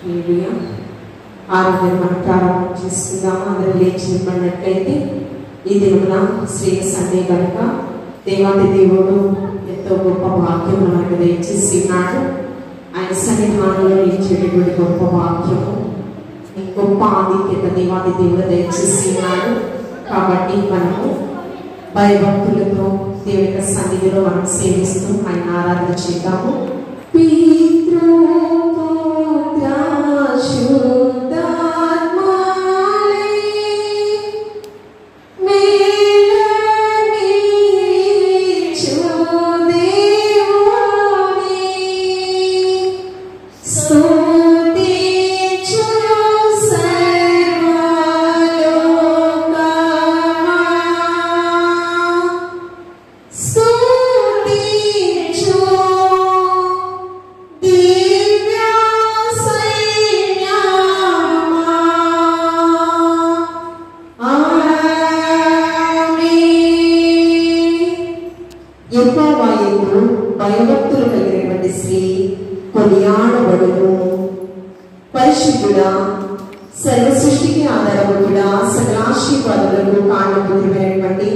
హల్లెలూయా. ఆరాధన మనం ప్రారంభం చేసుకుందాము. అందరూ లేచి నిలబడినట్లయితే ఈ దేవున శ్రీ సండే కనుక దేవాది దేవుడు ఎంతో గొప్ప వాక్యం మనకు దయచేసి ఉన్నాడు. ఆయన సన్నిధానంలో నిలిచేటటువంటి గొప్ప వాక్యము, గొప్ప ఆధిక్యత దేవాది దేవుడు దయచేసి ఉన్నాడు. కాబట్టి మనము భయభక్తులతో దేవుని యొక్క సన్నిధిలో మనం సేవిస్తూ ఆయన ఆరాధన చేద్దాము. భయభక్తులు కలిగినటువంటి స్త్రీ కొనియాడబడును. పరిశుద్ధుడా, సర్వ సృష్టికి ఆధారభూతుడా, సకల ఆశీర్వాదాలకు కారణభూతమైనటువంటి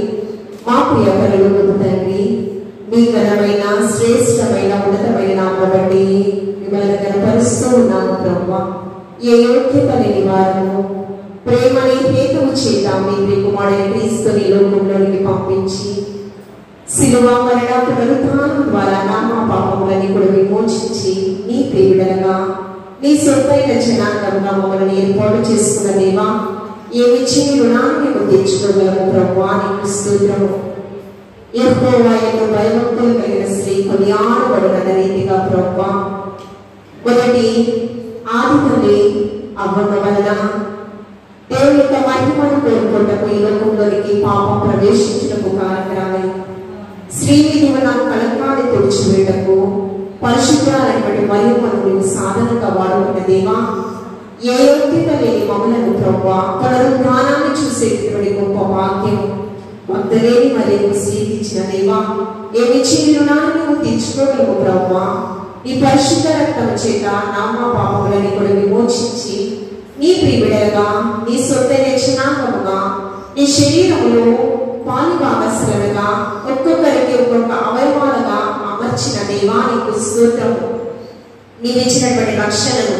మా ప్రియ పరలోకపు తండ్రి, మీ ఘనమైన శ్రేష్టమైన ఉన్నతమైన నామమును బట్టి మిమ్మల్ని కనపరుస్తూ ఉన్నాము ప్రభువా. ఏ యోగ్యత లేని వారము ప్రేమని హేతువు చేత మీ ప్రియకుమారుడైన క్రీస్తుని లోకంలోనికి పంపించి శిలువ మరణ పునరుత్థానం ద్వారా మా పాపములని కూడా విమోచించి నీ ప్రియుడలుగా నీ సొంతైన జనాంగంగా మమ్మల్ని ఏర్పాటు చేసుకున్న దేవా, ఏమి చేయని రుణాన్ని మేము తీర్చుకోగలము ప్రభువా. నీకు స్తోత్రము. యెహోవా యందు భయభక్తులు కలిగిన స్త్రీ కొనియాడబడిన రీతిగా ప్రభువా, మొదటి ఆది తల్లి అవ్వడం వలన దేవుని యొక్క మహిమను కోరుకుంటకు ఈ లోకంలోనికి పాపం ప్రవేశించటకు కారణమే. శ్రీని నాకు కళంకాన్ని తుడిచివేటకు పరిశుద్ధాలైనటువంటి మహిమను నీవు సాధనగా వాడుకున్న దేవా, ఏ యోగ్యత లేని మమ్మలను ప్రభువా పునరుద్ధానాన్ని చూసేటటువంటి గొప్ప భాగ్యం భక్తులేని మరియు స్వీకరించిన దేవా, ఏమి చేయనున్నాను నువ్వు తీర్చుకోగలవు ప్రభువా. నీ పరిశుద్ధ రక్తం చేత నామా పాపములని కూడా విమోచించి నీ ప్రియుడలుగా నీ సొంతైన జనాంగముగా నీ శరీరములో పాలి భాగస్సులుగా ఒక్కొక్కరికి ఒక్కొక్క అవయవాలుగా అమర్చిన దేవా నీకు స్తోత్రము. నీవిచ్చినటువంటి రక్షణను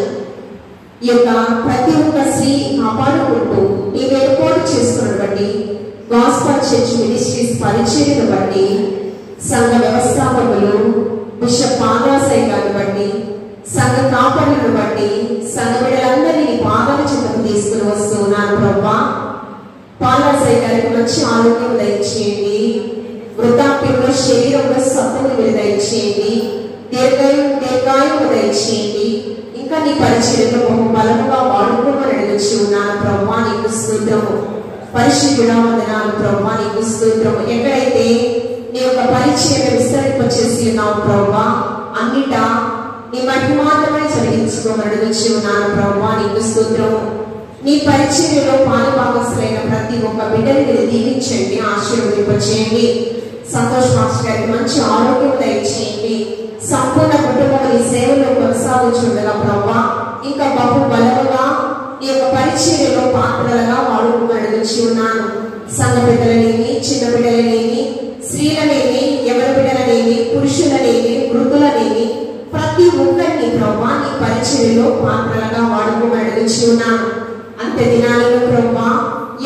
ఈ యొక్క ప్రతి ఒక్క స్త్రీ కాపాడుకుంటూ నీవు ఏర్పాటు చేసుకున్న బట్టి గాస్పల్ చర్చ్ మినిస్ట్రీస్ పరిచర్యను బట్టి సంఘ వ్యవస్థాపకులు బిషప్ పాదాసై గారిని బట్టి సంఘ కాపాడులను బట్టి సంఘ బిడ్డలందరినీ పాదాల చెంతకు తీసుకుని వస్తూ ఉన్నాను ప్రభా. పాదాసై గారికి మంచి ఆరోగ్యం దయచేయండి. వృద్ధాప్యంలో శరీరంలో సత్తును మీరు దయచేయండి. దీర్ఘాయువు దయచేయండి. ఇంకా నీ పరిచర్యలో బహు బలముగా వాడుకోమని వచ్చి ఉన్నాను ప్రభా. నీకు స్తోత్రము. పరిశుద్ధుడా వందనాలు ప్రభా. నీకు స్తోత్రము. ఎక్కడైతే నీ యొక్క పరిచర్యను విస్తరింపచేసి ఉన్నావు ప్రభా, అన్నిటా నీ మహిమాత్రమే జరిగించుకోమని వచ్చి ఉన్నాను ప్రభా. నీకు స్తోత్రము. నీ పరిచర్యలో పాలుభాగస్తులైన ప్రతి ఒక్క బిడ్డని మీరు దీవించండి, ఆశీర్వదింపచేయండి. సంతోష్ మాస్టర్ గారికి మంచి ఆరోగ్యం దయచేయండి. సంపూర్ణ కుటుంబం నీ సేవలో కొనసాగుతుండగా ప్రభా, ఇంకా బహు బలముగా నీ యొక్క పరిచర్యలో పాత్రలుగా వాడుకోమని వచ్చి ఉన్నాను. సంఘ బిడ్డలనేమి, చిన్న బిడ్డలనేమి, స్త్రీలనేమి, ఎవరి బిడ్డలనేమి, పురుషులనేమి, వృద్ధులనేమి ప్రతి ఒక్కరిని ప్రభా నీ పరిచర్యలో పాత్రలుగా వాడుకోమని వచ్చి ఉన్నాను. అంత్య దినాలలో ప్రభా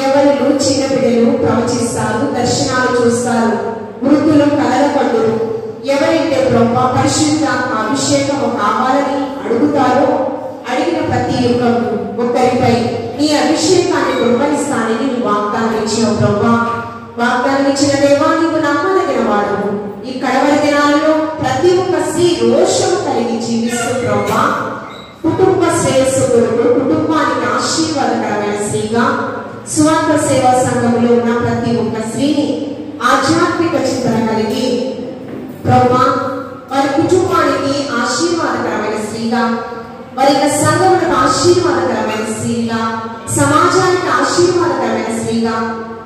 ఎవరు చిన్న బిడ్డలు ప్రవచిస్తారు, దర్శనాలు చూస్తారు, వృద్ధులు కలల పండులు, ఎవరైతే ప్రభా పరిశుద్ధాత్మ అభిషేకం కావాలని అడుగుతారో అడిగిన ప్రతి ఒక్కరిపై నీ అభిషేకాన్ని కుమ్మరిస్తానని నీ వాగ్దానం ఇచ్చిన ప్రభా. వాగ్దానం ఇచ్చిన దేవా, నీకు నమ్మదగిన వాడు. ఈ కడవరి దినాలలో ప్రతి ఒక్క స్త్రీ రోషము కలిగి జీవిస్తూ ప్రభా కుటుంబ శ్రేయస్సు కొరకు కుటుంబానికి ఆశీర్వాదకరమైన స్త్రీగా స్వార్థ సేవా సంఘంలో ఉన్న ప్రతి ఒక్క స్త్రీని ఆధ్యాత్మిక చింతన కలిగి ప్రభా వారి కుటుంబానికి ఆశీర్వాదకరమైన స్త్రీగా, వారి యొక్క సంఘములకు ఆశీర్వాదకరమైన స్త్రీగా, సమాజానికి ఆశీర్వాదకరమైన స్త్రీగా,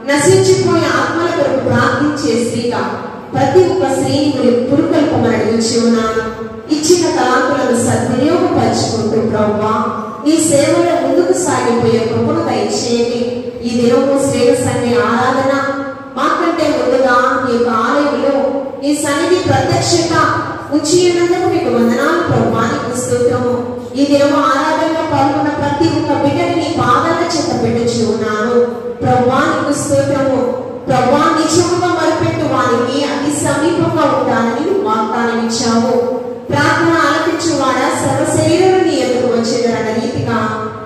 నశించిపోయే ఆత్మల కొరకు ప్రార్థించే స్త్రీగా ప్రతి ఒక్క స్త్రీని మీరు పురుకొల్పమని అడిగి ఉన్నాను. ఇచ్చిన తలాంతులను సద్వినియోగపరుచుకుంటూ ప్రభువా ఈ సేవలో ముందుకు సాగిపోయే కృపను దయచేయండి. ఈ దినము శ్రేయ సంఘ ఆరాధన మాకంటే ముందుగా ఈ యొక్క ఆలయంలో ఈ సన్నిధి ప్రత్యక్షంగా ఉంచి ఉన్నందుకు మీకు వందనాలు ప్రభువా. నీకు స్తోత్రము. ఈ దినము ఆరాధనలో పాల్గొన్న ప్రతి ఒక్క బిడ్డని నీ పాదాల చెంత పెట్టుచు ఉన్నాను ప్రభువా. నీకు స్తోత్రము. ప్రభువా నిజముగా మొరపెట్టు వారికి అతి సమీపంగా ఉంటానని వాగ్దానం ఇచ్చావు. ప్రార్థన ఆలకించువాడా సర్వ శరీరం నీ ఎదురు వచ్చేదన్న రీతిగా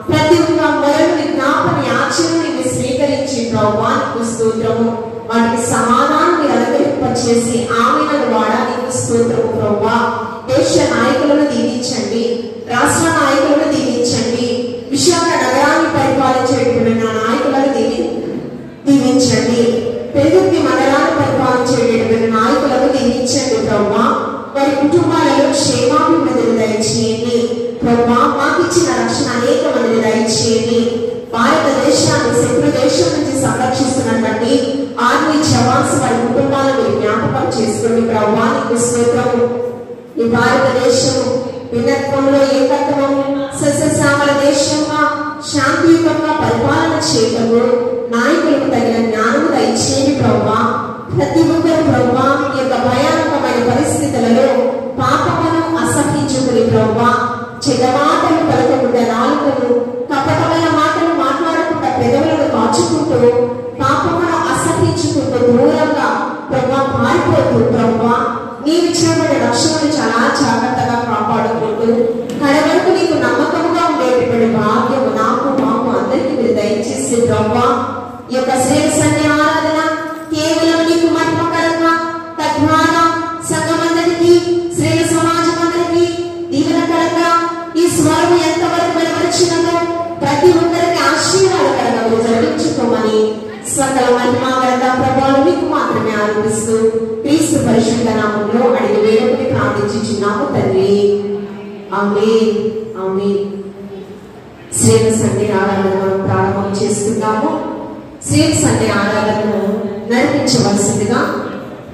ప్రతి ఒక్క మొరను విజ్ఞాపన యాచనను నీవు స్వీకరించి ప్రభువా నీకు స్తోత్రము. వాటికి సమాధానం మీరు అనుగ్రహింపచేసి ఆమెను వాడా నీకు స్తోత్రము ప్రభువా. దేశ నాయకులను దీవించండి, రాష్ట్ర నాయకులను దీవించండి, విశాఖ నగరాన్ని పరిపాలించేటువంటి నాయకులను దీవించండి, పెరుగుకి మండలాన్ని పరిపాలించేటువంటి నాయకులను దీవించండి ప్రభువా. వారి కుటుంబాలలో క్షేమాభివృద్ధిని దయచేయండి ప్రభువా. మాకు ఇచ్చిన రక్షణ అనేక మందిని దయచేయండి. భారతదేశాన్ని శత్రు దేశం నుంచి సంరక్షిస్తున్నటువంటి ఆర్మీ జవాన్స్ వారి కుటుంబాలను జ్ఞాపకం చేసుకోండి ప్రభువా. నీకు స్తోత్రము. ఈ భారతదేశం భిన్నత్వంలో ఏకత్వం సస్యశ్యామల దేశంగా శాంతియుతంగా పరిపాలన చేయటము నాయకులకు తగిన జ్ఞానం దయచేయండి ప్రభువా. ప్రతి ఒక్కరు ప్రభువా ఈ యొక్క భయానకమైన పరిస్థితులలో పాపమును అసహించుకుని ప్రభువా చెడ్డ మాటలు పలకకుండా నాలుకను, కపటమైన మాటలు మాట్లాడకుండా పెదవులను కాచుకుంటూ పాపమును అసహించుకుంటూ దూరంగా ప్రభువా మారిపోతూ ప్రభువా నీవిచ్చినటువంటి రక్షణను చాలా జాగ్రత్తగా కాపాడుకుంటూ కడవరకు నీకు నమ్మకంగా ఉండేటువంటి భాగ్యము నాకు మాకు అందరికీ మీరు దయచేసి ప్రభువా. ఈ యొక్క శ్రేయ సంఘ ఆరాధన కేవలం నీకు మహిమకరంగా తద్వారా సంఘమందరికి శ్రేయ సమాజం అందరికి దీవెనకరంగా ఈ స్వరం ఎంతవరకు వెలువరించినదో ప్రతి ఒక్కరికి ఆశీర్వాదకరంగా మీరు జరిగించుకోమని సకల మహిమా ఘనత ప్రభావం మీకు మాత్రమే ఆరోపిస్తూ క్రీస్తు పరిశుద్ధ నామంలో అడిగి వేడుకొని ప్రార్థించుచున్నాము తండ్రి. ఆమేన్. ఆమేన్. శ్రేయ సంఘ ఆరాధన మనం ప్రారంభం చేస్తున్నాము. శ్రేయ సంఘ ఆరాధనను నడిపించవలసిందిగా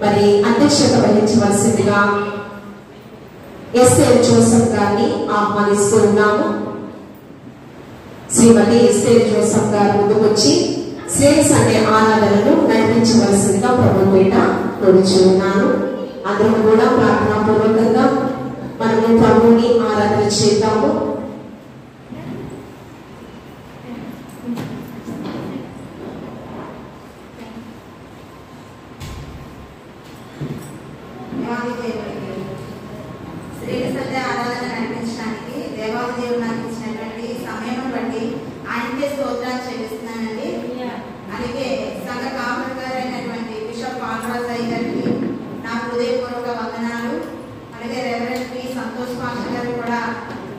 మరి అధ్యక్షత వహించవలసిందిగా ఎస్ఏ జోసఫ్ గారిని ఆహ్వానిస్తూ ఉన్నాము. శ్రీమతి ఎస్ఏ జోసఫ్ గారు ముందుకు వచ్చి శ్రేయ సంఘ ఆరాధనను నడిపించవలసిందిగా ప్రభుత్వ కోరుచు ఉన్నాను. అందరం కూడా ప్రార్థనాపూర్వకంగా మనము ప్రభువుని ఆరాధన చేద్దాము. శ్రేయ సంఘ ఆరాధన నడిపించడానికి దేవాది దేవుడు నాకు ఇచ్చినటువంటి సమయం బట్టి ఆయనకే స్తోత్రాలు చెల్లిస్తున్నానండి. అలాగే సంఘ కాపరిగారైనటువంటి బిషప్ పాల్రాజయ్య గారికి నా హృదయపూర్వక వందనాలు. అలాగే రెవరెండ్ పి సంతోష్ పాస్టర్ గారికి కూడా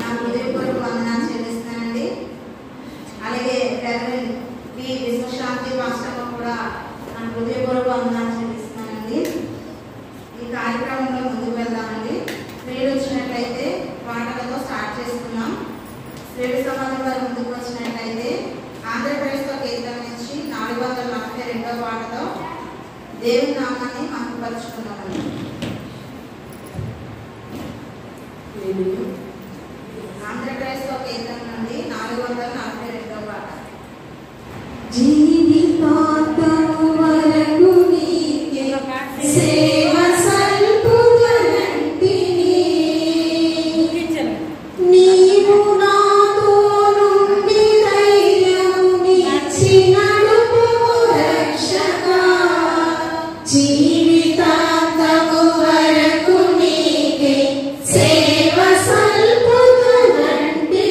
నా హృదయపూర్వక వందనాలు చెల్లిస్తున్నానండి. అలాగే రెవరెండ్ పి విశ్వశాంతి పాస్టర్ కూడా నా హృదయపూర్వక వందనాలు చెల్లిస్తున్నానండి. ఈ కార్యక్రమంలో ముందుకు వెళ్దామండి. స్త్రీలు వచ్చినట్లయితే పాటలతో స్టార్ట్ చేసుకున్నాం. స్త్రీల సమాజం వారు ముందుకు వచ్చినట్లయితే ఆంధ్రప్రదేశ్లో కీర్తన నుంచి 442వ పాటతో దేవుని నామాన్ని మహిమపరుచుకున్నామండి. ఆంధ్రప్రదేశ్లో కీర్తన నుండి 442వ పాట. జీవితాంతము వరకు నీకే సేవ సల్పుదనంటిని నీవు నాతో నుండి ధైర్యమునిచ్చి నడుపుము రక్షకా. జీవితాంతము వరకు నీకే సేవ సల్పుదనంటిని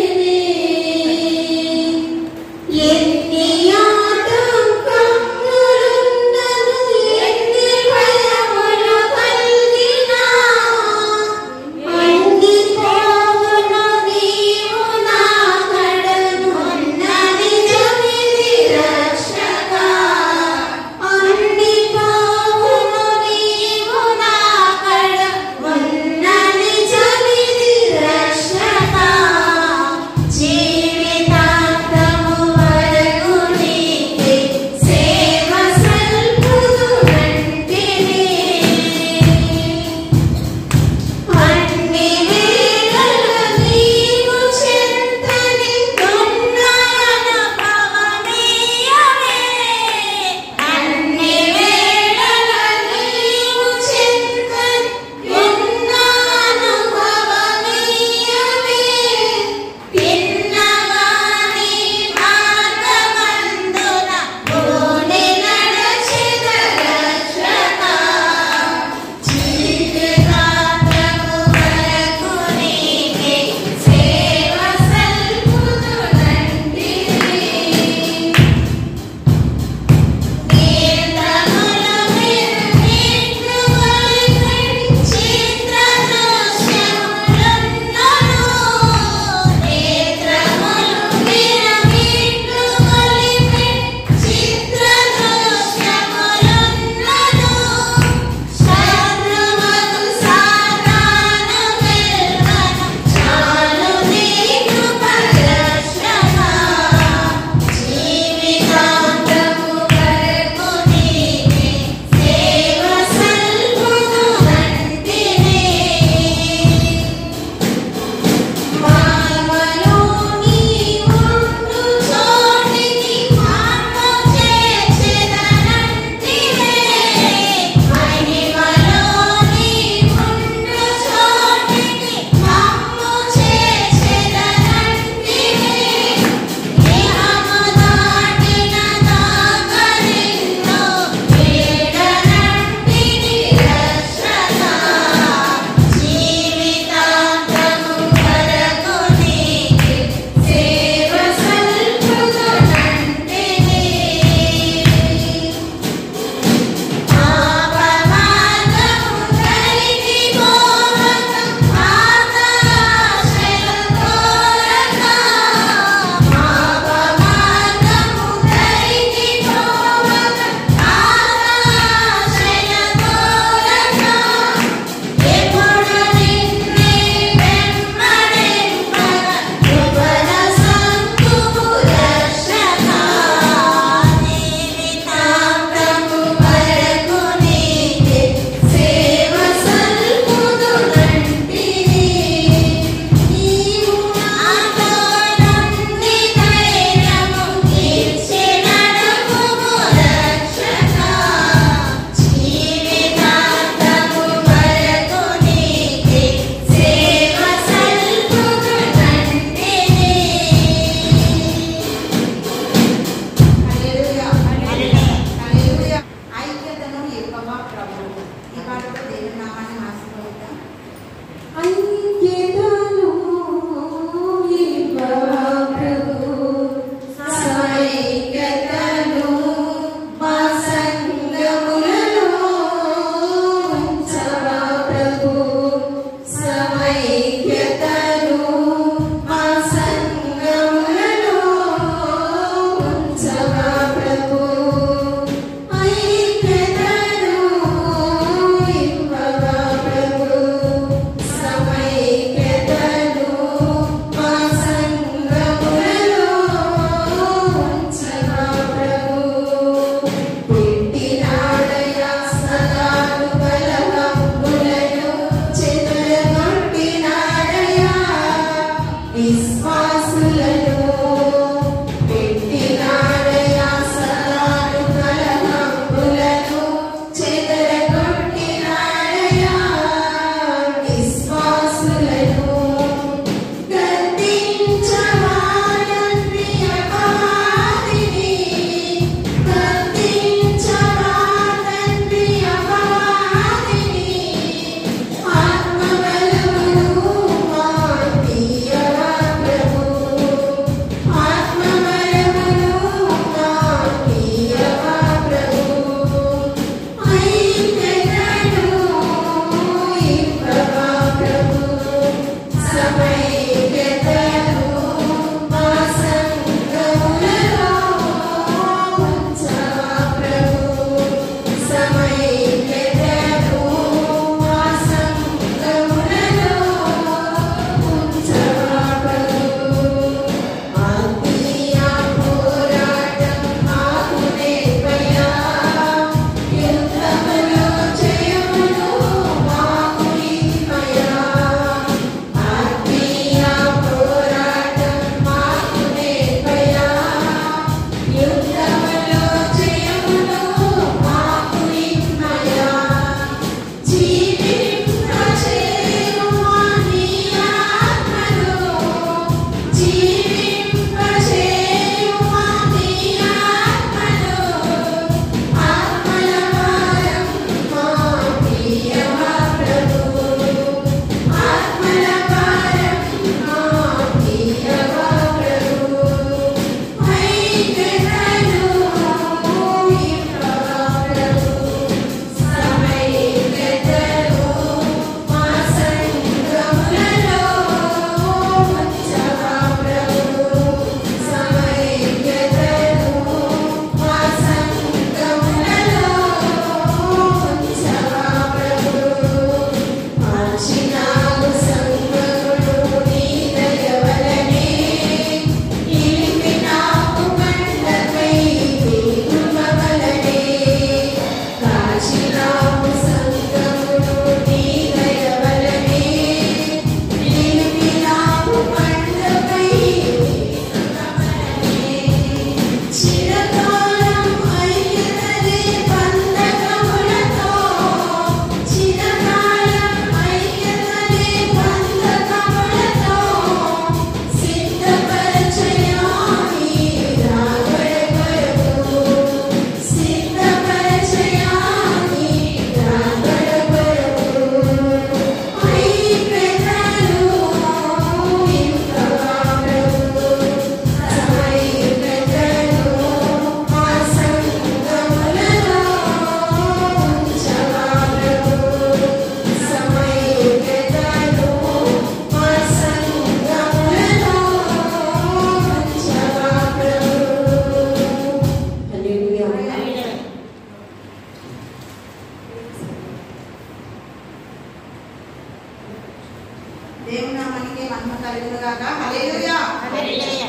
హల్లెలూయా.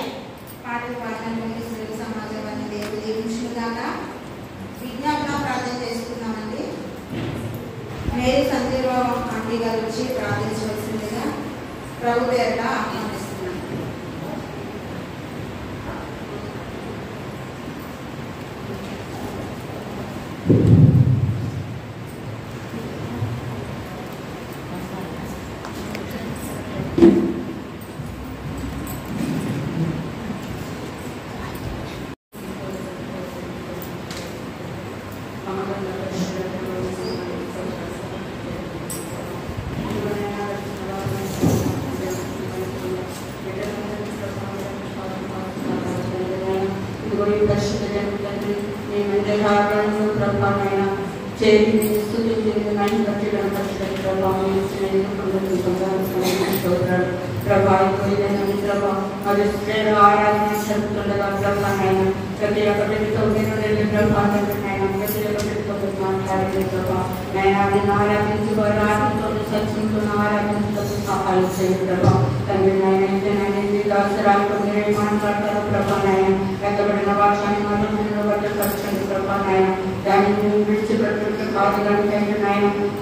పాటలు పాడినటువంటి శ్రీ సమాజాన్ని దేవుడు దీవించుగాక. విజ్ఞాపన ప్రార్థన చేసుకున్నామండి. మేరీ సంజీవరావు ఆంటీ గారు వచ్చి ప్రార్థించవలసిందిగా ప్రభు పేరిట ఆహ్వానిస్తున్నాను.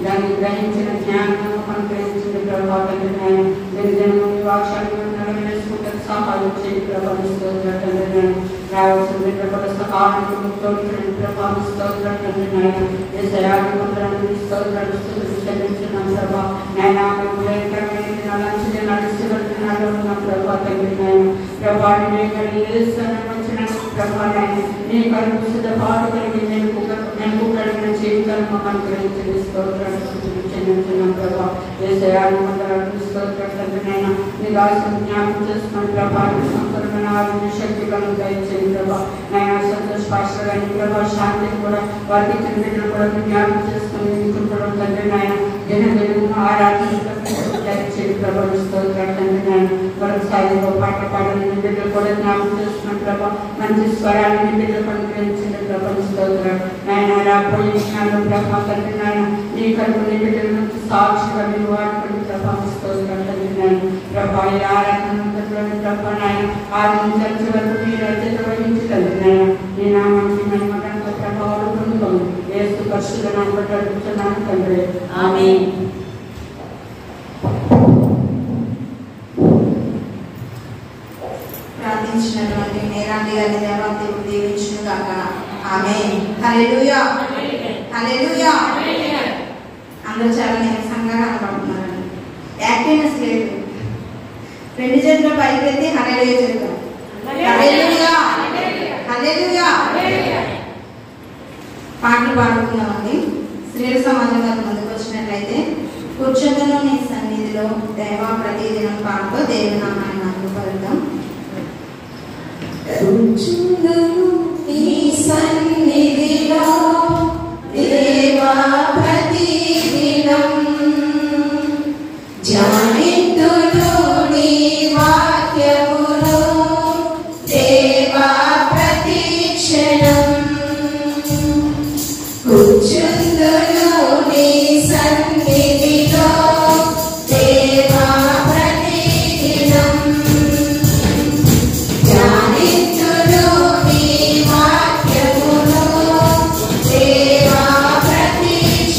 దాన్ని గ్రహించిన జ్ఞానం అనుగ్రహించిన ప్రభావం వాక్యాన్ని సహాయం చేయి ప్రభావిస్తోంది రావాల్సిన సహాయం ప్రభావిస్తోంది ప్రభా నడుస్తున్న ప్రభా ప్రభావిని నీ కలుపు సిద్ధపాటు కలిగి నేను కలిగిన జీవితాలను అనుగ్రహించండి స్తోత్రాలు ప్రభా స్తోత్రైనా నీ దాసుని జ్ఞాపకం చేసుకున్న ప్రభావం సంపూర్ణమైన ఆరోగ్య శక్తులను దయచేయండి ప్రభా నైనా సంతోష పాశ్వరాన్ని ప్రభా శాంతిని కూడా వారికి తండ్రిని కూడా జ్ఞాపకం చేసుకుని ఎన్నుకుంటున్నాం తండ్రి నాయన దినదిన ఆరాధన దయచేయండి ప్రభా స్తోత్రాలు తండ్రి నాయన మరొకసారి పాట పాడని బిడ్డలు కూడా జ్ఞాపకం చేసుకున్న ప్రభా మంచి స్వరాన్ని బిడ్డలు అనుగ్రహించండి ప్రభా స్తోత్రాలు నాయన రాబోయే జ్ఞానం ప్రభా తండ్రి నాయన నీ కలుపు నీ బిడ్డల నుంచి సాక్షిగా మీరు వాడుకొని ప్రభా స్తోత్రాలు తండ్రి నాయన ప్రభా ఈ ఆరాధన ప్రభా నాయన ఆరంభించే వరకు మీరు అధ్యత వహించి తండ్రి నాయన నీ నామానికి మహిమగంత ప్రభావాలు పొందుకోండి యేసు పరిశుద్ధ నామములో అడుగుతున్నాను తండ్రి ఆమేన్. ప్రార్థించినటువంటి మేరాంటి గారి దేవాన్ని దీవించును గాక. ఆమేన్. హల్లెలూయా హల్లెలూయా. అందరూ చాలా నీరసంగా కనబడుతున్నారండి. యాక్టివ్నెస్ లేదు. రెండు చేతుల పైకెత్తి హల్లెలూయా చెప్తాం. హల్లెలూయా హల్లెలూయా. పాటలు పాడుతున్నామండి. స్త్రీల సమాజం గారు ముందుకు వచ్చినట్లయితే కూర్చొని నీ సన్నిధిలో దేవా ప్రతిదినం పాటతో దేవుని నామాన్ని మహిమపరుద్దాం. నీ సన్నిధిలో దేవా ప్రతిదినం ధ్యానింతును నీ వాక్యమును దేవా ప్రతిక్షణం కూర్చుందును నీ సన్నిధిలో దేవా ప్రతిదినం ధ్యానింతును నీ వాక్యమును దేవా ప్రతిక్షణం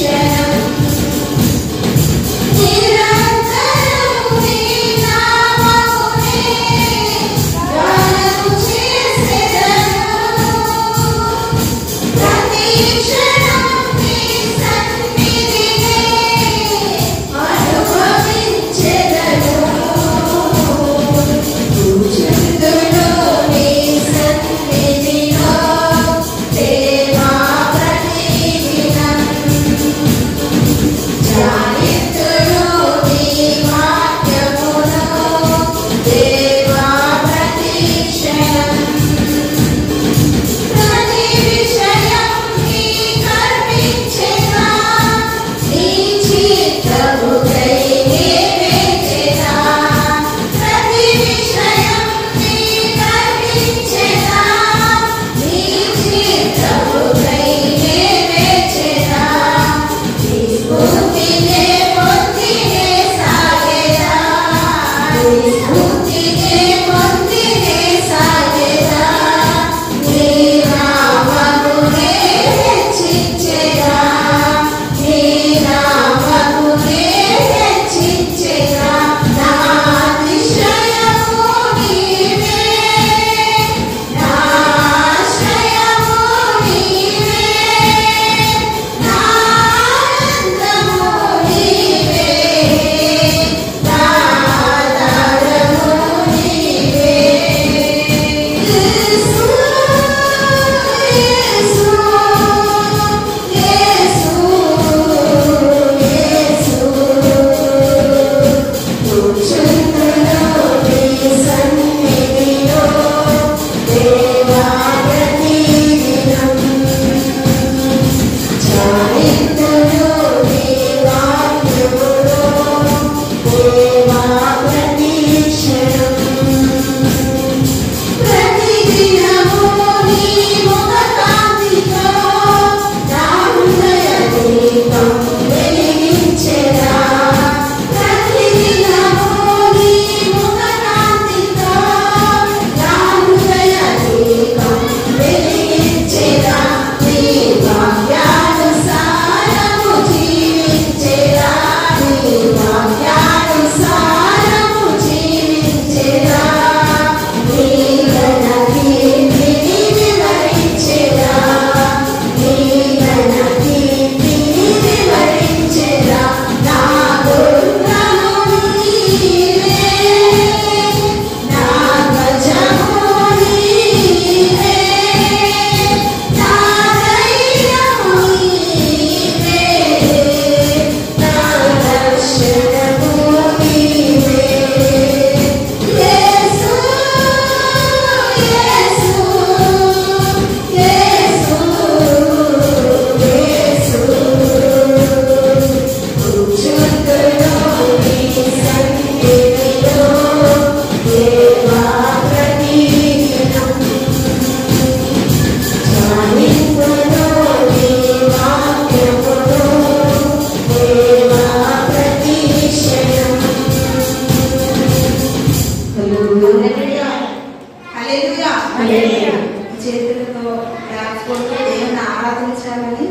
చేతులతో రాసుకుంటూ దేవుని ఆరాధించాలని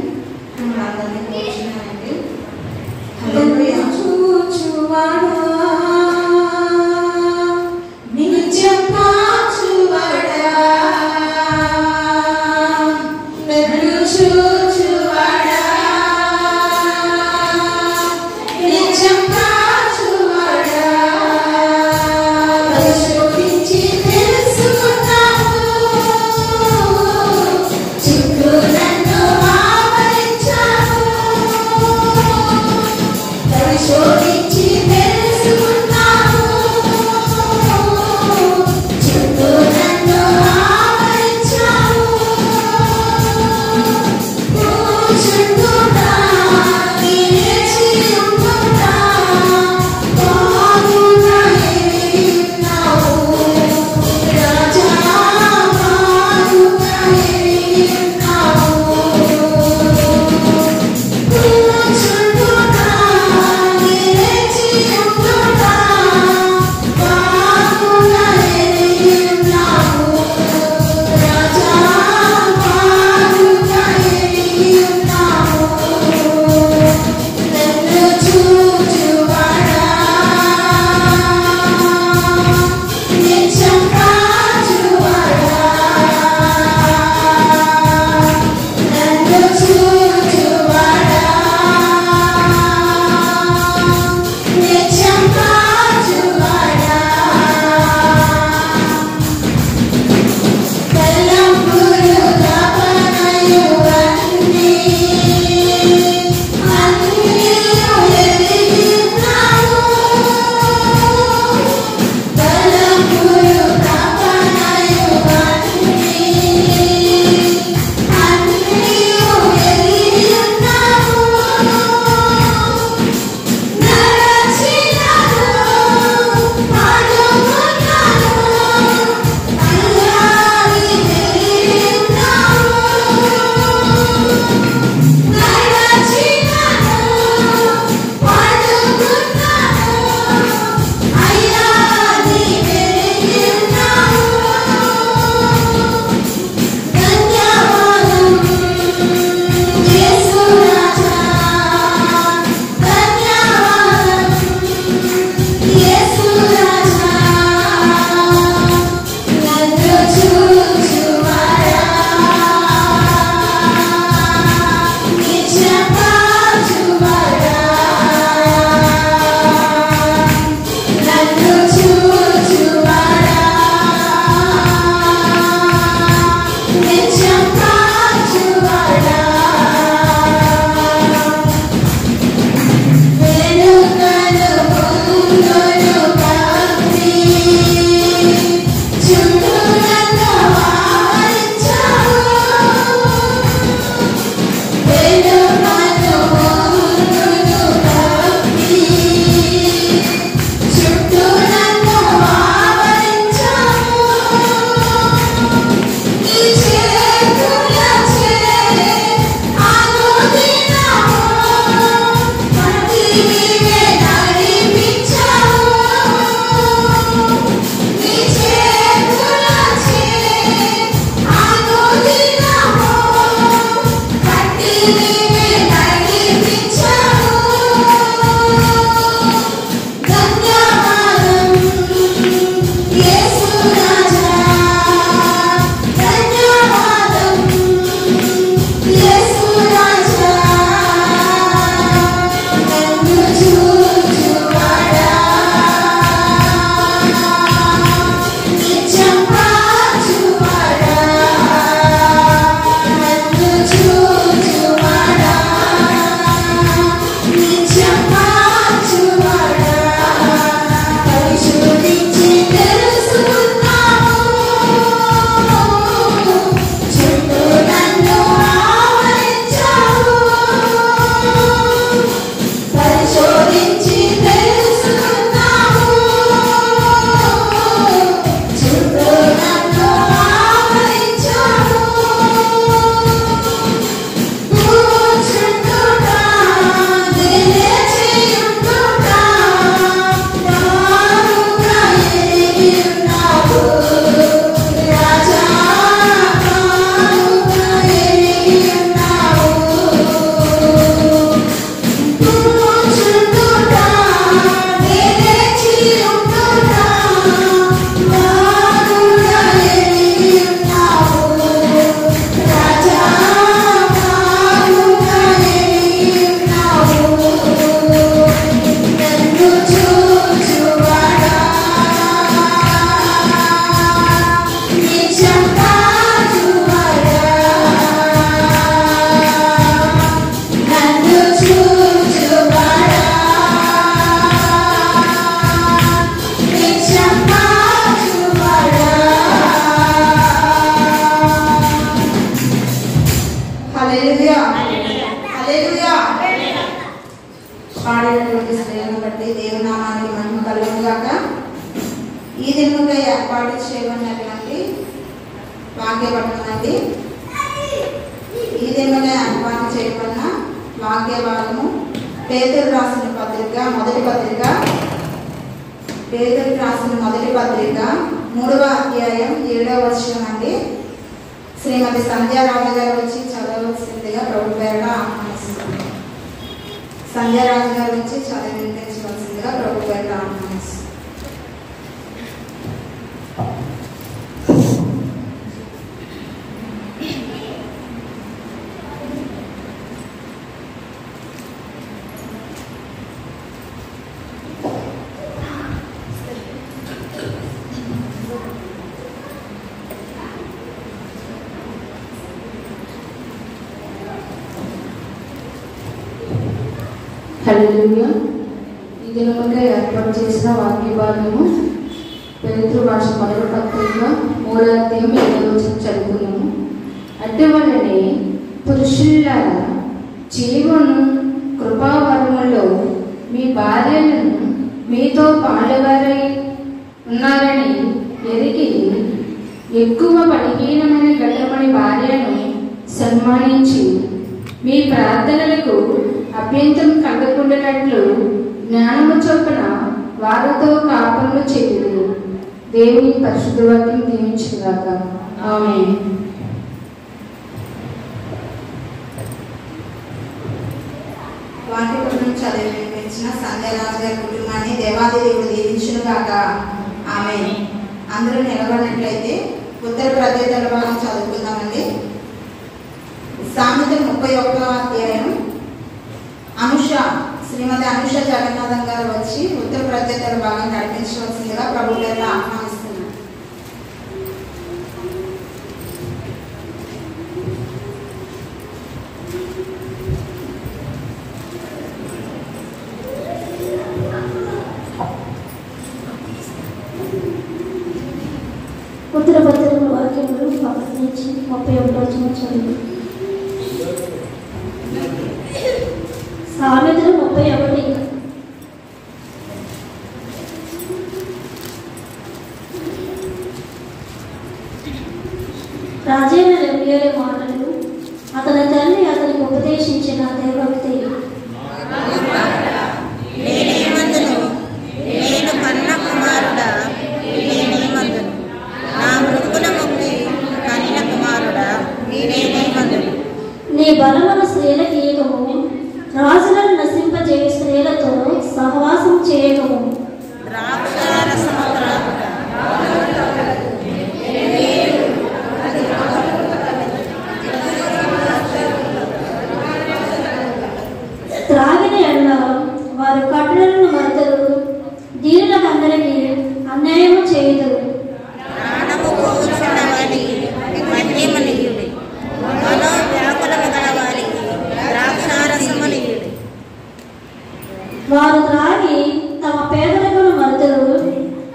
మిమ్మల్ని అందరినీ కోరుచున్నానండి. హల్లెలూయా. శోధించి తెలుసు బట్టి దేవుని నామానికి మహిమ కలుగును గాక. ఈ దినముగా ఏర్పాటు చేయబడినటువంటి వాక్య పఠనం అండి. ఈ దినముగా ఏర్పాటు చేయబడిన వాక్య భాగము పేతురు రాసిన పత్రిక మొదటి పత్రిక 3వ అధ్యాయం 7వ వచనం అండి. శ్రీమతి సంధ్యారాజు గారు వచ్చి చదవవలసిందిగా ప్రభు పేరట ఆహ్వానిస్తున్నారు. సంధ్యారాజు గారు వచ్చి చదివించవలసిందిగా ప్రభు పేరట ఆహ్వానిస్తున్నారు. హల్లెలూయా. ఈ దినముగా ఏర్పాటు చేసిన వాక్య భాగము పేతురు రాసిన మొదటి పత్రిక 3వ అధ్యాయం 7వ వచనం చదువుకున్నాము. అటువలనే పురుషులారా జీవను కృపావరములో మీ భార్యలను మీతో పాలువారై ఉన్నారని ఎరిగి ఎక్కువ బలహీనమైన గడ్డమని భార్యను సన్మానించి మీ ప్రార్థనలకు అభ్యంతరం కలగకుండానట్లు జ్ఞానము చొప్పున వారితో కాపములు చేయుడు. దేవుని పరిశుద్ధ వాక్యం దీవించుగాక. ఆమేన్. వాక్యం చదివి వినిపించిన సంధ్యారాజు గారి కుటుంబాన్ని దేవాది దేవుడు దీవించునుగాక. ఆమేన్. అందరూ నిలబడినట్లయితే ఉత్తర ప్రత్యేకల భాగం చదువుకుందామండి. సామెతలు 31వ అధ్యాయం శ్రీమతి అనుష జగన్నాథం గారు వచ్చి ఉత్తర ప్రత్యేకల భాగం నడిపించవలసిందిగా ప్రభు పేరులో ఆహ్వానిస్తున్నారు. ఉత్తర పత్రికల వాక్యములు 31వ వచనం చదువు. సామెతలు 31. రాజైన లెమ్యూయేలు మాటలు అతని తల్లి అతనికి ఉపదేశించిన దేవభక్తి. నేను కన్న కుమారుడా నేనేమందును, నా మృక్కుల ముక్తి కనిన కుమారుడా నేనేమందును. నీ బలమును స్త్రీలకు ఇయ్యకము, రాజులను నశింపజేయ స్త్రీలతో సహవాసం చేయకము. ద్రాక్షారసము త్రాగిన ఎడల వారు కట్టులను మరుతరు, దీనులకందరికీ అన్యాయము చేయుదురు. ప్రాణము కూర్చున్న వారికి మద్యమనీయుడి, మనోవ్యాకులము గల వారికి ద్రాక్షారసమనీయుడి. వారు త్రాగి తమ పేదరికను మరుతరు,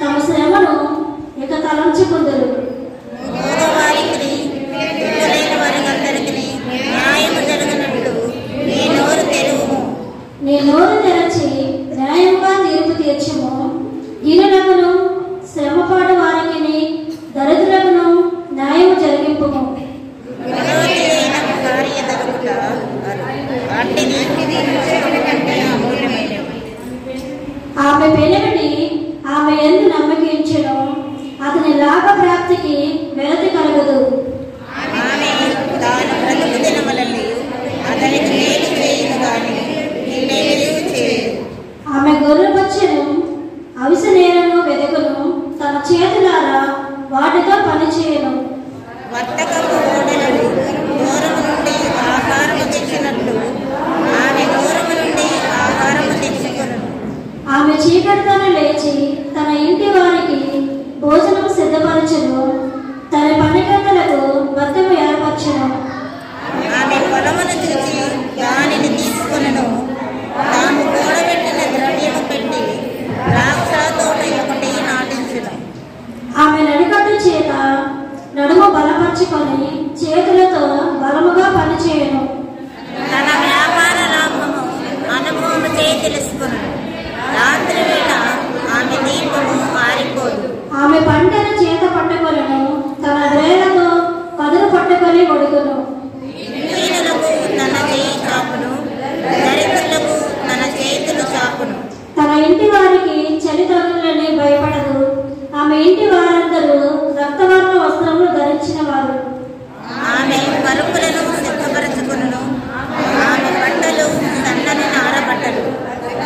తమ శ్రమను ఇక తలంచుకుందరు. పేదవారికి దిక్కులేని వారికందరికీ న్యాయము జరగనట్లు నీ నోరు తెరువుము. నీ నోరు తెరచి న్యాయంగా తీర్పు తీర్చుము. దీనులకును శ్రమపాటు వారికి దరిద్రులకును న్యాయము జరిగింపుము. విరోధులైన కార్య దొరుకుట వాటిని కంటే అమూల్యమైనవి. ఆమె పెనిమిటి ఆమె యందు నమ్మకించును, అతని లాభ ప్రాప్తికి వెలతి కలగదు. ఆమె తాను బ్రతుకు దినములని అతనికి మేలు చేయను గాని కీడేమీ చేయదు. ఆమె గొర్రెపచ్చెను అవిసె నేలను వెదకును, తన చేతులారా వాటితో పనిచేయను. వర్తకపు ఓడలను దూరము నుండి ఆహారము తెచ్చినట్లు ఆమె దూరము నుండి ఆహారము తెచ్చుకొను. ఆమె చీకటితోనే లేచి తన ఇంటి వారికి భోజనం సిద్ధపరచును, తన పనిగంటలకు బద్దెము ఏర్పరచును. ఆమె పొలమును చూచి దానిని తీసుకొనును, తాము కూడబెట్టిన ద్రవ్యము పెట్టి ద్రాక్ష తోట ఒకటి నాటించును. ఆమె నడికట్టు చేత నడుము బలపరుచుకొని చేతులతో బలముగా పనిచేయను. తన వ్యాపార లాభము అనుభవము చేయి తెలుసుకొనును. ధరించిన వారు. ఆమె పరుపులను సిద్ధపరచుకును. ఆమె బట్టలు సన్నని నారబట్టలు,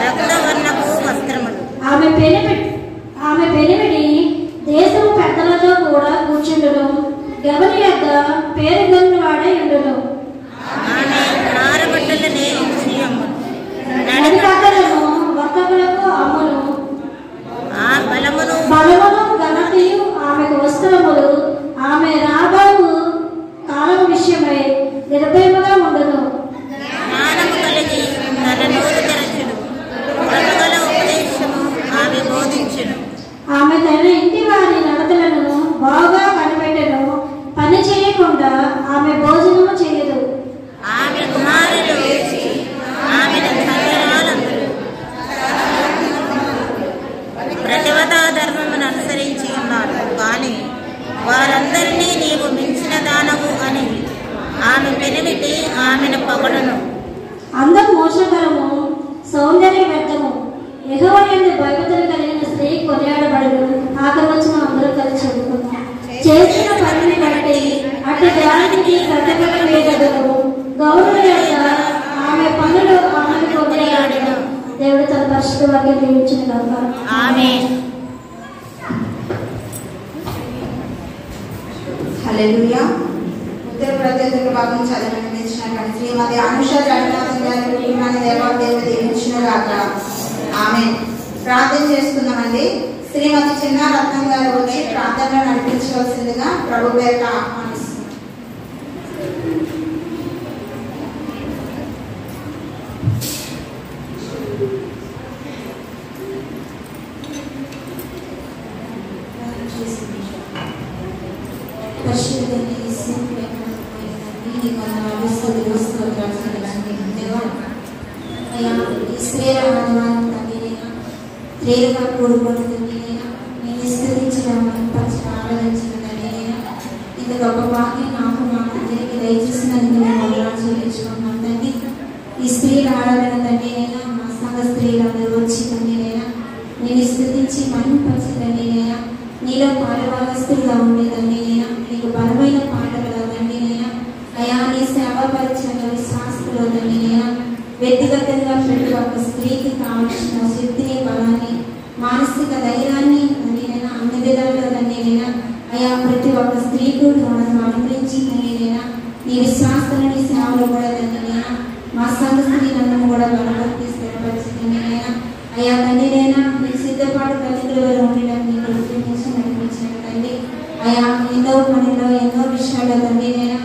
రక్తవర్ణపు వస్త్రములు. ఆమె పెనిమిడి దేశము పెద్దలతో కూడా కూర్చుండును. గమని యొక్క పేరుగొన్న వాడై ఉండును. ఆమె నారబట్టలనే ఇచ్చి అమ్మును. నడికట్టలను వర్తకులకు అమ్మును. ఆ బలమును ఘనతయు ఆమెకు వస్త్రములు. ఆమె రాబోవు కాలం విషయమై నిర్భయముగా ఉండును. జ్ఞానము కలిగి తన నోరు తెరచును. బ్రతుకల ఉపదేశము ఆమె బోధించును. ఆమె తన ఇంటి వారి నడతలను బాగా కనిపెట్టెను. పని చేయకుండా ఆమె భోజనము చేయదు. ఆమె కుమారులు ఆమెను ధన్యురాలందురు. ప్రతివతా ధర్మమును అనుసరించి ఉన్నారు, కానీ వారందరినీ నీవు మించిన దానవు అని ఆమె పెనిమిటి ఆమెను పొగడును. అందం మోసకరము, సౌందర్య వ్యర్థము. యెహోవా యందు భయభక్తులు కలిగిన స్త్రీ కొనియాడబడును. ఆఖరి వచ్చిన అందరూ కలిసి చదువుకున్నాం. చేసిన పనిని బట్టి అటు దానికి ప్రతిఫలం వేయగలరు. గౌరవ యొక్క ఆమె పనులు ఆమెను కొనియాడను. దేవుడు తన పరిశుద్ధ వాక్యం దీవించిన కాక. ఆమేన్. హల్లెలూయా. ఉత్తర ప్రత్యేక భాగం చదవమని ఇచ్చినటువంటి శ్రీమతి అనుష జగన్నాథన్ గారి కుటుంబాన్ని దేవాదేవుడు దీవించిన గాక. ఆమేన్. ప్రార్థన చేసుకుందామండి. శ్రీమతి చిన్న రత్నం గారు వచ్చి ప్రార్థనలో నడిపించవలసిందిగా ప్రభు పేరిట ఆహ్వానిస్తున్నాం. ప్రేరగా కూడుకుంటుందని నేను స్థితించడం ఆరాధించడం ఇది గొప్ప వాక్యం నాకు మా అందరికీ దయచేసినందుకు నేను ఆరాధించుకున్నాను తండ్రి. ఈ స్త్రీల ఆరాధన తండ్రినైనా మా సంఘ స్త్రీలందరూ వచ్చి తండ్రినైనా నేను స్థితించి మహిమపరిచి తండ్రినైనా నీలో పాలుభాగస్తులుగా ఉండేదండినైనా నీకు బలమైన పాటలుగా తండ్రినైనా అయా నీ సేవా పరిచయంలో విశ్వాసంలో తండ్రినైనా వ్యక్తిగతంగా ప్రతి ఒక్క స్త్రీకి కావలసిన శక్తిని, బలాన్ని, మానసిక ధైర్యాన్ని తండ్రినైనా అన్ని విధాలుగా తండ్రినైనా అయా ప్రతి ఒక్క స్త్రీకు మనం అనుగ్రహించి తండ్రినైనా నీ విశ్వాసాలని సేవలు కూడా తండ్రినైనా మా సంఘ స్త్రీలందరూ కూడా బలపరిచి స్థిరపరిచి తండ్రినైనా అయా తండ్రినైనా నీ సిద్ధపాటు కలిగిలో ఉండడం నీకు ఉపయోగించి నడిపించిన తండ్రి. అయా ఎన్నో పనిలో ఎన్నో విషయాల్లో తండ్రినైనా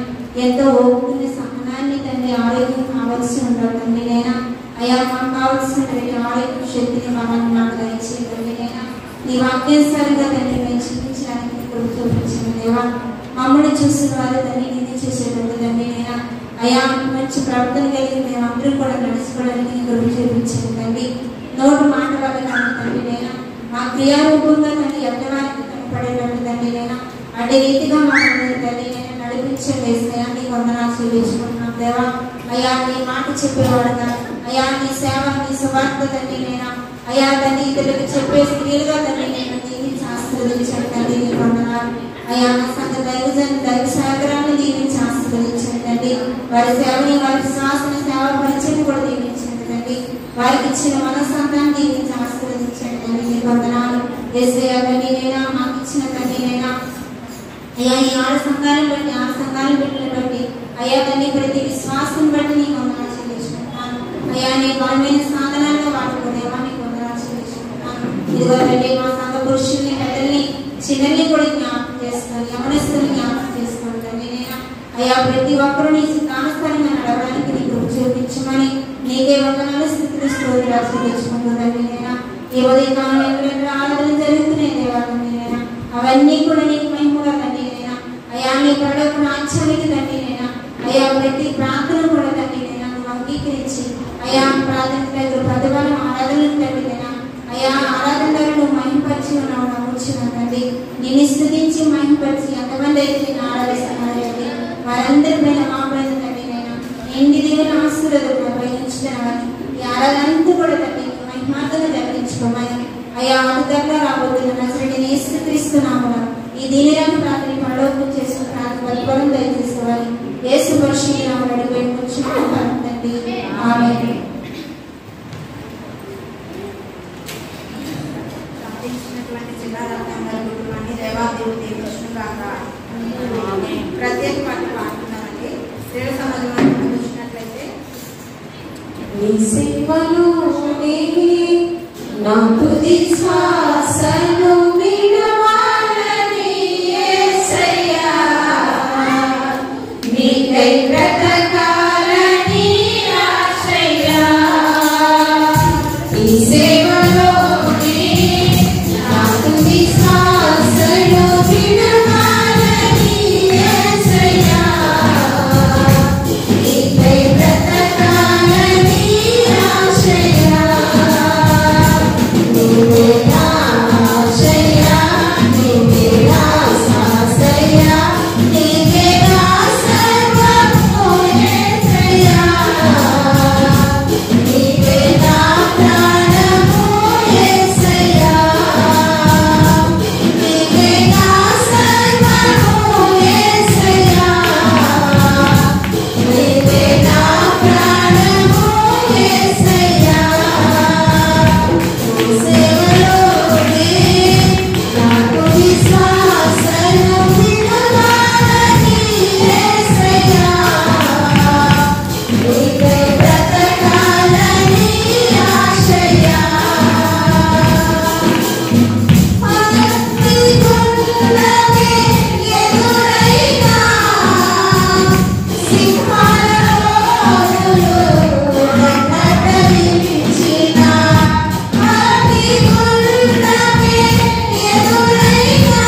ఎంతో ఓపుకునే సహనాన్ని తండ్రి ఆరోగ్యం కావాల్సి ఉంటాడు తండ్రినైనా అయా మాకు కావాల్సినటువంటి ఆరోగ్యం శక్తిని మమ్మల్ని మాకు దయచే తండ్రినైనా నీ వాక్యానుసారంగా తండ్రి మేము చూపించడానికి నీకు చూపించిన దేవా మమ్మల్ని చూసిన వారు తండ్రి నిధి చేసేటప్పుడు తండ్రినైనా అయా మంచి ప్రవర్తన కలిగి మేము అందరూ కూడా నడుచుకోవడానికి నీకు చూపించిన తండ్రి. నోటు మాట వల్ల కానీ తండ్రినైనా మా క్రియారూపంగా తండ్రి ఎక్కడానికి కనపడేటట్టు తండ్రినైనా అదే రీతిగా మమ్మల్ని తండ్రినైనా నడిపించే వేసినా నీ వందనాలు చెల్లించుకుంటున్నాం దేవా. అయా నీ మాట చెప్పేవాడుగా అయా నీ సేవ నీ సువార్త తండ్రినైనా అయా తండ్రి ఇతరులకు చెప్పే స్త్రీలుగా తండ్రినైనా దీవించి ఆశీర్వదించండి తండ్రి నీ వందనాలు. అయా నా సంఘ దైవ సాగరాన్ని దీవించి ఆశీర్వదించండి తండ్రి. వారి సేవని వారి విశ్వాసని సేవ పరిచయం కూడా దీవించండి తండ్రి. వారికి ఇచ్చిన మనస్సాన్ని దీవించి ఆశీర్వదించండి తండ్రి నీ వందనాలు. యేసయ్యా తండ్రినైనా మాకు ఇచ్చిన తండ్రినైనా అయ్యా ఈ 6 సంఘాలను బట్టి 6 సంఘాల బిడ్డలను బట్టి అయ్యా తండ్రి ప్రతి విశ్వాసం బట్టి నీకు వందనాలు చెల్లించుకుంటున్నాను. అయ్యా నీ బలమైన సాధనాలుగా వాడుకునేవా నీకు వందనాలు చెల్లించుకుంటున్నాను. ఇదిగో తండ్రి మా సంఘ పురుషుల్ని పెద్దల్ని చిన్నల్ని కూడా జ్ఞాపకం చేసుకోండి, యవనస్తుల్ని జ్ఞాపకం చేసుకోండి తండ్రి. నేను అయ్యా ప్రతి ఒక్కరూ నీ సిద్ధానుసారంగా నడవడానికి నీకు చూపించమని నీకే వందనాలు స్థితిని స్తోత్రాలు చెల్లించుకుంటుందండి. నేను ఈ ఉదయకాలం ఎక్కడెక్కడ ఆరాధన జరుగుతున్నాయి దేవా తండ్రి నేను అవన్నీ కూడా నీకు మహిమగా తండ్రి నేను అయ్యా నీ పడకు ఆశ్చర్యకి తండ్రి నేను అయ్యా ప్రతి ప్రార్థన కూడా తండ్రి నేను నువ్వు అంగీకరించి అయ్యా ప్రార్థన దగ్గర ప్రతిఫలం ఆరాధనలు తండ్రి నేను అయ్యా ఆరాధన దగ్గర నువ్వు మహిమపరిచి ఉన్నావు నమ్ముచున్నాను తండ్రి. నిన్ను స్థుతించి మహిమపరిచి ఎంతమంది అయితే నేను ఆరాధిస్తున్నాను తండ్రి వారందరి పైన మా పైన తండ్రి నేను ఎన్ని దేవుని ఆశీర్వాదాలు ప్రయోగించుకున్నామని ఈ ఆరాధన అంతా కూడా తండ్రి మహిమార్గంగా జరిగించుకోమని అయ్యా అతి దగ్గర రాబోతున్న నజరేయుడైన యేసుక్రీస్తు నామమున ఈ దీనిరాని ప్రార్థన పరలోకం చేసుకున్నాను. సేవలోనే నా తుది శ్వాసను విడవాలని యేసయ్యా నీకై బ్రతకాలని ఆశయ్యా ఈ సేవలోనే నా తుది శ్వాసను విడవాలని యేసయ్యా నీకై బ్రతకాలని ఆశయ్యా నీవే నా ఆశయ్యా నీవే నా శ్వాసయ్యా నీవే నా సర్వము యేసయ్యా నీవే నా ప్రాణము యేసయ్యా నీవే నా సర్వము యేసయ్యా నీవే నా ప్రాణము యేసయ్యా సేవలోనే నాకు విశ్వాసను విడవాలని యేసయ్యా నీకై బ్రతకాలని ఆశయ్యా అగ్నిగుండమే ఎదురైనా సింహాల రోజులు నటరించిన అగ్నిగుండమే ఎదురైనా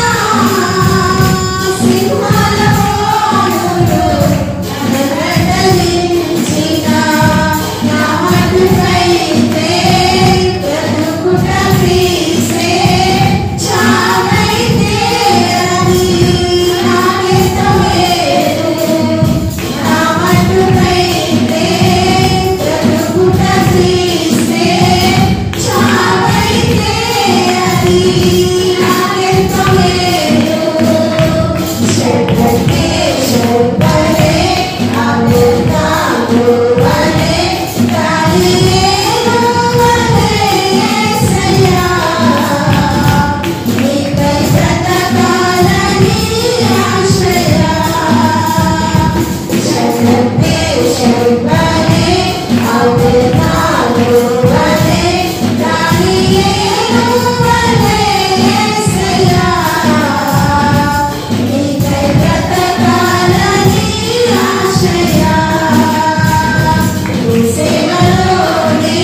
సింహాల రోజులు నటరించిన నా మటుకైతే బ్రతుకుట క్రీస్తే చావైతే అది నాకెంత మేలు నా మటుకైతే బ్రతుకుట క్రీస్తే చావైతే అది నాకెంత మేలు శరణే శరణే అమృతాను వలే కాలియేను వలే యేసయ్యా నీకై బ్రతకాలని ఆశయ్యా శరణే శరణే అమృతాను వలే కాలియేను వలే యేసయ్యా నీకై బ్రతకాలని ఆశయ్యా నీ సేవలోనే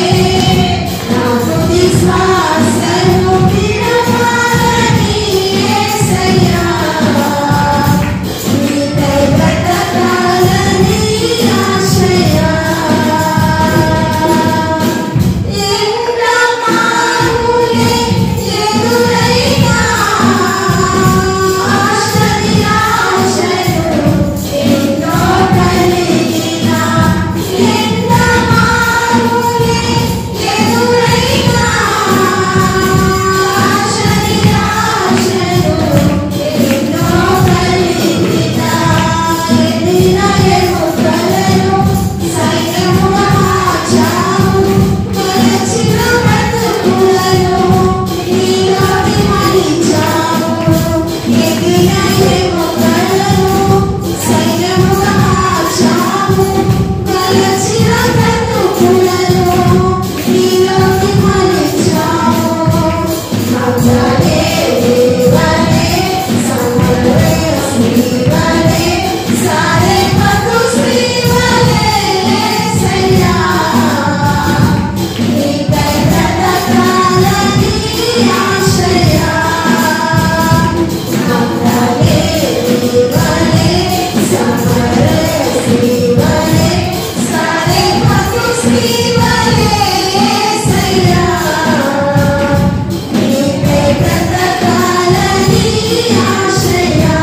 నాకు విశ్వాసను విడవాలని యేసయ్యా నీకై బ్రతకాలని ఆశయ్యా ఎంతమానులే ఎదురైనా ఆశని ఆశలు ఎన్నో కలిగినా ఎంతమానులే ఎదురైనా ఆశని ఆశలు ఎన్నో కలిగినా ఎన్నిన ఎముకలను సైన్యముగా మార్చావు మలచిన బ్రతుకులను నీలోని మలిచావు ఎగిన ఎముకలను సైన్యముగా మార్చావు మలచిన బ్రతుకులను నీలోని మలిచావు అగ్రనే దేవనే సమరే శ్రీవనే సారే పదు శ్రీవనే యేసయ్యా నీకై బ్రతకాలని ఆశయ్యా అగ్రనే దేవనే సమరే శ్రీవనే సారే పదు శ్రీవనే యేసయ్యా నీకై బ్రతకాలని ఆశయ్యా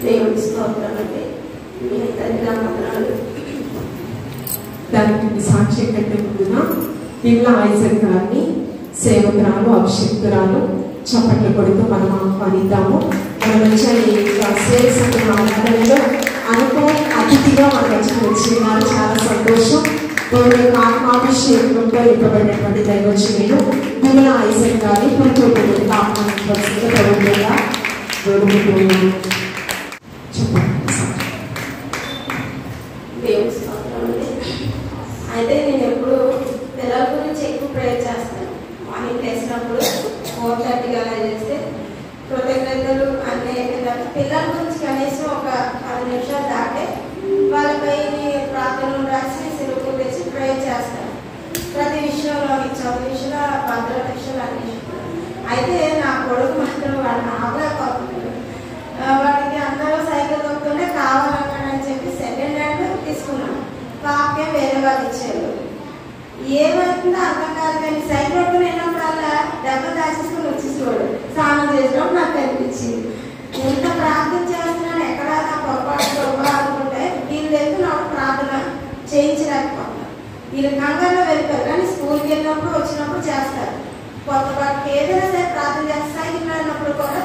దేవుడి స్తోత్రం అండి. మీ అందరికీ నా వందనాలు. దానికి సాక్ష్యం కంటే ముందుగా పిల్ల ఐజక్ గారిని సేవకురాలు అభిషేక్తురాలు చప్పట్లు కొడుతూ మనం ఆహ్వానిద్దాము. మనం వచ్చే సేవలో అనుకోని అతిథిగా మన వచ్చి వచ్చినారు. చాలా సంతోషం. దేవుని యొక్క ఆత్మాభిషేకంతో ఇవ్వబడినటువంటి దైవజనులు పిల్ల ఐజక్ గారిని పూర్తి ఆహ్వానించవలసిందిగా ప్రభుత్వంగా వేడుకుంటున్నాను. చెప్పండి. దేవుడి స్తోత్రం అండి. అయితే నేను ఎప్పుడు పిల్లల గురించి ఎక్కువ ప్రేయర్ చేస్తాను. మార్నింగ్ లేచినప్పుడు 4:30 అలా చేస్తే కృతజ్ఞతలు అన్నీ అయిపోయిన పిల్లల గురించి కనీసం ఒక 10 నిమిషాలు దాటే వాళ్ళపై ప్రార్థనలు రాసి సిలువకు తెచ్చి ప్రేయర్ చేస్తాను. ప్రతి విషయంలో చదువు విషయంలో భద్రత విషయంలో అన్ని విషయంలో. అయితే నా కొడుకు మాత్రం వాడిని ఆపలేకపోతున్నాడు. వాడికి అందరూ సైకిల్ తొక్కుతుంటే కావాలన్నాడని చెప్పి సెకండ్ హ్యాండ్ తీసుకున్నాను. పాపకే వేరే వాళ్ళు ఇచ్చారు. ఏమవుతుందో అర్థం కాదు కానీ సైకిల్ పట్టుకుని వెళ్ళినప్పుడల్లా దెబ్బ దాచేసుకుని వచ్చేసేవాడు. స్నానం చేసినప్పుడు నాకు కనిపించింది. ఎంత ప్రార్థన చేస్తున్నాను, ఎక్కడ నా పొరపాటు అనుకుంటే వీళ్ళు వెళ్తూ నాకు ప్రార్థన చేయించలేకపోతున్నాను. వీళ్ళు కంగారులో వెళ్ళిపోయారు కానీ స్కూల్కి వెళ్ళినప్పుడు వచ్చినప్పుడు చేస్తారు. కొత్త పాటికి ఏదైనా సరే ప్రార్థన చేస్తే సైకిల్ వెళ్ళినప్పుడు కూడా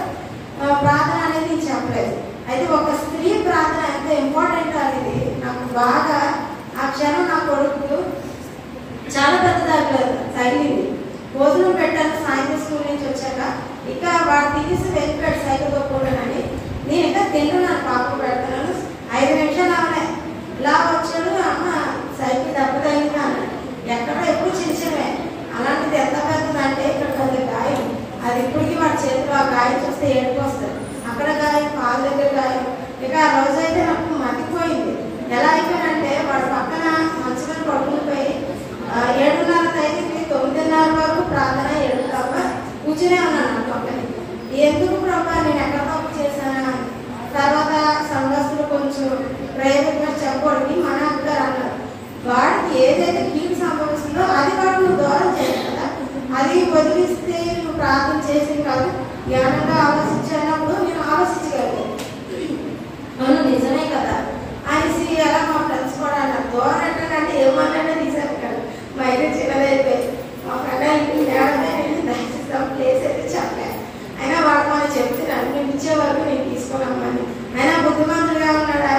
ప్రార్థన అనేది నేను చెప్పలేదు. అయితే ఒక స్త్రీ ప్రార్థన ఎంత ఇంపార్టెంట్ అనేది నాకు బాగా ఆ క్షణం నా కొడుకు చాలా పెద్ద తగిలింది. భోజనం పెట్టాను సాయంత్రం స్కూల్ నుంచి వచ్చాక. ఇక వాడు తినేసి వెళ్ళిపోయాడు సైకిల్ తొక్కున్నానని. నేను ఇంకా తింటున్నాను, పాప పెడతాను. 5 నిమిషాలు అవనే ఇలా వచ్చాడు. అమ్మ సైకిల్ దెబ్బ తగిలింది అన్నాడు. ఎక్కడో ఎప్పుడు చిన్నవే, అలాంటిది ఎంత పెద్దదంటే ఇక్కడ పెద్ద గాయం. అది ఇప్పటికీ వాడి చేతిలో ఆ గాయం చూస్తే ఏడుపు వస్తుంది. అక్కడ గాయం, పాల దగ్గర గాయం. ఇక ఆ రోజైతే నాకు మతిపోయింది. ఎలా అయిపోయిందంటే వాడు పక్కన మంచిగా పడుకునిపోయి 7:30 తగ్గింది 9:30 వరకు ప్రార్థన 7 తప్ప కూర్చునే ఉన్నాను పక్కని. ఎందుకు ప్రభా నేను ఎక్కడ తప్పు చేశానా? తర్వాత సంఘస్థులు కొంచెం ప్రయోజనంగా చెప్పకూడదు మన అక్కగారు అన్నారు. వాడికి ఏదైతే కీడు సంభవిస్తుందో అది వాడు నువ్వు దూరం చేయాలి కదా. అది వదిలిస్తే నువ్వు ప్రార్థన చేసి కాదు, జ్ఞానంగా ఆలోచించినప్పుడు నేను ఆలోచించగలిగాను. అవును నిజమే కదా అనేసి ఎలా మా ఫ్రెండ్స్ కూడా అన్నారు. దూరం అంటే ఏమన్నా తీసాను కదా. మా అయితే చిన్నదైపోయి మా ఫ్రెండ్ ఇంటి ప్లేస్ అయితే చెప్పలేదు. అయినా వాడు మనం చెప్తున్నాను నేను ఇచ్చే వరకు నేను తీసుకున్నామని. అయినా బుద్ధిమంతులుగా ఉన్నాడా?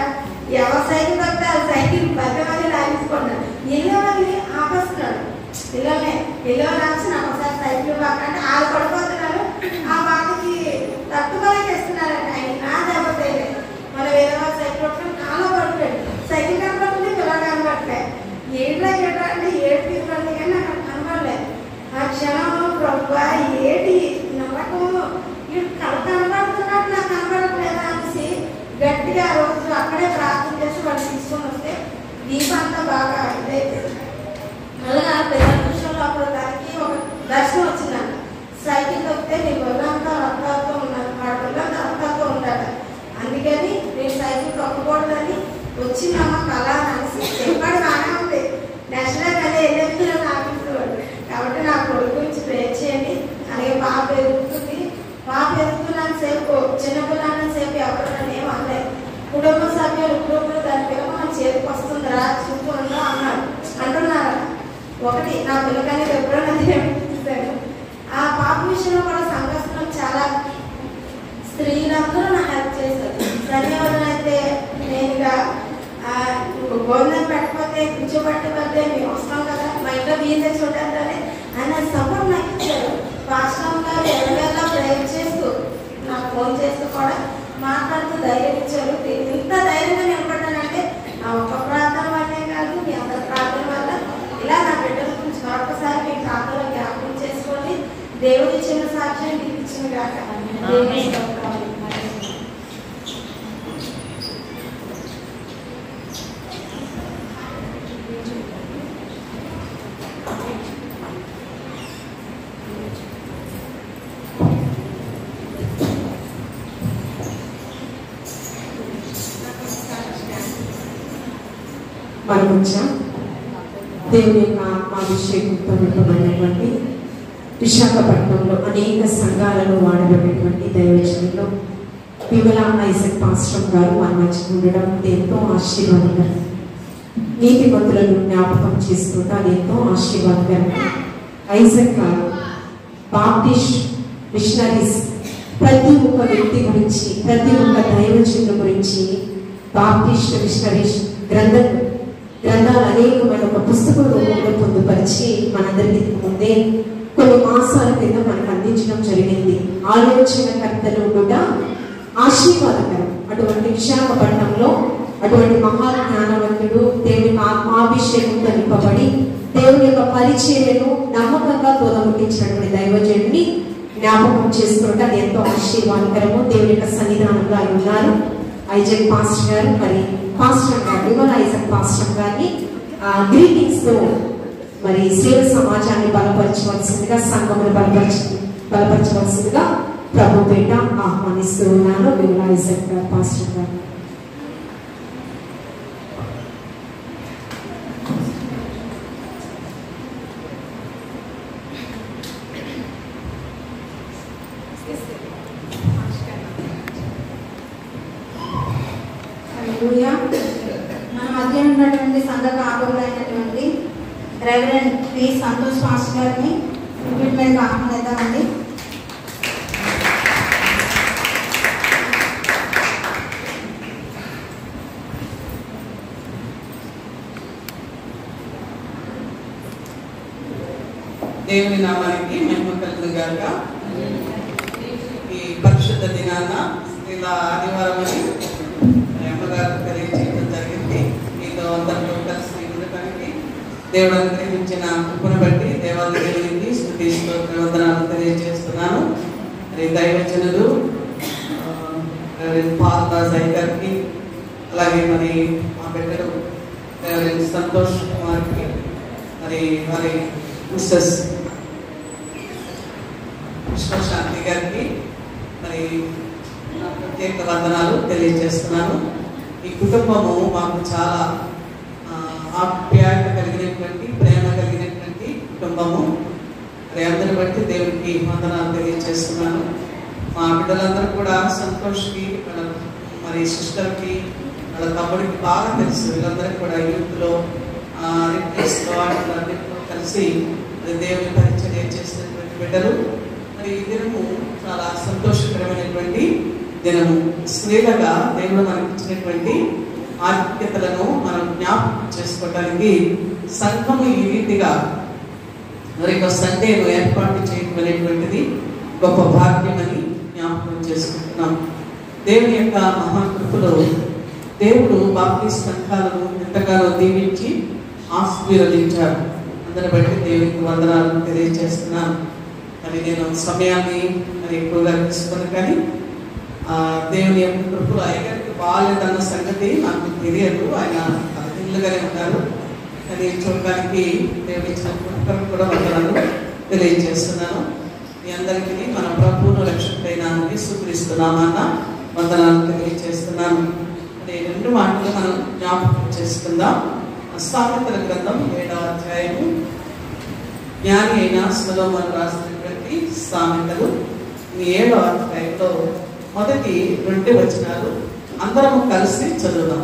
ఎవరి సైకిల్ తగ్గితే ఆ సైకిల్ 10 మంది లాగేసుకున్నాడు. ఎన్నో మంది ఆపేస్తున్నాడు. పిల్లలు రాసి నాకు ఒకసారి సైకిల్ బాకంటే వాళ్ళు పడిపోతున్నారు. ఆ బాధకి తట్టుకోలేకేస్తున్నారంట. ఆయన నా దెబ్బ తగ్గలేదు. మన వేరే వాళ్ళ సైకిల్ పట్టుకుని కాలో పడిపోయాడు. సైకిల్ కనపడుతుంది, పిల్లలు కనపడలేదు. ఏడ్రా అంటే ఏడు తీసుకుంది కానీ నాకు కనపడలేదు. ఆ క్షణంలో ప్రభు ఏటి నమ్మకము వీడు కనపడుతున్నట్టు నాకు కనపడట్లేదా అనేసి గట్టిగా ఆ రోజు అక్కడే ప్రార్థన చేసి వాళ్ళు తీసుకొని వస్తే దీపంతా బాగా ఇదైపోయింది. అలాగా పిల్లల విషయంలో అప్పుడు దానికి ఒక దర్శనం వచ్చిందంట. సైకిల్ తొక్కితే నీ ఒళ్ళంతా రక్తాలతో ఉన్నాను, వాడి ఒళ్ళంతా రక్తాలతో ఉంటాడు. అందుకని నేను సైకిల్ తొక్కకూడదని వచ్చిందమ్మ కళ అనేసి చెప్పాడు. బాగానే ఉంది. నేషనల్ అదే ఎల్లెత్తులో ఆపించేవాడు. కాబట్టి నా కొడుకు గురించి ప్రేర్ చేయండి. అలాగే పాప ఎదుగుతుంది. పాప ఎదుగుతున్నాను సేపు చిన్నపిల్లని సేపు ఎవరు నన్ను ఏం అనలేదు. కుటుంబ సభ్యులు ఇప్పుడు దాని పిల్లలు మన చేతికి వస్తుందిరా చూస్తూ ఉందా అంటున్నారు. ఒకటి నా పిల్లకాన్ని ఎప్పుడో నన్ను ఆ పాప విషయంలో కూడా సంఘర్షణ చాలా స్త్రీలందరూ నా హెల్ప్ చేశారు. ధన్యవాదాలు. అయితే నేనుగా భోజనం పెట్టకపోతే కూర్చోబెట్టకపోతే మేము వస్తాం కదా, మా ఇంట్లో వీళ్ళే చూడాలని ఆయన సపోర్ట్ నాకు ఇచ్చారు. పాస్టర్ గారు ఎవరిలా ప్రేయర్ చేస్తూ నాకు ఫోన్ చేస్తూ కూడా మాట్లాడుతూ ధైర్యం ఇచ్చారు. ఇంత ధైర్యంగా నిలబడ్డానంటే నా ఒక్క ప్రార్థన వల్లే కాదు, మీ అందరి ప్రార్థన వల్ల. ఇలా నా బిడ్డల గురించి మరొకసారి మీ ప్రార్థనలో జ్ఞాపకం చేసుకోండి. దేవుడు ఇచ్చిన సాక్ష్యం మీకు ఇచ్చిన కాక. మనకొచ్చా దేవుని యొక్క ఆత్మాభిషేకంతో నింపబడినటువంటి విశాఖపట్నంలో అనేక సంఘాలను వాడబడినటువంటి దైవజనులు విమలా ఐజక్ పాస్టర్ గారు మన మధ్య ఉండడం ఎంతో ఆశీర్వాదకరం. నీతిమంతులను జ్ఞాపకం చేసుకుంటూ అది ఎంతో ఆశీర్వాదకరం. ఐజక్ గారు బాప్టిస్ట్ మిషనరీస్ ప్రతి ఒక్క వ్యక్తి గురించి, ప్రతి ఒక్క దైవజనుల గురించి బాప్టిస్ట్ మిషనరీస్ గ్రంథాలు అనేకమైన ఒక పుస్తక రూపంలో పొందుపరిచి మనందరికీ ముందే కొన్ని మాసాల కింద మనకు అందించడం జరిగింది. ఆలోచనకర్తలు కూడా ఆశీర్వాదకరం. అటువంటి విశాఖపట్నంలో అటువంటి మహాజ్ఞానవంతుడు, దేవుని ఆత్మాభిషేకంతో నింపబడి దేవుని యొక్క పరిచర్యను నమ్మకంగా తోదముట్టించినటువంటి దైవజనుడిని జ్ఞాపకం చేసుకుంటే అది ఎంతో ఆశీర్వాదకరము. దేవుని యొక్క సన్నిధానంలో ఆయన ఉన్నారు. ఐజక్ పాస్టర్ గారు, మరి పాస్టర్ గారు విమల ఐజక్ పాస్టర్ గారిని గ్రీటింగ్స్ తో మరి సేవ సమాజాన్ని బలపరచవలసిందిగా, సంఘమును బలపరచవలసిందిగా ప్రభు పేట ఆహ్వానిస్తూ ఉన్నాను. విమల ఐజక్ గారు పాస్టర్ గారు. మన మధ్య ఉన్నటువంటి సంఘ కాపురులైనటువంటి రెవరెండ్ పి సంతోష్ పాస్టర్ గారిని ట్రీట్మెంట్ ఆహ్వానిద్దామండి. దేవుని నామానికి మహిమ కలుగును గాక. ఈ పరిశుద్ధ దినాన ఇలా ఆదివారం అని అమ్మగారు తెలియజేయడం జరిగింది. మీతో అందరితో కలిసి ఉండటానికి దేవుడు అనుగ్రహించిన కృపను బట్టి దేవాది దేవునికి స్తుతి స్తోత్ర వందనాలు తెలియజేస్తున్నాను. మరి దైవజనులు పాల్రాజ్ గారికి, అలాగే మరి మా బిడ్డలు సంతోష్ కుమార్కి, మరి వారి మిస్సెస్ విశ్వశాంతి గారికి మరి ప్రత్యేక వందనాలు తెలియజేస్తున్నాను. ఈ కుటుంబము మాకు చాలా ఆప్యాయత కలిగినటువంటి, ప్రేమ కలిగినటువంటి కుటుంబము. మరి అందరిని బట్టి దేవునికి వందనాలు తెలియజేస్తున్నాను. మా బిడ్డలందరూ కూడా సంతోష్కి, వాళ్ళ మరి సిస్టర్కి, వాళ్ళ తమ్ముడికి బాగా తెలుసు. వీళ్ళందరికీ కూడా యూత్లో కలిసి దేవుని పరిచర్య చేసినటువంటి బిడ్డలు. మరి ఈ దినము చాలా సంతోషకరమైనటువంటి దినము. స్త్రీలుగా దేవుడు మనకి ఇచ్చినటువంటి ఆధిక్యతలను మనం జ్ఞాపకం చేసుకోవడానికి సంఘము ఈ రీతిగా మరి ఒక సండేను ఏర్పాటు చేయడం అనేటువంటిది గొప్ప భాగ్యమని జ్ఞాపకం చేసుకుంటున్నాం. దేవుని యొక్క మహాకృపలో దేవుడు బాప్టిస్ట్ సంఘాలను ఎంతగానో దీవించి ఆశీర్వదించారు. అందరిని బట్టి దేవునికి వందనాలు తెలియజేస్తున్నాను. మరి నేను సమయాన్ని మరి ఎక్కువగా తీసుకుని, కానీ దేవుని యొక్క కృపలో అయ్యగారికి బాగాలేదన్న సంగతి నాకు తెలియదు. ఆయన అతిథులుగానే ఉన్నారు. కానీ చూడడానికి దేవుని ఇచ్చిన కృపను కూడా వందనాలు తెలియజేస్తున్నాను. మీ అందరికీ మన ప్రభువును రక్షకుడైన యేసుక్రీస్తునామన్న వందనాలు తెలియజేస్తున్నాను. మరి 2 మాటలు మనం జ్ఞాపకం చేసుకుందాం. సామెతల గ్రంథం 7వ అధ్యాయము. జ్ఞాని అయిన సొలొమోను రాసినటువంటి సామెతలు 7వ అధ్యాయంలో మొదటి 2 వచనాలు అందరము కలిసి చదువుదాం.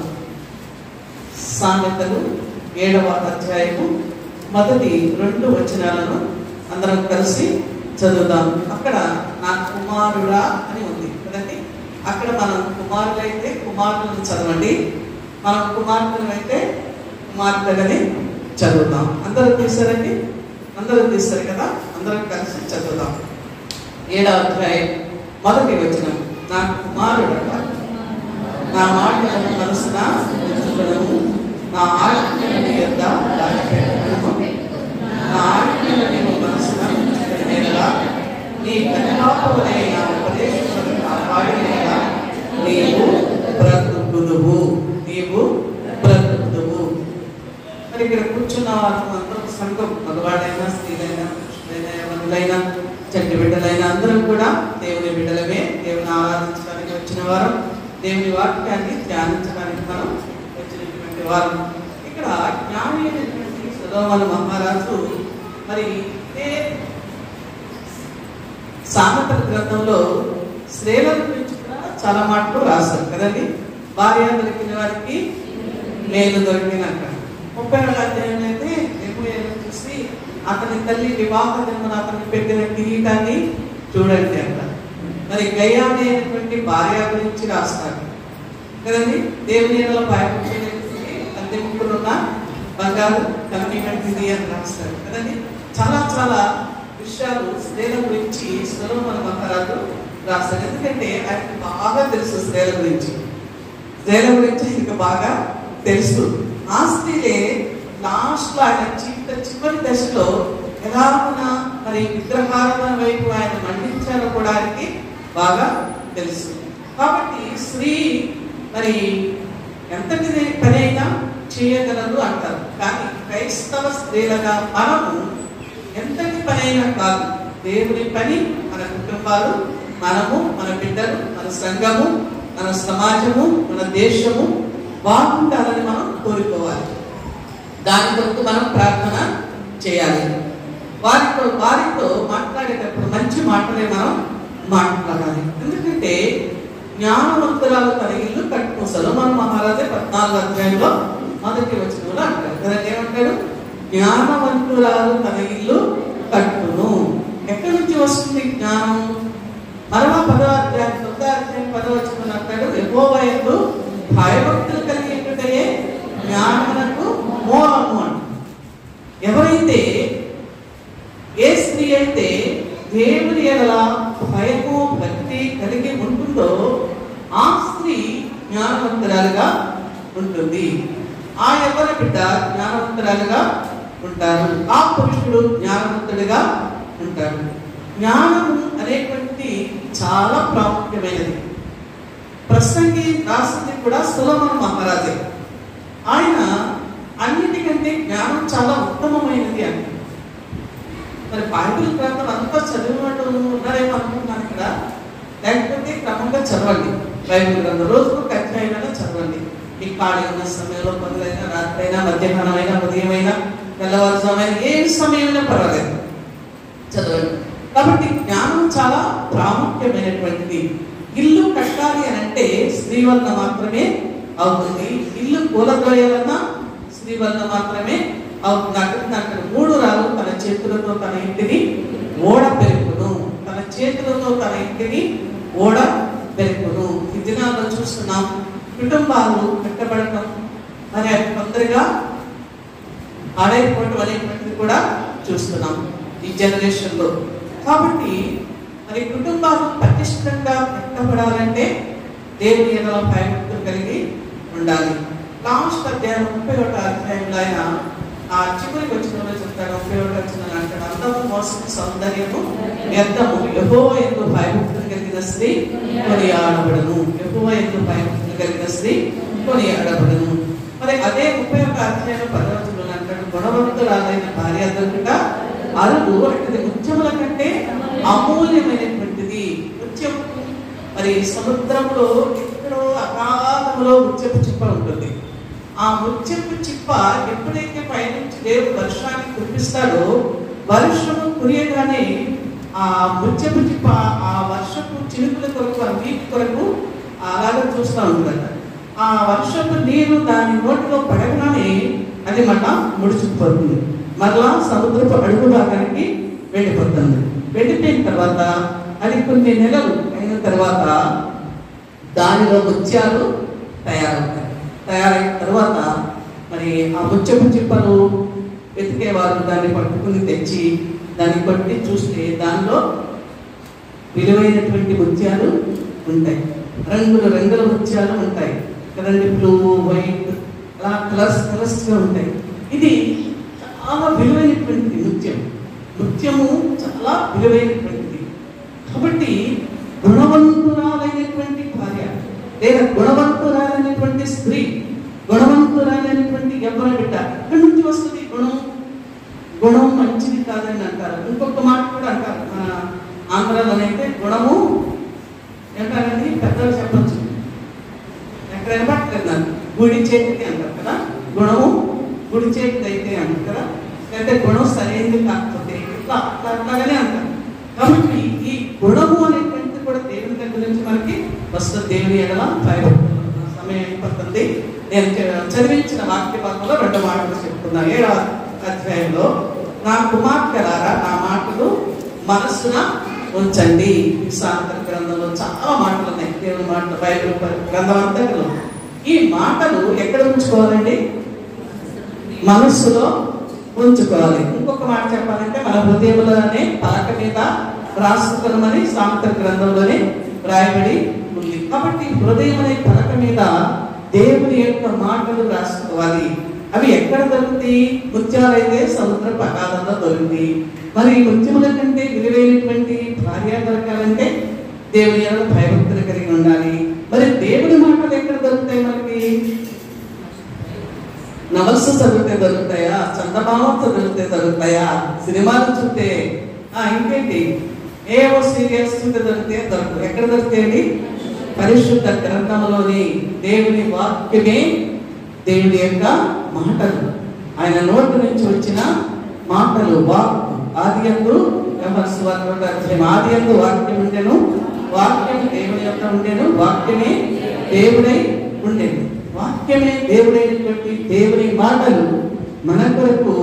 సామెతలు 7వ అధ్యాయము మొదటి 2 వచనాలను అందరం కలిసి చదువుదాం. అక్కడ నా కుమారుడా అని ఉంది కదండి. అక్కడ మనం కుమారులైతే కుమారులను చదవండి, మనం కుమార్తెలు అయితే కుమార్తెలని చదువుతాం. అందరూ తీసారండి? అందరూ తీస్తారు కదా. అందరం కలిసి చదువుతాం. 7వ అధ్యాయం మొదటి వచనం. నా కుమారుడా, నా మాటలను మనసున ఉంచుకొనుము, నా ఆజ్ఞలను యొద్ద దాచిపెట్టుకొనుము, నా ఆజ్ఞలను మనసున ఉంచుకొనునేలా నీ కన్యాపవలే నా ఉపదేశములను కాపాడినేలా నీవు బ్రతుకుదువు, నీవు బ్రతుకుదువు. మరి ఇక్కడ కూర్చున్న అందరూ సంఘం, మగవాడైనా స్త్రీలైనా పురుషులైనా ఎవరులైనా చంటి బిడ్డలైనా అందరం కూడా దేవుని బిడ్డలమే. దేవుని ఆరాధించడానికి వచ్చిన వారు, దేవుని వాక్యాన్ని ధ్యానించడానికి మనం వచ్చినటువంటి వారు. ఇక్కడ జ్ఞాని అయినటువంటి సొలొమోను మహారాజు మరి సామెతల గ్రంథంలో స్త్రీల గురించి కూడా చాలా మాటలు రాస్తారు కదండి. భార్య దొరికిన వారికి మేలు దొరికినాక 30వ అధ్యాయం అయితే నెహెమ్యా చూసి అతని తల్లి వివాహ దినమున అతనికి పెట్టిన కిరీటాన్ని చూడండి అంట. మరి గయాని అయినటువంటి భార్య గురించి రాస్తారు కదండి. దేవుని అద్దె ముక్కులున్న బంగారు కలిగినది అని రాస్తారు కదండి. చాలా చాలా విషయాలు స్త్రీల గురించి సొలొమోను మహారాజు రాస్తారు. ఎందుకంటే ఆయనకు బాగా తెలుసు స్త్రీల గురించి ఆయనకు బాగా తెలుసు. ఆ స్త్రీలే లాస్ట్ లో ఆయన చివరి దశలో ఎలా మరి విగ్రహారాధన వైపు ఆయన మండించాలో కూడా ఆయనకి బాగా తెలుసు. కాబట్టి స్త్రీ మరి ఎంతటి పని అయినా చేయగలదు అంటారు. కానీ క్రైస్తవ స్త్రీలుగా మనము ఎంతటి పని అయినా కాదు, దేవుని పని, మన కుటుంబాలు, మనము, మన బిడ్డలు, మన సంఘము, మన సమాజము, మన దేశము బాగుండాలని మనం కోరుకోవాలి. దాని కొరకు మనం ప్రార్థన చేయాలి. వారితో మాట్లాడేటప్పుడు మంచి మాటలే మనం మాట్లాడాలి. ఎందుకంటే జ్ఞానవంతురాలు తన ఇల్లు కట్టుకో సొలొమోను మహారాజే 14వ అధ్యాయంలో మొదటి వచనంలో అంటారు కదా. ఏమంటాడు? జ్ఞానవంతురాలు తన ఇల్లు కట్టును. ఎక్కడి నుంచి వస్తుంది జ్ఞానం? మరలా 10వ అధ్యాయం 10వ వచనంలో అంటాడు, యెహోవా యందు భయభక్తులు కలిగినట్టే జ్ఞానమునకు మూలము అంట. ఎవరైతే ఏ స్త్రీ అయితే దేవుని ఎడల భయము భక్తి కలిగి ఉంటుందో ఆ స్త్రీ జ్ఞానవంతురాలుగా ఉంటుంది. ఆ ఎవరి బిడ్డ జ్ఞానవంతురాలుగా ఉంటారు. ఆ పురుషుడు జ్ఞానవంతుడిగా ఉంటాడు. జ్ఞానము అనేటువంటి చాలా ప్రాముఖ్యమైనది. ప్రసంగి రాసింది కూడా సొలొమోను మహారాజే. ఆయన అన్నిటికంటే జ్ఞానం చాలా ఉత్తమమైనది అని. మరి బైబిల్ గ్రంథం అంతా చదివినట్టు ఉన్నారేమో అనుకుంటున్నాను ఇక్కడ. లేకపోతే క్రమంగా చదవండి బైబిల్ గ్రంథం. రోజుకు అధ్యాయమైనా చదవండి. మీ ఖాళీ ఉన్న సమయంలో, పనులైనా, రాత్రి అయినా, మధ్యాహ్నం అయినా, ఉదయం అయినా, తెల్లవారుజామైనా, ఏ సమయమైనా పర్వాలేదు చదవండి. కాబట్టి జ్ఞానం చాలా ప్రాముఖ్యమైనటువంటిది. ఇల్లు కట్టాలి అని అంటే స్త్రీ వల్ల మాత్రమే అవుతుంది. ఇల్లు కూలద్రోయాలన్నా స్త్రీ వల్ల మాత్రమే అవుతుంది. అక్కడ 3 రాళ్ళు తన చేతులతో తన ఇంటిని ఓడ పెరుకును. తన చేతులతో తన ఇంటిని ఓడ పెరుకును. ఈ దినాల్లో చూస్తున్నాం కుటుంబాలు కట్టబడటం, మరి అది తొందరగా ఆడైపోవటం అనేటువంటిది కూడా చూస్తున్నాం ఈ జనరేషన్ లో. కాబట్టి మరి కుటుంబాలు పటిష్టంగా కట్టబడాలంటే దేవుని ఎడల భయభక్తులు కలిగి ఉండాలి. లాస్ట్ అధ్యాయం 31వ అధ్యాయంలో ఆయన ఆ చివరికి వచ్చిన చెప్తాడు. 31వ వచనం అంటాడు, అందము మోసము సౌందర్యము వ్యర్థము, యెహోవా యందు భయభక్తులు కలిగిన స్త్రీ కొనియాడబడును. యెహోవా యందు భయభక్తులు కలిగిన స్త్రీ కొనియాడబడును. మరి అదే 31వ అధ్యాయం 10వ వచనంలో అంటాడు, గుణవంతురాలైన భార్య దొరుకుట అరుదు అంటే ముత్యముల కంటే అమూల్యమైనటువంటిది. ముత్యము మరి సముద్రంలో ఎక్కడో అగాధములో ముత్యపు చిప్ప ఉంటుంది. ఆ ముత్యపు చిప్ప ఎప్పుడైతే పైనుంచి దేవుడు వర్షాన్ని కురిపిస్తాడో, వర్షము కురియగానే ఆ ముత్యపు చిప్ప ఆ వర్షపు చినుకుల కొరకు, ఆ నీటి కొరకు అలాగే చూస్తూ ఉంటుందట. ఆ వర్షపు నీరు దాని నోటిలో పడగానే అది మళ్ళా ముడుచుకుపోతుంది. మరలా సముద్రపు అడుగు భాగానికి వెళ్ళిపోతుంది. వెళ్ళిపోయిన తర్వాత అది కొన్ని నెలలు అయిన తర్వాత దానిలో ముత్యాలు తయారవుతాయి. తయారైన తర్వాత మరి ఆ ముత్యపు చిప్పను వెతికేవారు దాన్ని పట్టుకుని తెచ్చి దాన్ని కొట్టి చూస్తే దానిలో విలువైనటువంటి ముత్యాలు ఉంటాయి. రంగుల ముత్యాలు ఉంటాయి కదండి. బ్లూ, వైట్, అలా కలర్స్గా ఉంటాయి. ఇది చాలా విలువైనటువంటి ముత్యము చాలా విలువైనటువంటిది. కాబట్టి గుణవంతురాలైనటువంటి భార్య లేదా గుణవంతురాలైనటువంటి స్త్రీ, గుణవంతురాలైనటువంటి ఎవరి బిడ్డ ఎక్కడి నుంచి వస్తుంది? గుణం మంచిది కాదని అంటారు. ఇంకొక మాట కూడా అంటారు మన ఆంధ్రాలోనైతే, గుణము ఏంటారండి పెద్దలు చెప్పచ్చు, ఎక్కడ వినపట్లేదు నాకు, గుడి చేతికి అంటారు కదా. గుణము గుడి చేతికి అయితే అంటారు కదా. లేకపోతే గుణం సరైనది కాకపోతే ఇట్లా అట్లాగానే అంటారు. కాబట్టి ఈ గుణము అనేటువంటిది కూడా దేవుని దగ్గర నుంచి మనకి ప్రస్తుతం దేవుని ఎడల భయపడుతున్న సమయం అయిపోతుంది. నేను చదివించిన వాక్య భాగంలో 2 మాటలు చెప్తున్నాను. 7వ అధ్యాయంలో, నా కుమార్తెలారా నా మాటలు మనస్సున ఉంచండి. ఈ సాంతర గ్రంథంలో చాలా మాటలు ఉన్నాయి, దేవుని మాటలు బైబిల్ గ్రంథం అంతటిలో. ఈ మాటలు ఎక్కడ ఉంచుకోవాలండి? మనస్సులో ఉంచుకోవాలి. ఇంకొక మాట చెప్పాలంటే మన హృదయంలోనే పలక మీద రాసుకున్నామని సాంతర గ్రంథంలోనే రాయబడి ఉంది. కాబట్టి హృదయం అనే పలక మీద దేవుని యొక్క మాటలు రాసుకోవాలి. అవి ఎక్కడ దొరుకుతాయి? ముత్యాలైతే సముద్ర పకాలంలో దొరుకుతాయి. మరి ముత్యముల కంటే విలువైనటువంటి భార్య దొరకాలంటే దేవుని యొక్క భయభక్తులు కలిగి ఉండాలి. మరి దేవుని మాటలు ఎక్కడ దొరుకుతాయి? మనకి నవల్స్ చదివితే దొరుకుతాయా? చందమామ చదివితే దొరుకుతాయా? సినిమాలు చూస్తే ఇంకేంటి ఏవో సీరియల్స్ చూస్తే దొరుకుతాయి. ఎక్కడ దొరుకుతాయండి? పరిశుద్ధ గ్రంథంలోని దేవుని వాక్యమే దేవుని యొక్క మాటలు, ఆయన నోటి నుంచి వచ్చిన మాటలు. ఆది యందు వాక్యం ఉండెను, వాక్యం దేవుని యొక్క ఉండెను, వాక్యమే దేవుడై ఉండేది. వాక్యమే దేవుడైనటువంటి దేవుని మాటలు మన కొరకు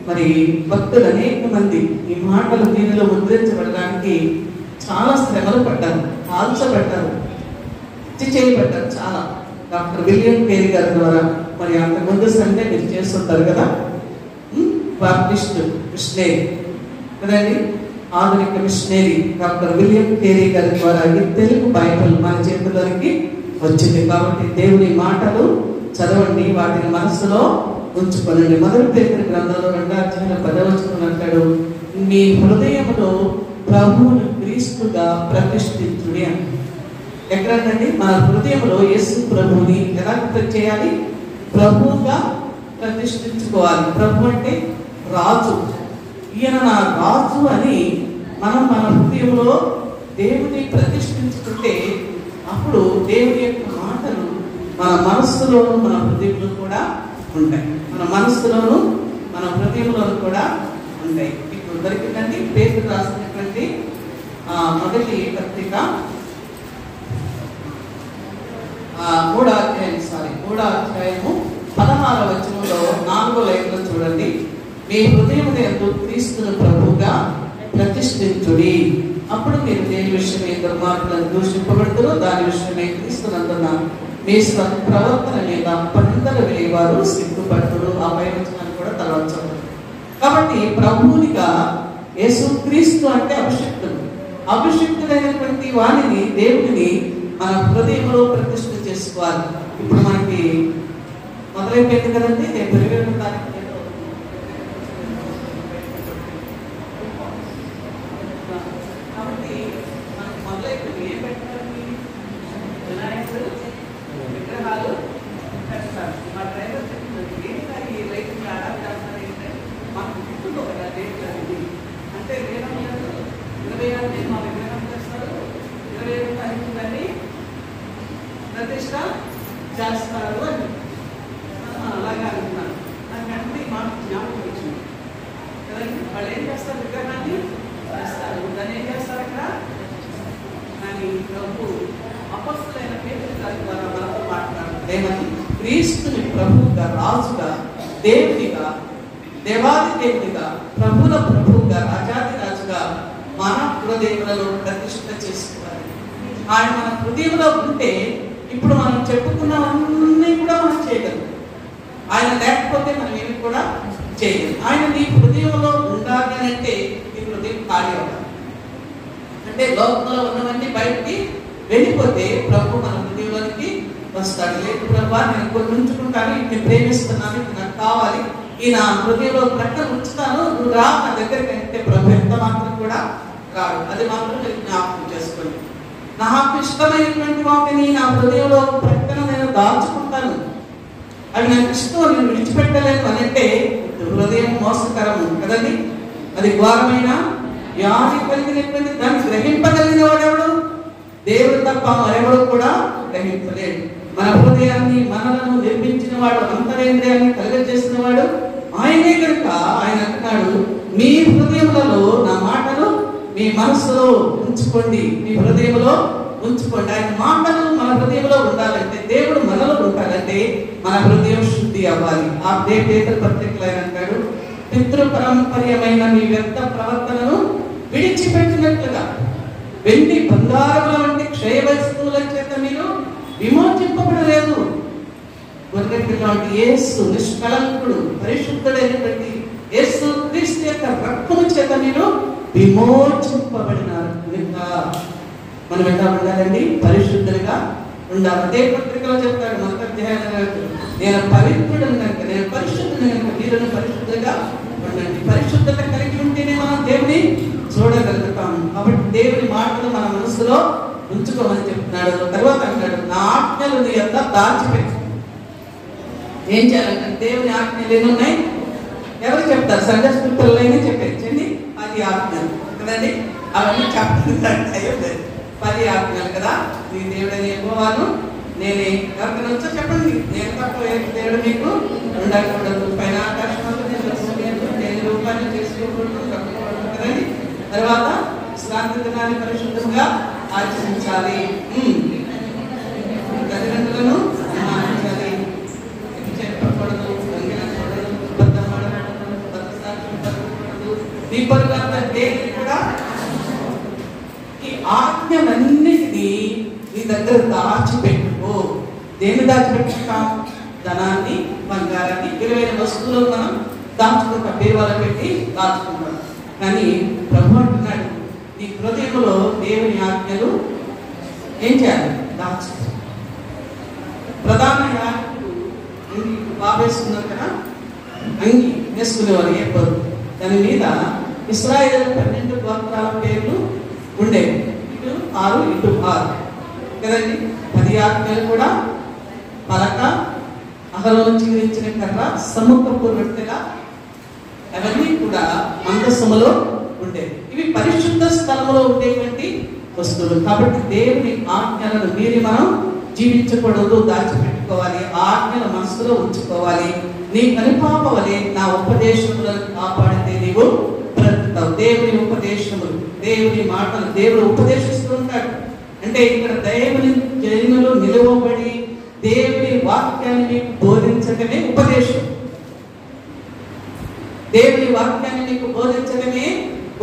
మరి భక్తులు అనేక మంది ఈ మాటలు దీనిలో ముద్రించబడడానికి చాలా శ్రమలు పడ్డారు, కాల్చబడ్డారు, చేయబడ్డారు. చాలా డాక్టర్ విలియం కేరీ గారి ద్వారా, మరి అంతకుముందు సండే మీరు చేస్తుంటారు కదా, బాప్టిస్ట్ మిషనరీ కదండి, ఆధునిక మిషనరీ డాక్టర్ విలియం కేరీ గారి ద్వారా ఈ తెలుగు బైబిల్ మన చేతుల్లోకి వచ్చింది. కాబట్టి దేవుని మాటలు చదవండి, వాటిని మనసులో ఉంచుకోనండి. మొదటి పేతురు గ్రంథంలో 2వ అధ్యాయంలో 10వ వచనం అంటాడు, మీ హృదయంలో ప్రభువును క్రీస్తుగా ప్రతిష్ఠించుడి అని. ఎక్కడండి? మన హృదయంలో యేసు ప్రభువుని ఎలా చేయాలి? ప్రభువుగా ప్రతిష్ఠించుకోవాలి. ప్రభు అంటే రాజు, ఈయన నా రాజు అని మనం మన హృదయంలో దేవుని ప్రతిష్ఠించుకుంటే అప్పుడు దేవుని యొక్క మాటలు మన మనస్సులోను మన హృదయంలో కూడా ఉంటాయి. మన మనస్సులోను మన హృదయంలోను కూడా ఉంటాయి. ఇప్పుడు దొరికిందండి పేతురు రాసినటువంటి మొదటి పత్రిక 3వ అధ్యాయము 16వ వచనంలో 4వ లైన్లో చూడండి, మీ హృదయమున యందు క్రీస్తును ప్రభువుగా ప్రతిష్ఠించుడి, అప్పుడు మీరు దేని విషయమై దుర్మార్గులను దూషింపబడుతురో దాని విషయమై క్రీస్తునందున మీ ప్రవర్తన మీద పందలు వేయవారు సిగ్గుపడుతురు. ఆ పై వచనాన్ని కూడా తర్వాత. కాబట్టి ప్రభువునిగా యేసుక్రీస్తు అంటే అభిషిక్తులైనటువంటి వారిని దేవుడిని మన హృదయంలో ప్రతిష్ఠ చేసుకోవాలి. ఇప్పుడు మనకి మొదలైపోయింది కదండి, రేపు 22వ తారీఖు కాబట్టి మనకి మొదలైపోయింది. ఏం పెట్టాలి? వినాయకుడు విగ్రహాలు పెట్టాలి. మా డ్రైవర్ చెప్తుంది ఏంటంటే ఈ లైట్ ఆడాలి చేస్తారు ఏంటంటే మనకు గుర్తుందో కదా డేట్ అనేది. అంటే 26 మా విగ్రహం చేస్తారు, 27వ తారీఖు దాన్ని ప్రతిష్ట చేస్తారు అని అలాగే అనుకున్నాను. నాకంటే మాట జ్ఞాపకం వచ్చింది కదండి. వాళ్ళు ఏం చేస్తారు? విగ్రహాన్ని చేస్తారు. దాన్ని ఏం చేస్తారు అక్కడ? కానీ ప్రభు అపస్తులైన పేతురు గారి ద్వారా మనతో మాట్లాడుతుంది ఏమని? క్రీస్తుని ప్రభువుగా, రాజుగా, దేవునిగా, దేవాది దేవునిగా, ప్రభుల ప్రభువుగా, రాజాది రాజుగా మన హృదయములలో ప్రతిష్ఠ చేసుకోవాలి. ఆయన మన హృదయంలో ఉంటే ఇప్పుడు మనం చెప్పుకున్నవన్నీ కూడా మనం చేయగలం. ఆయన లేకపోతే మనం ఏమి కూడా చేయగలం. ఆయన నీ హృదయంలో ఉండాలి అని అంటే నీ హృదయం ఖాళీ అవ్వాలి. అంటే లోకంలో ఉన్నవన్నీ బయటికి వెళ్ళిపోతే ప్రభు మన హృదయంలోనికి వస్తాడు. లేదు ప్రభు నేను కొన్ని ఉంచుకుంటాను, నేను ప్రేమిస్తున్నాను, ఇది నాకు కావాలి, ఈ నా హృదయంలో ప్రక్కన ఉంచుతాను, నువ్వు రా నా దగ్గరికి అంటే ప్రభు ఎంత మాత్రం కూడా రాడు. అది మాత్రం మీరు జ్ఞాపకం చేసుకోండి. నాకు ఇష్టమైనటువంటి వాటిని నా హృదయంలో ప్రక్కన నేను దాచుకుంటాను, అవి నాకు ఇష్టం, నేను విడిచిపెట్టలేను అని అంటే హృదయం మోసకరము కదండి. అది ఘోరమైన వ్యాధి కలిగినటువంటి దాన్ని గ్రహింపగలిగిన వాడెవడు? దేవుడు తప్ప మరెవడు కూడా గ్రహించలేడు. మన హృదయాన్ని మనలను నిర్మించిన వాడు, అంతరేంద్రియాన్ని కలుగజేసిన వాడు ఆయనే కనుక ఆయన అంటున్నాడు, మీ హృదయములలో నా మాటలు మీ మనస్సులో ఉంచుకోండి, మీ హృదయంలో ఉంచుకోండి. ఆయన మాటలు మన హృదయంలో ఉండాలంటే, దేవుడు మనలో ఉండాలంటే మన హృదయం శుద్ధి అవ్వాలి. ఆ పేతురు పత్రికలో ఆయన అంటాడు, పితృపరంపర్యమైన మీ వ్యర్థ ప్రవర్తనను విడిచిపెట్టినట్లుగా వెండి బంగారముల వంటి క్షయ వస్తువుల చేత మీరు విమోచింపబడలేదు. గొర్రెపిల్లాంటి యేసు నిష్కళంకుడు పరిశుద్ధుడైనటువంటి యేసు క్రీస్తు యొక్క రక్తము చేత మీరు విమోచింపబడినారు. మనం ఎలా ఉండాలండి? పరిశుద్ధులుగా ఉండాలి. అదే పత్రికలో చెప్తాడు, మొదటి అధ్యాయంలో నేను పవిత్రుడను కనుక, నేను పరిశుద్ధుని కనుక మీరును పరిశుద్ధులుగా ఉండండి. పరిశుద్ధత కలిగి ఉంటేనే మనం దేవుని చూడగలుగుతాము. కాబట్టి దేవుని మాటలు మన మనసులో ఉంచుకోమని చెప్తున్నాడు. తర్వాత అంటాడు, నా ఆజ్ఞలు నీ అంతా దాచిపెట్టు. ఏం చేయాలంటే దేవుని ఆజ్ఞలు ఎన్ని ఉన్నాయి? ఎవరు చెప్తారు? సండే స్కూల్ పిల్లలైనా చెప్పేచ్చండి. 10 ఆజ్ఞలు కదండి. అవన్నీ చెప్పలేదు. 10 ఆజ్ఞలు కదా. నీ దేవుడని యెహోవాను నేనే. ఎవరికైనా వచ్చా చెప్పండి. నేను తప్ప దేవుడు మీకు ఉండకూడదు. పైన ఆకాశంలో నేను రూపాయలు చేసుకోకూడదు కదండి. తర్వాత శ్రాంతి దినాన్ని పరిశుద్ధంగా ఆచరించాలి. తల్లిదండ్రులను సన్మానించాలి. చెప్పకూడదు, దొంగిలించకూడదు, అబద్ధం ఆడకూడదు, బద్దసాక్షులు పలకకూడదు, నీ పొరుగువారిని కూడా. ఈ ఆజ్ఞలన్నిటినీ నీ దగ్గర దాచిపెట్టుకో. దేన్ని దాచిపెట్టుకుంటాం? ధనాన్ని, బంగారాన్ని, విలువైన వస్తువులను మనం దాచుకుంటాం, బీరువాలో పెట్టి దాచుకుంటాం. కానీ ప్రభు అంటున్నాడు, నీ హృదయంలో దేవుని ఆజ్ఞలు ఏం చేయాలి? దాచు. ప్రధాన యాజకుడు బాబేసుకున్నారు కదా, అంగి వేసుకునేవారు ఏర్పడు. దాని మీద ఇశ్రాయేలు 12 గోత్రాల పేర్లు ఉండేవి. ఇటు 6, ఇటు 6 కదండి. 10 ఆజ్ఞలు కూడా పలక, అహరోను చిగురించిన కర్ర, సముఖపు రొట్టెల, అవన్నీ కూడా మందసములో ఉండేవి. ఇవి పరిశుద్ధ స్థలంలో ఉండేటువంటి వస్తువులు. కాబట్టి దేవుని ఆజ్ఞలను మీరి మనం జీవించకూడదు, దాచిపెట్టుకోవాలి. ఆజ్ఞల మనసులో ఉంచుకోవాలి. నీ కనుపాప వలె నా ఉపదేశములను కాపాడితే నీవు బ్రతుకుతావు. దేవుని ఉపదేశములు, దేవుని మాటలు దేవుడు ఉపదేశిస్తూ ఉంటాడు. అంటే ఇక్కడ దేవుని జనులు నిలువబడి దేవుని వాక్యాన్ని మీకు బోధించడమే ఉపదేశం. దేవుని వాక్యాన్ని నీకు బోధించడమే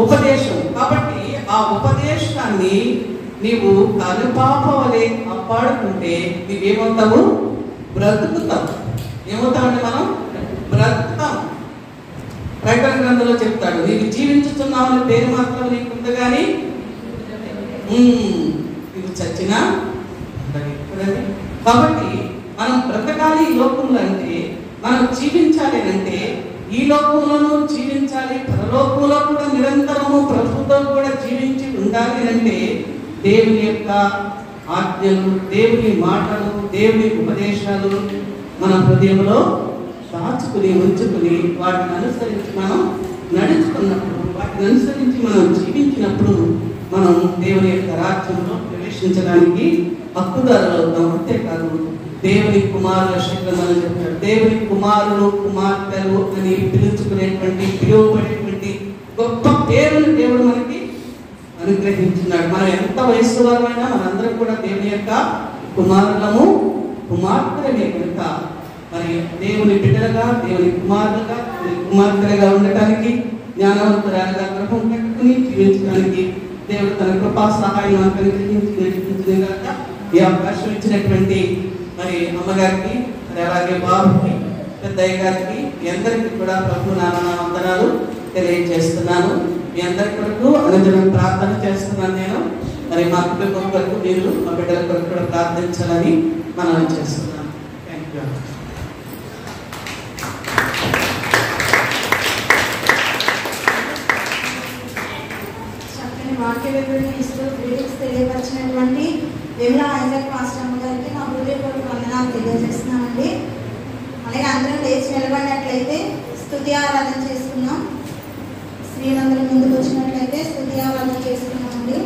ఉపదేశం. కాబట్టి ఆ ఉపదేశాన్ని నీవు కనుపాప వలె కాపాడుకుంటే నీవేమవుతావు? బ్రతుకుతావు. ఏమవుతామంటే మనం బ్రతుకుతాం. ప్రకటన గ్రంథంలో చెప్తాడు, నీవు జీవించుతున్నావు పేరు మాత్రం నీకు ఉంది కానీ నీవు చచ్చినా. కాబట్టి మనం బ్రతకాలి ఈ లోకంలో అంటే, మనం జీవించాలి అంటే ఈ లోకంలోనూ జీవించాలి, పరలోకంలో కూడా నిరంతరము ప్రభుత్వం కూడా జీవించి ఉండాలి అంటే దేవుని యొక్క ఆజ్ఞలు, దేవుని మాటలు, దేవుని ఉపదేశాలు మన హృదయంలో దాచుకుని ఉంచుకుని వాటిని అనుసరించి మనం నడుచుకున్నప్పుడు, వాటిని అనుసరించి మనం జీవించినప్పుడు మనం దేవుని యొక్క రాజ్యంలో ప్రవేశించడానికి హక్కుదారులు అవుతాం. అంతేకాదు దేవుని కుమారుల శక్తులను చెప్తాడు. దేవుని కుమారులు, కుమార్తెలు అని పిలుచుకునేటువంటి, పిలువబడేటువంటి గొప్ప పేరును దేవుడు మనకి అనుగ్రహించున్నాడు. మనం ఎంత వయస్సు వారమైనా మనందరం కూడా దేవుని యొక్క కుమారులము, కుమార్తెలమే కనుక మరి దేవుని బిడ్డలుగా, దేవుని కుమారులుగా, కుమార్తెలుగా ఉండటానికి, జ్ఞానవంతురాలుగా గర్భం కట్టుకుని జీవించడానికి దేవుడు తన కృపా సహాయం అనుగ్రహించిన ఈ అవకాశం ఇచ్చినటువంటి మరి అమ్మగారికి, మరి అలాగే బాబుకి, పెద్దయ్య గారికి, మీ అందరికీ కూడా ప్రభు నామ వందనాలు తెలియజేస్తున్నాను. మీ అందరి కొరకు అనుదినం ప్రార్థన చేస్తున్నాను నేను. మరి మా కుటుంబం కొరకు మీరు మా బిడ్డల కొరకు కూడా ప్రార్థించాలని మనం చేస్తున్నాను. Thank you. చక్కని వాక్య వివరణ ఇస్తూ గ్రీటింగ్స్ తెలియపరిచినటువంటి విమలా ఐజాక్ మాస్టర్ గారికి నా హృదయపూర్వక వందనాలు తెలియజేస్తున్నామండి. అలాగే అందరం లేచి నిలబడినట్లయితే స్తుతి ఆరాధన చేసుకున్నాం. స్త్రీలందరూ ముందుకు వచ్చినట్లయితే స్తుతి ఆరాధన చేసుకున్నామండి.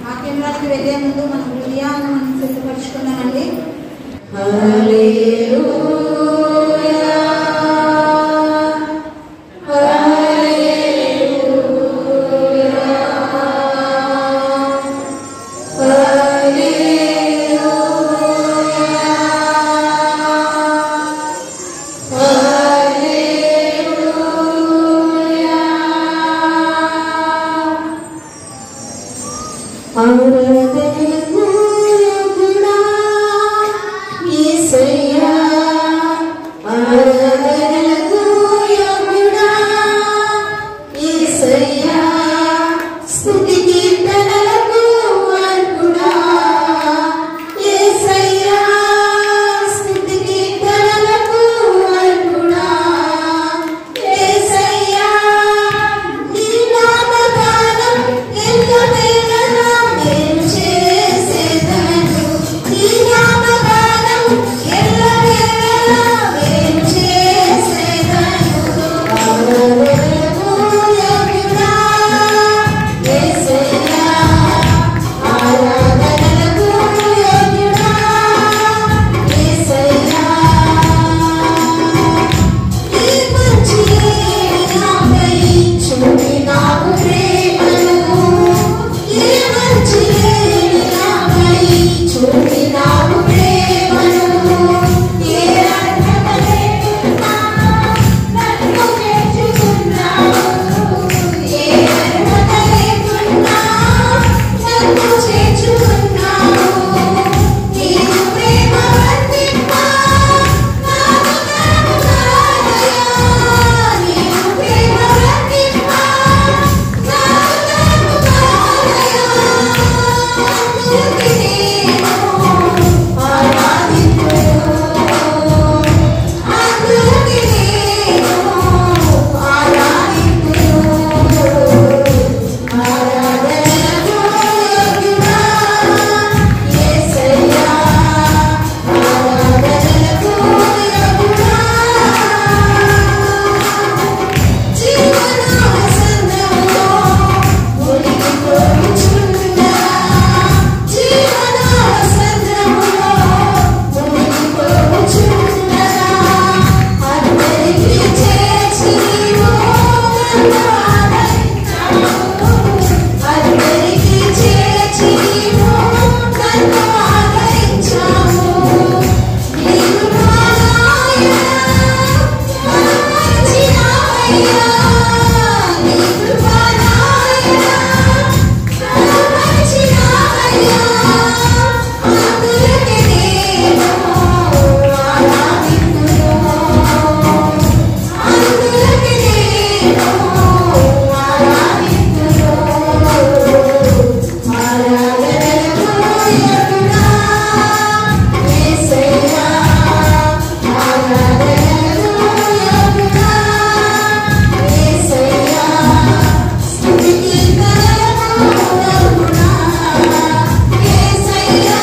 వాక్యంలోకి వెళ్ళే ముందు మన హృదయాలను మనం సిద్ధపరచుకున్నామండి. ఆరాధనకు యోగ్యుడా యేసయ్యా, ఆరాధనకు యోగ్యుడా యేసయ్యా, స్తుతి కీర్తనలకు అర్హుడా యేసయ్యా, స్తుతి కీర్తనలకు అర్హుడా యేసయ్యా, నీ నామగానం ఎల్లవేళలా నేను చేసేదను, నీ నామగానం ఎల్లవేళలా నేను చేసేదను. ఆరాధనకు యోగ్యుడా యేసయ్యా, ఆరాధనకు యోగ్యుడా యేసయ్యా, నీ మంచి నాపై చూపినావు ప్రేమను, నీ మంచి నాపై చూపినావు ప్రేమను, ఏ అర్హత లేకున్నా నన్ను చేర్చుకున్నావు, ఏ అర్హత లేకున్నా నన్ను చేర్చుకున్నావు. నీవు ప్రేమ వర్ణింప నాకు తరము కాదయా, నీవు ప్రేమ వర్ణింప నాకు తరము కాదయా. అందుకే నేను ఆరాధింతును, అందుకే నేను ఆరాధింతును. ఆరాధనకు యోగ్యుడా యేసయ్యా, ఆరాధనకు యోగ్యుడా. జీవనాసంద్రములో మునిగిపోవుచున్నా, జీవనాసంద్రములో మునిగిపోవుచున్నా, అందరికీ చేర్చి నీవు నన్ను ఆదరించావు, అందరికీ చేర్చి నీవు నన్ను ఆదరించావు. నీ కృపానాయనా బలపరిచినావయ్యా, నీ కృపానాయనా బలపరిచినావయ్యా. అందుకే నేను ఆరాధింతును, అందుకే నేను ఆరాధింతును. ఆరాధనకు యోగ్యుడా యేసయ్యా, ఆరాధనకు యోగ్యుడా యేసయ్యా, స్తుతి కీర్తనలకు అర్హుడా యేసయ్యా,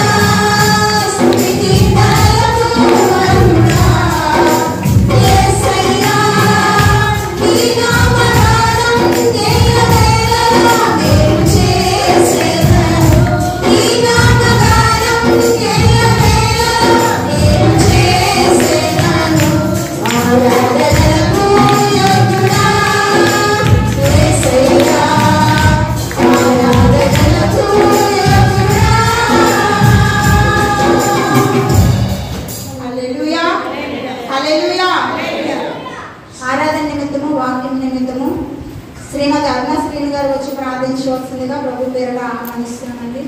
స్తుతి కీర్తనలకు అర్హుడా యేసయ్యా, నీ నామగానం ఎల్లవేళలా నేను చేసేదను, నీ నామగానం ఎల్లవేళలా నేను చేసేదను. ఆరాధనకు యోగ్యుడా యేసయ్యా, ఆరాధనకు యోగ్యుడా. హల్లెలూయా, హల్లెలూయా. ఆరాధన నిమిత్తము వాక్యం నిమిత్తము శ్రీమతి అరుణశ్రీని గారు వచ్చి ప్రార్థించవలసిందిగా ప్రభు పేరుగా ఆహ్వానిస్తున్నామండి.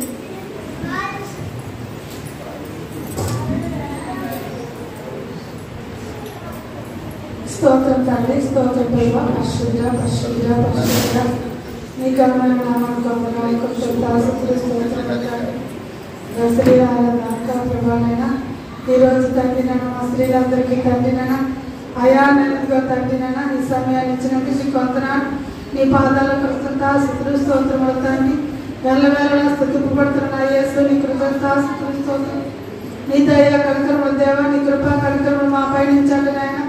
స్తోత్రం తండ్రి, స్తోత్రం దేవ, పరిశుద్ధ పరిశుద్ధ పరిశుద్ధ నీ ఘనమైన నామానికి వందనాలు, కృతజ్ఞతాస్తుతులు, స్తోత్రం తండ్రి. దసరి ఆరాధనక ప్రభానైనా ఈరోజు తండ్రినైనా మా స్త్రీలందరికీ తండ్రినైనా అయా నెలగా తండ్రినైనా ఈ సమయాన్ని ఇచ్చినట్టు నీకు వందనాలు. నీ పాదాల కృతజ్ఞతాస్తుతులు, స్తోత్రములు తండ్రి. వెళ్ళవేళలా స్తుతింపబడుతున్న యేసు నీ కృతజ్ఞతాస్తుతులు, స్తోత్రం. నీ దయ కనికరములు దేవా, నీ కృప కనికరములు మా పయనించండి నాయన.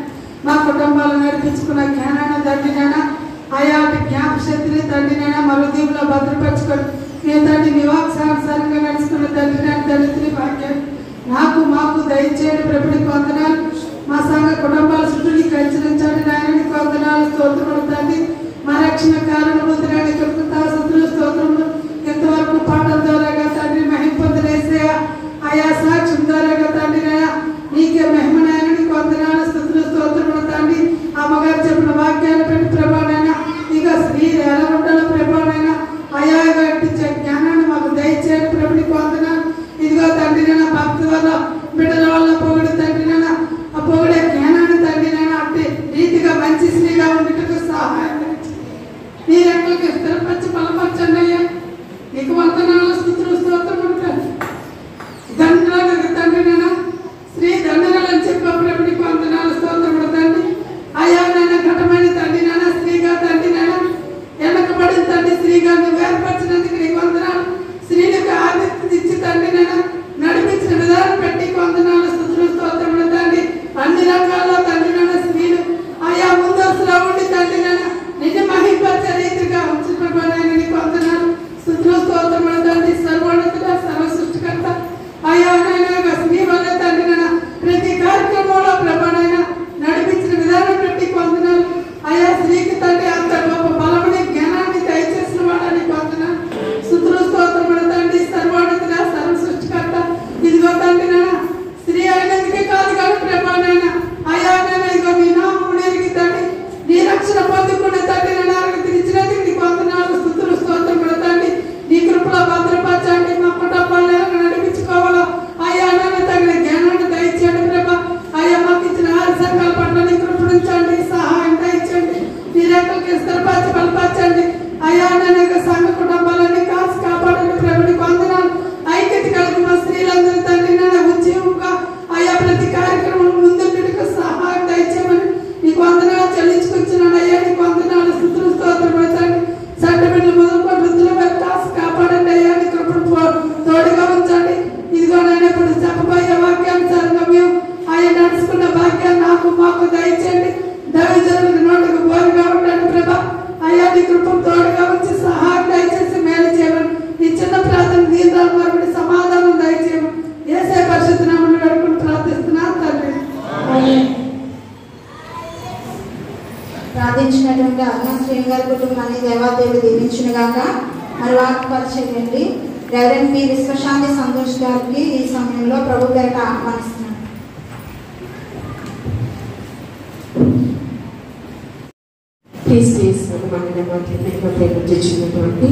మా కుటుంబాలు నడిపించుకున్న జ్ఞానాన్ని తండ్రినైనా ఆయా జ్ఞాపశక్తిని తండ్రినైనా మా హృదయంలో భద్రపరచుకోండి. నీ తండ్రి వివాహానుసారంగా నడుచుకున్న తండ్రినైనా దళితుని భాగ్యం నాకు మాకు దయచేయండి. ప్రభుడికి వందనాలు. మా సంఘ కుటుంబాల చుట్టూ నీకు హెచ్చరించండి నాయన. నీకు వందనాలు, స్తోత్రములు తండ్రి. మా రక్షణ కారణమవుతున్నాయి కృతజ్ఞతాస్తుతులు, స్తోత్రములు. ఎంతవరకు పాటల ద్వారా తండ్రి మహిమ పొందలేసే ఆయా సాక్ష్యం ద్వారా తండ్రి నీకే మహిమనైనా నీకు వందనాలు, స్తుతులు, స్తోత్రములు తండ్రి. అమ్మగారు చెప్పిన వాక్యాలు పెట్టి ప్రభానైనా ఇక స్త్రీ ఎలా ఉండాలో ప్రభానైనా ఆయా జ్ఞానాన్ని మాకు దయ జరిగించునుగాక. మరి వాక్య పరిచయండి రెవరెండ్ పి విశ్వశాంతి సంతోష్ గారికి ఈ సమయంలో ప్రభు పేరిట ఆహ్వానిస్తున్నాను. తెచ్చినటువంటి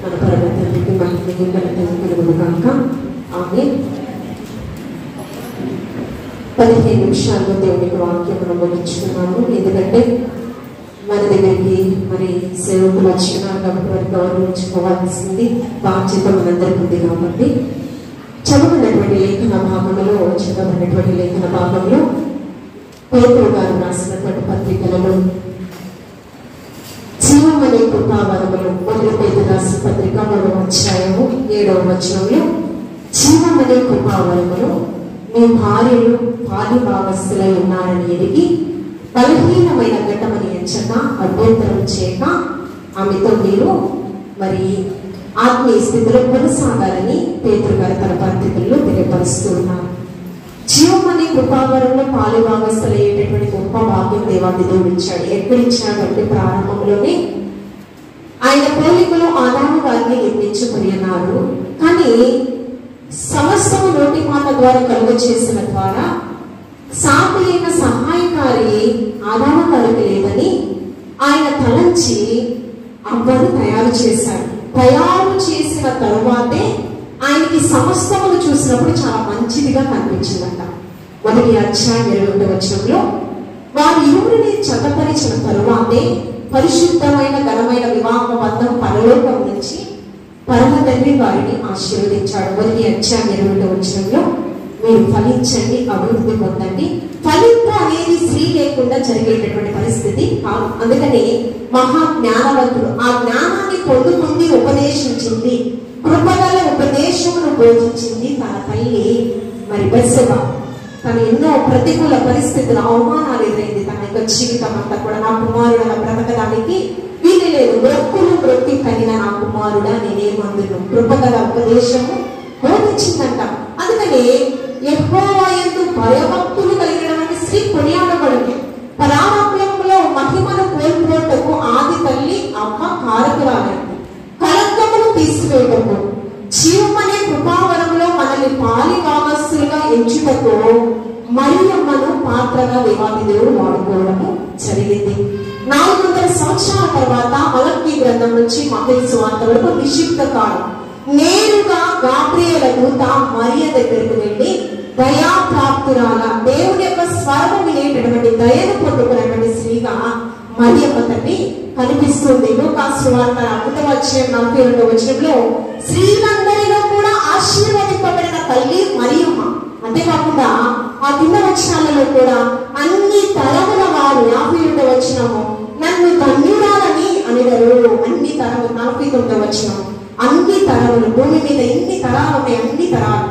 మన పరమతండ్రికి మహిమకు కలుగునుగాక. ఆమె 15 నిమిషాల్లో దేవునికి వాక్యం మనం ముగించుకున్నాము. ఎందుకంటే మన దగ్గరికి మరి సేవకులు వచ్చినారు కాబట్టి వారి గౌరవించుకోవాల్సింది బాధ్యత మనందరికీ ఉంది. కాబట్టి చదవనటువంటి లేఖన భాగంలో పేతురు గారు రాసినటువంటి పత్రికలలో జీవం అనే కృపావరములు మొదటి పేతురు రాసిన పత్రిక 3వ అధ్యాయము 7వ వచనంలో జీవం అనే కృపావరములు మీ భార్యలు పాలి భాగస్థులై ఉన్నారని ఎరిగి బలహీనమైన ఘట్టమని ఎంచక అభ్యంతరం చేయక ఆమెతో మీరు మరి ఆత్మీయ స్థితిలో కొనసాగాలని పేతురు గారు తన పత్రికల్లో తెలియపరుస్తూ ఉన్నారు. జీవం అనే కృపావరంలో పాలి భాగస్థులయ్యేటటువంటి గొప్ప భాగ్యం దేవాది దేవుడు ఇచ్చాడు. ఎక్కడిచ్చాడంటే ప్రారంభంలోనే ఆయన పోలికలో ఆదాము గారిని నిర్మించుకుని ఉన్నారు. కానీ సమస్తము నోటి మాట ద్వారా కలుగ చేసిన ద్వారా సాటి అయిన సహాయకారి ఆదాము గారికి లేదని ఆయన తలంచి అవ్వను తయారు చేశాడు. తయారు చేసిన తరువాతే ఆయనకి సమస్తమును చూసినప్పుడు చాలా మంచిదిగా కనిపించిందంట. మొదటి అధ్యాయం 21వ వచనంలో వారు ఇరువురిని జతపరిచిన తరువాతే పరిశుద్ధమైన ఘనమైన వివాహ బంధం పరలోకం నుంచి పరమ తండ్రి వారిని ఆశీర్వదించాడు. మొదటి అధ్యాయం 21వ వచనంలో మీరు ఫలించండి, అభివృద్ధి పొందండి. ఫలింపు అనేది స్త్రీ లేకుండా జరిగేటటువంటి పరిస్థితి కాదు. అందుకని మహా జ్ఞానవంతుడు ఆ జ్ఞానాన్ని పొందుకుంది, ఉపదేశించింది, కృపగల ఉపదేశమును బోధించింది తన తల్లి మరి బెత్షెబా. తను ఎన్నో ప్రతికూల పరిస్థితులు, అవమానాలు ఎదురైంది. తన యొక్క జీవితం అంతా కూడా నా కుమారుడు అలా బ్రతకడానికి వీలు లేదు, బ్రొక్కి కలిగిన నా కుమారుడా నేనేమందును కృపగల ఉపదేశము బోధించిందంట. అందుకని యెహోవా యందు భయభక్తులు కలిగినటువంటి స్త్రీ కొనియాడబడింది. పరాక్రమంలో మహిమను కోల్పోటకు ఆది తల్లి అమ్మ కారకురాలైంది. కళంకమును తీసివేయటకు జీవమనే కృపావరంలో మనల్ని పాలి భాగస్థులుగా ఎంచుటకు మరియమ్మను పాత్రగా దేవాది దేవుడు వాడుకోవడము జరిగింది. 400 సంవత్సరాల తర్వాత మలక్కీ గ్రంథం నుంచి మత్తయి సువార్త వరకు నిశ్చిత కాలం నేరుగా గాబ్రియేలు దూత మరియ దగ్గరకు వెళ్ళి దయాప్రాప్తురాల దేవుని యొక్క స్వరము వినేటటువంటి దయను పొందుకున్నటువంటి స్త్రీగా మరియమ్మ తల్లి కనిపిస్తుంది. లూకాసు సువార్త 1వ అధ్యాయం 42వ వచనంలో స్త్రీలందరిలో కూడా ఆశీర్వదింపబడిన తల్లి మరియమ్మ. అంతేకాకుండా ఆ కింద వచనాలలో కూడా అన్ని తరముల వారు 52వ వచనము నన్ను ధన్యురాలని అనేవారు. అన్ని తరములు 49వ వచనం అన్ని తరములు, భూమి మీద ఎన్ని తరాలు ఉన్నాయి, అన్ని తరాలు.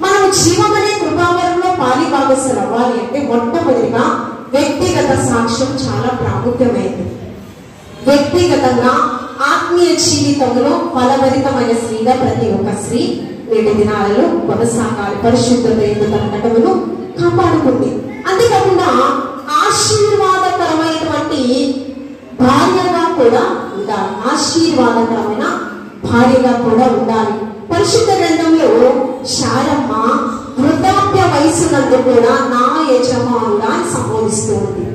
మనం జీవమనే కృపావరంలో పాలి భాగస్థులు అవ్వాలి అంటే మొట్టమొదటిగా వ్యక్తిగత సాక్ష్యం చాలా ప్రాముఖ్యమైనది. వ్యక్తిగతంగా ఆత్మీయ జీవితంలో ఫలభరితమైన స్త్రీగా ప్రతి ఒక్క స్త్రీ నేటి దినాలలో కొనసాగాలి. పరిశుద్ధత తన నటమును కాపాడుకుంది. అంతేకాకుండా ఆశీర్వాదకరమైనటువంటి భార్యగా కూడా ఉండాలి. ఆశీర్వాదకరమైన భార్యగా కూడా ఉండాలి. పరిశుద్ధ గ్రంథంలో శారమ్మ వృద్ధాప్య వయసునందు కూడా నా యజమానుడా అని సంబోధిస్తూ ఉంది.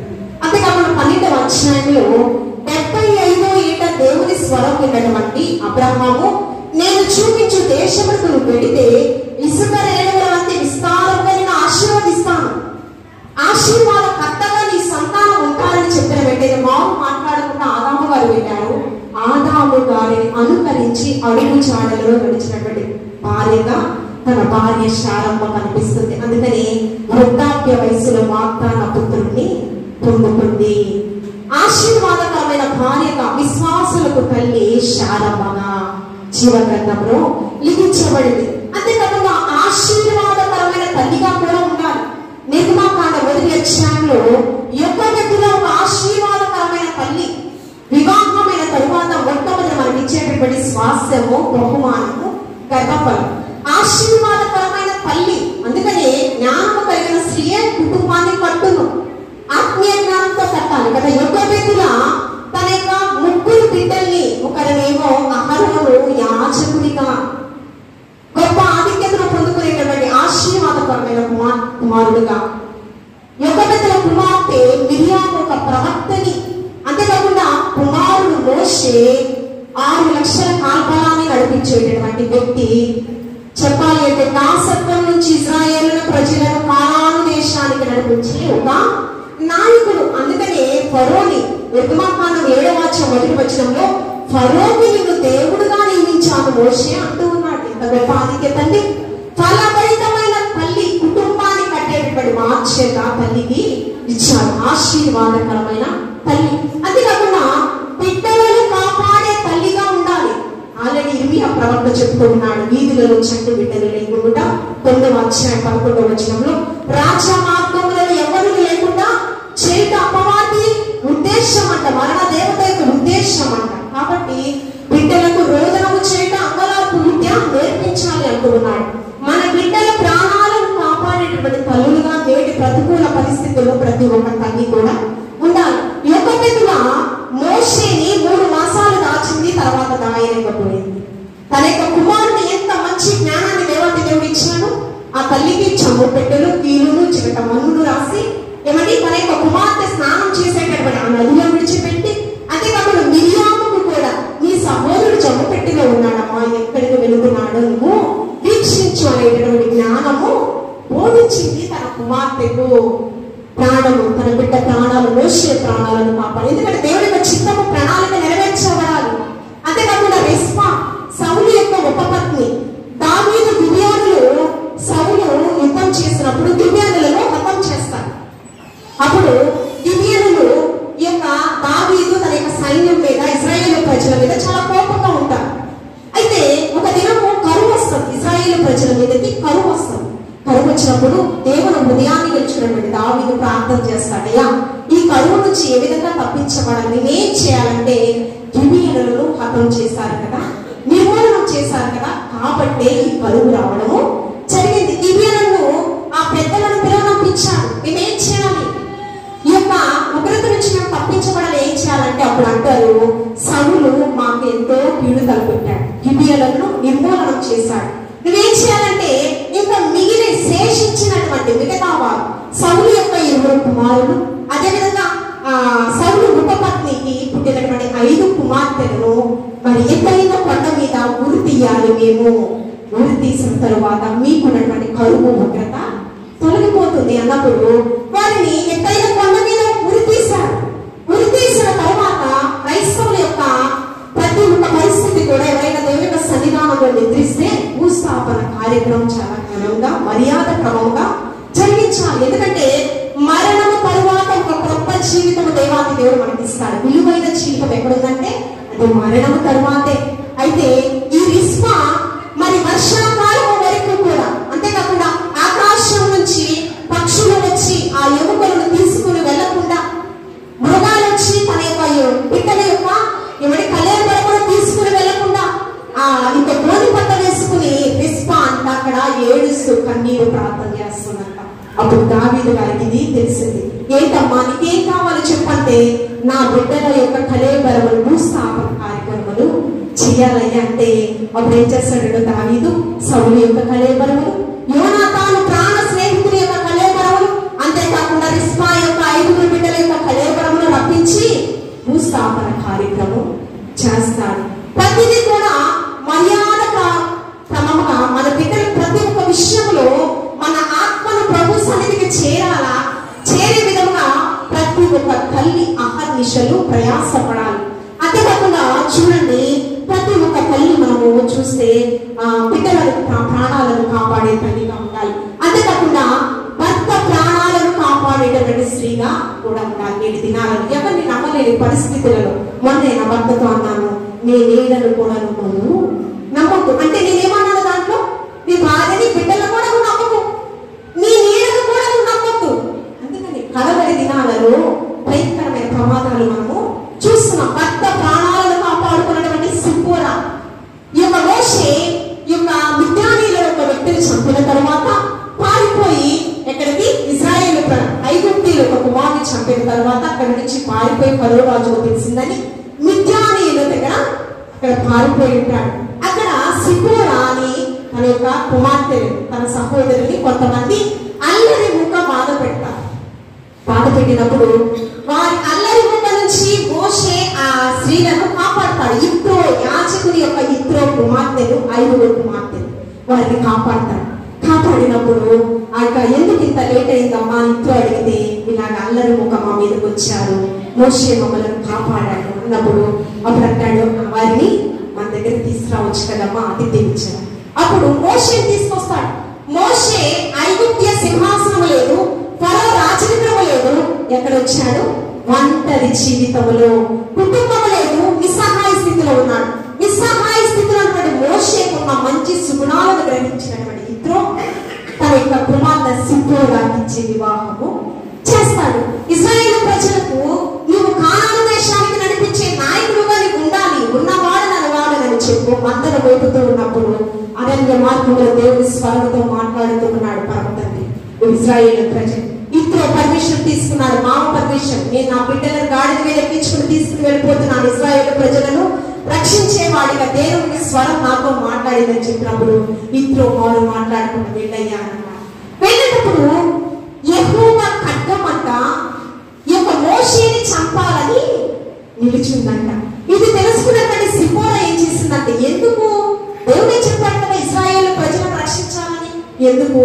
అంతేకాకుండా 12వ అధ్యాయంలో 75వ ఏట దేవుని స్వరం విన్నటువంటి అబ్రహాము నేను చూపించు దేశములకు నువ్వు వెళితే ఇసుక రేణువుల వంటి విస్తారంగా నేను ఆశీర్వదిస్తాను, ఆశీర్వాదకర్తగా నీ సంతానం ఉంటారని చెప్పిన వెంటనే మాకు మాట్లాడకుండా ఆదాము గారు వెళ్ళారు. ఆదాము గారిని అనుకరించి అడుగు చాడలలో నడిచినటువంటి భార్యగా తన భార్య శారమ్మ కనిపిస్తుంది. అందుకని వృద్ధాప్య వయసులో వాగ్దాన పుత్రుడిని పొందుకుంది. ఆశీర్వాదకరమైన భార్యగా విశ్వాసులకు తల్లి శారమ్మగా జీవగ్రంథంలో లిఖించబడింది. అంతేకాకుండా ఆశీర్వాదకరమైన తల్లిగా కూడా ఉండాలి. నిర్మాకాండ 1వ అధ్యాయంలో యొక్క వ్యక్తిలో ఒక ఆశీర్వాదకరమైన తల్లి వివాహమైన తరువాత మొట్టమొదటి మనకి ఇచ్చేటటువంటి స్వాస్థ్యము, బహుమానము, గర్భఫలం. ఆశీర్వాదకరమైన తల్లి. అందుకని జ్ఞానము కలిగిన స్త్రీయే కుటుంబాన్ని కట్టును. ఆత్మీయ జ్ఞానంతో కట్టాలి కదా. యొక్క వ్యక్తుల తన యొక్క 3 బిడ్డల్ని, ఒకరినేమో అహరోను యాజకుడిగా గొప్ప ఆధిక్యతను పొందుకునేటటువంటి ఆశీర్వాదపరమైన కుమారుడుగా, యొకబెతుల కుమార్తె మిరియాము ఒక ప్రవక్తని, అంతేకాకుండా కుమారుడు మోషే 6 లక్షల కాల్బలాన్ని నడిపించేటటువంటి వ్యక్తి. చెప్పాలి అంటే దాసత్వం నుంచి ఇశ్రాయేలు ప్రజలను కానాను దేశానికి నడిపించే ఒక నాయకుడు. అందుకనే ఫరోని నిర్గమాకాండం 7వ అధ్యాయం 1వ వచనంలో ఫరోకి నిన్ను దేవుడుగా నియమించాను మోషే అంటూ ఉన్నాడు. ఇంత గొప్ప ఆధిక్యత అండి. ఫలభరితమైన తల్లి, కుటుంబాన్ని కట్టేటటువంటి బాధ్యత తల్లికి ఇచ్చారు. ఆశీర్వాదకరమైన తల్లి. అంతేకాకుండా బిడ్డలను కాపాడే తల్లిగా ఉండాలి. ఆల్రెడీ ఇర్మియా ప్రవక్త చెప్తూ ఉన్నాడు, వీధులలో చెట్టు బిడ్డలు లేకుండా 9వ అధ్యాయం 11వ వచనంలో రాజ్య మార్గములలో ఎవరు లేకుండా చేత అపవాది ఉద్దేశం అంట, మరణ దేవత యొక్క ఉద్దేశం అంట. కాబట్టి బిడ్డలకు రోదనము చేయట, అంగలార్పు విద్య నేర్పించాలి అంటూ ఉన్నాడు. మన బిడ్డల ప్రాణాలను కాపాడేటువంటి తల్లులుగా నేటి ప్రతికూల పరిస్థితుల్లో ప్రతి ఒక్క తల్లి కూడా ఉండాలి. యొకబెతుల మోషేని 3 మాసాలు దాచింది, తర్వాత దాయలేకపోయింది. తన యొక్క కుమారుని ఎంత మంచి జ్ఞానాన్ని దేవాతి దేవుడు ఇచ్చాడు. ఆ తల్లికి చమ్ము పెట్టెలు, కీలును, చిరట మన్నును రాసి ఏమని తన యొక్క కుమార్తె స్నానం చేసేటటువంటి ఆ నదిలో విడిచిపెట్టి, అంతేకాకుండా మిరియాముకు కూడా నీ సహోదరుడు చమ్ము పెట్టెలో ఉన్నాడమ్మా, ఎక్కడికి వెళుతున్నాడో నువ్వు వీక్షించు అనేటటువంటి జ్ఞానము బోధించింది. తన కుమార్తెకు ప్రాణము, తన బిడ్డ ప్రాణాలు, మోషే ప్రాణాలను కాపాడు. ఎందుకంటే దేవుడి యొక్క చిత్తము ప్రణాళిక నెరవేర్చబడాలి. అంతేకాకుండా రిస్పా సౌలు యొక్క ఉపపత్ని. దావీదు గిబియోనులు సౌలు యుద్ధం చేసినప్పుడు గిబియోనులను హతం చేస్తారు. అప్పుడు గిబియోనులు ఈ యొక్క దావీదు తన యొక్క సైన్యం మీద, ఇశ్రాయేలు ప్రజల మీద చాలా కోపంగా ఉంటారు. అయితే ఒక దినము కరువు వస్తుంది, ఇశ్రాయేలు ప్రజల మీదకి కరువు వస్తుంది. కరువు వచ్చినప్పుడు దేవుని హృదయాన్ని గెలుచుకున్నటువంటి దావీదు ప్రార్థన చేస్తాడయ్యా, ఈ కరువు నుంచి ఏ విధంగా తప్పించబడాలి, నేనేం చేయాలంటే గిబియోనులను హతం చేశారు కదా, నిర్మూలనం చేశారు కదా, కాబట్టే ఈ కరువు రావడము జరిగింది. గిబియోనులను ఆ పెద్దలను పిలువనంపించారు, మేమేం చేయాలి, ఈ యొక్క ఉగ్రత నుంచి మేము తప్పించబడాలి, ఏం చేయాలంటే అప్పుడు అంటారు, సౌలు మాకు ఎంతో కీడు తలపెట్టాడు, గిబియోనులను నిర్మూలనం చేశాడు, నువ్వేం చేయాలంటే ఇంకా మిగిలి శేషించినటువంటి మిగతా వారు సౌలు యొక్క 20 కుమారులు, అదేవిధంగా సౌలు ఉపపత్నికి పుట్టినటువంటి 5 కుమార్తెలను మరి ఎత్తైన కొండ మీద ఉరి తీయాలి. మేము ఉరి తీసిన తరువాత మీకున్నటువంటి కరువు ఉగ్రత తొలగిపోతుంది అన్నప్పుడు వారిని ఎత్తైన కొండ మీద ఉరి తీశారు. ఉరి తీసిన తరువాత క్రైస్తవుల యొక్క ప్రతి ఒక్క పరిస్థితి కూడా ఎవరైనా దేవుని యొక్క సన్నిధానంలో నిద్రిస్తే భూస్థాపన కార్యక్రమం చాలా ఘనంగా, మర్యాద క్రమంగా జరిగించాలి. ఎందుకంటే మరణము తరువాత ఒక కొత్త జీవితం దేవాతి దేవుడు మనకి ఇస్తాడు. విలువైన జీవితం ఎక్కడుందంటే అది మరణము తరువాతే. అయితే ఈ రిస్పా మరి వర్షాకాలం వరకు కూడా, అంతేకాకుండా ఆకాశం నుంచి పక్షులు వచ్చి ఆ ఎముకలను తీసుకుని వెళ్లకుండా, మృగాలు వచ్చి తన యొక్క బిడ్డల యొక్క ఎవరి కళ్యాణ తీసుకుని వెళ్లకుండా ఆ ఇంత గోని పట్ట వేసుకుని రిస్పా అంట అక్కడ ఏడుస్తూ కన్నీరు ప్రార్థన చేస్తుందంట. అప్పుడు దావీదు గారికి ఇది తెలిసింది. ఏంటమ్మా నీకేం కావాలో చెప్పంటే, నా బిడ్డల యొక్క కళేబరములు, భూస్థాపన కార్యక్రమాలు చేయాలయ్యా అంటే అప్పుడు ఏం చేస్తాడు దావీదు, సౌలు యొక్క కళేబరములు, యోనాతాను ప్రాణ స్నేహితుల యొక్క కళేబరములు, అంతేకాకుండా రిస్పా యొక్క 5 బిడ్డల యొక్క కళేబరములు రప్పించి భూస్థాపన కార్యక్రమం చేస్తాడు. ప్రతిదీ కూడా మర్యాద క్రమంగా మన బిడ్డలు ప్రతి ఒక్క విషయంలో మన ఆత్మను ప్రభు సన్నిధికి చేరాలా, చేరే విధంగా ప్రతి ఒక్క తల్లి అహర్నిశలు ప్రయాసపడాలి. అంతేకాకుండా చూడండి, ప్రతి ఒక్క తల్లి మనము చూస్తే బిడ్డల ప్రాణాలను కాపాడే తల్లిగా ఉండాలి. అంతేకాకుండా భర్త ప్రాణాలను కాపాడేటటువంటి స్త్రీగా కూడా ఉండాలి. నేటి దినాలను ఎవరిని నమ్మలేని పరిస్థితులలో మొన్న నా భర్తతో అన్నాను, నీ నీడను కూడా నువ్వు నమ్మకు అంటే నేనేమన్నాను దాంట్లో, నీ భార్యని బిడ్డలను కూడా నువ్వు నమ్మకు, నీ నీడను కూడా నువ్వు నమ్మకు. అందుకని కడవరి దినాలలో భయంకరమైన ప్రమాదాలు మనము చూస్తున్నాం. భర్త ప్రాణాలను కాపాడుకున్నటువంటి సిప్పోరా, ఈ యొక్క మోషే ఈ యొక్క మిద్యానీయుల యొక్క వ్యక్తిని చంపిన తర్వాత పారిపోయి ఎక్కడికి, ఇశ్రాయేలు ఐగుప్తీయుల యొక్క కుమారుని చంపిన తర్వాత అక్కడి నుంచి పారిపోయి పారిపోయి ఫరో రాజుకు తెలిసిందని మిద్యానీయుల దగ్గర అక్కడ పారిపోయి ఉంటాడు. అక్కడ సిపోరా అని తన యొక్క కుమార్తెలు తన సహోదరుని కొంతమంది అల్లరి ముక్క బాధ పెట్టినప్పుడు వారి అల్లరి ముక్క నుంచి మోషే ఆ స్త్రీలను కాపాడతాడు. ఇత్రో యాజకుని యొక్క ఇత్రో కుమార్తెలు 5 కుమార్తెలు వారిని కాపాడినప్పుడు ఆ యొక్క ఎందుకు ఇంత లేట్ అయిందమ్మా ఇత్రో అడిగితే ఇలాగ అల్లరి ముక్క మా మీదకి వచ్చారు, మోషే మమ్మల్ని కాపాడాడు అన్నప్పుడు అప్పుడు అంటాడు వారిని మన దగ్గర తీసుకురావచ్చు కదమ్మా అతిథి ఇచ్చాడు. అప్పుడు మోషే తీసుకొస్తాడు. మోషే ఐగుప్త్య సింహాసనం లేదు, ఫరో రాజరికము లేదు, ఎక్కడ వచ్చాడు? ఒంటరి జీవితంలో, కుటుంబం లేదు, నిస్సహాయ స్థితిలో ఉన్నాడు. నిస్సహాయ స్థితిలో ఉన్నటువంటి మోషేకు ఉన్న మంచి సుగుణాలను గ్రహించినటువంటి ఇత్రో తన యొక్క కుమార్తె సిప్పోరాకి ఇచ్చి వివాహము చేస్తాడు. ఇశ్రాయేలు ప్రజలకు నువ్వు కానాను దేశానికి నడిపించే నాయకుడుగా నీకు ఉండాలి, ఉన్నవాడనని వాడనని చెప్పు మందర వైపుతూ ఉన్నప్పుడు అరణ్య మార్గంలో దేవుడి స్వరంతో మాట్లాడుతూ ఉన్నాడు పరమ తండ్రి. ఇశ్రాయేలు ప్రజలు ఇత్రో పర్మిషన్ తీసుకున్నాడు, మామ పర్మిషన్, నేను నా బిడ్డలను గాడిద మీద ఎక్కించుకుని తీసుకుని వెళ్ళిపోతున్నాను, ఇశ్రాయేలు ప్రజలను రక్షించేవాడిగా దేవుడి స్వరం నాతో మాట్లాడిందని చెప్పినప్పుడు ఇత్రో మౌనం మాట్లాడుకుంటూ వెళ్ళయ్యా అన్నమాట. వెళ్ళేటప్పుడు యెహోవా ఖడ్గం అంట ఈ యొక్క మోషేని చంపాలని నిలిచిందంట. ఇది తెలుసుకున్నటువంటి సిపోరా ఏం చేసిందంటే, ఎందుకు దేవుడే చెప్పాడు కదా ఇశ్రాయేలు ప్రజలను రక్షించాలని, ఎందుకు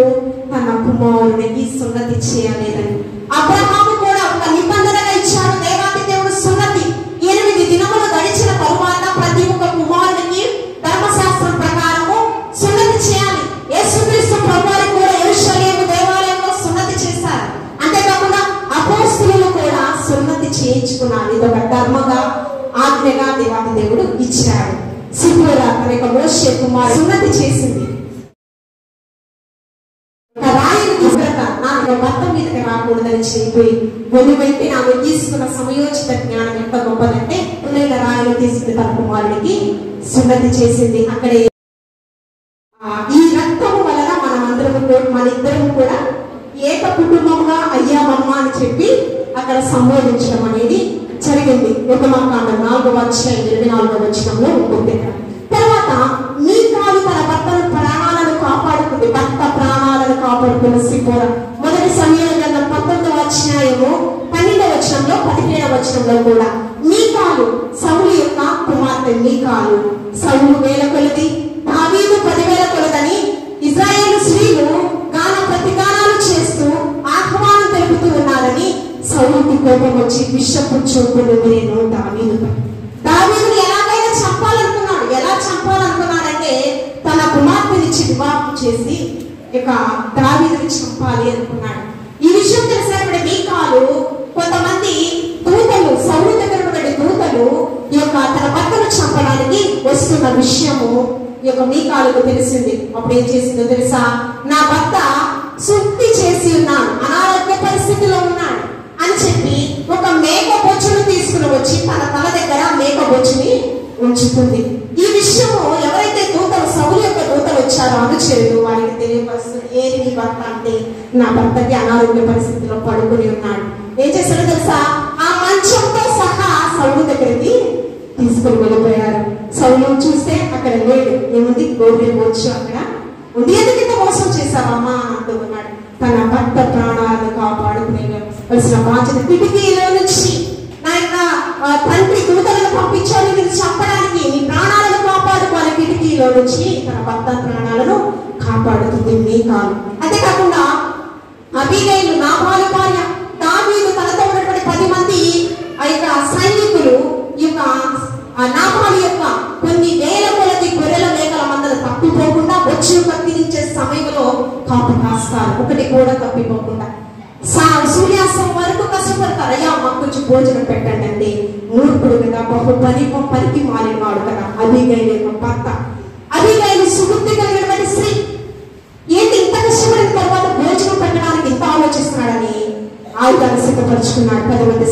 తన కుమారునికి సున్నతి చేయలేదని. అబ్రహాము కూడా ఒక నిబంధనగా ఇచ్చాడు దేవాది దేవుడు సున్నతి. 8 దినములు గడిచిన తరువాత ప్రతి ఒక్క కుమారునికి ధర్మశాస్త్రం ప్రకారము సున్నతి చేయాలి. యేసుక్రీస్తు ప్రభువారికి కూడా యెరూషలేము దేవాలయంలో సున్నతి చేశారు. అంతేకాకుండా అపోస్తలులు కూడా సున్నతి చేయించుకున్నారు. ఇది ఒక ధర్మగా ఆజ్ఞగా దేవాది దేవుడు ఇచ్చాడు. సిపోరా తన యొక్క మోషే కుమారు సున్నతి చేసింది. రాయిని తీసుకురా నా భర్త మీదకి రాకూడదని చెప్పి వెంటనే ఆమె తీసుకున్న సమయోచిత జ్ఞానం ఎంత గొప్పదంటే రాయిని తీసుకుని తన కుమారుడికి సున్నతి చేసింది. అక్కడే ఈ రక్తము వలన మన ఇద్దరం కూడా ఏక కుటుంబంగా అయ్యామమ్మా అని చెప్పి అక్కడ సంబోధించడం అనేది జరిగింది. నిర్గమకాండం 4వ అధ్యాయం 24వ వచనంలో ఉంటుంది. తర్వాత మీకాలు తన భర్త ప్రాణాలను కాపాడుకుంది, భర్త ప్రాణాలను కాపాడుకున్న సిపోరా. మొదటి సమూయేలు గ్రంథం 19వ అధ్యాయము 12వ వచనంలో 17వ వచనంలో కూడా మీకాలు సౌలు యొక్క కుమార్తె మీకాలు. సౌలు 1000 కొలది, దావీదు 10,000 కొలదని ఇశ్రాయేలు స్త్రీలు గాన ప్రతిగానాలు చేస్తూ ఆహ్వానం తెలుపుతూ ఉన్నారని సౌలుకి కోపం వచ్చి విషపు చూపులు నేను దావీదుని ఎలాగైనా చంపాలనుకున్నాడు. ఎలా చంపాలనుకున్నాడంటే తన కుమార్తెనిచ్చి వివాహం చేసి ఇక దావీదుని చంపాలి అనుకున్నాడు. ఈ విషయం తెలిసినప్పుడు మీకాలు కొంతమంది దూతలు సౌలు దగ్గర ఉన్న దూతలు ఈ యొక్క తన భర్తను చంపడానికి వస్తున్న విషయము ఈ యొక్క మీకాలుకు తెలిసింది. అప్పుడు ఏం చేసిందో తెలుసా? నా భర్త శుద్ధి చేసి ఉన్నాడు, అనారోగ్య పరిస్థితిలో ఉన్నాడు అని చెప్పి ఒక మేక బొచ్చును తీసుకుని వచ్చి తన తల దగ్గర మేక బొచ్చుని ఉంచుతుంది. ఈ విషయము ఎవరైతే దూతలు సౌలు యొక్క దూతలు వచ్చారో అనుచరులు వారికి తెలియపరుస్తుంది. ఏది నీ భర్త అంటే నా భర్తకి అనారోగ్య పరిస్థితిలో పడుకుని ఉన్నాడు. ఏం చేశాడో తెలుసా? ఆ మంచంతో సహా సౌలు దగ్గరికి తీసుకుని వెళ్ళిపోయారు. సౌలు చూస్తే అక్కడ లేడు. ఏముంది? గోర్రె బొచ్చు అక్కడ ఉంది. ఎందుకు ఇంత మోసం చేశావమ్మా అంటూ ఉన్నాడు. తన భర్త ప్రాణాలను కాపాడుకునేవలసిన బాధ్యత కిటికీలో నుంచి నా యొక్క తండ్రి దూతలను పంపించాలి మీరు చంపడానికి, నీ ప్రాణాలను కాపాడుకోవాలి. కిటికీలో నుంచి తన భర్త ప్రాణాలను కాపాడుతుంది మీకాలు. అంతేకాకుండా అబీగైలు నాబాలు భార్య, దావీదు తనతో ఉన్నటువంటి 10 మంది ఆ యొక్క సైనికులు ఈ యొక్క నాబాలు యొక్క కొన్ని వేల కొలది గొర్రెల మేకల మందలు తప్పిపోకుండా వచ్చి కత్తిరించే సమయంలో కాపు కాస్తారు, ఒకటి కూడా తప్పిపోకుండా. సూర్యాస్తం వరకు కష్టపడతారు. అయ్యా మాకు కొంచెం భోజనం పెట్టండి అంటే మూర్ఖుడు కదా, బహు పనికి మారినవాడు కదా అబీగైలు యొక్క భర్త. అబీగైలు సుబుద్ధి కలిగినటువంటి స్త్రీ. ఏంటి ఇంత కష్టపడిన తర్వాత భోజనం పెట్టడానికి ఇంత ఆలోచిస్తున్నాడని ఆయుధాన్ని సిద్ధపరుచుకున్నాడు 10 మంది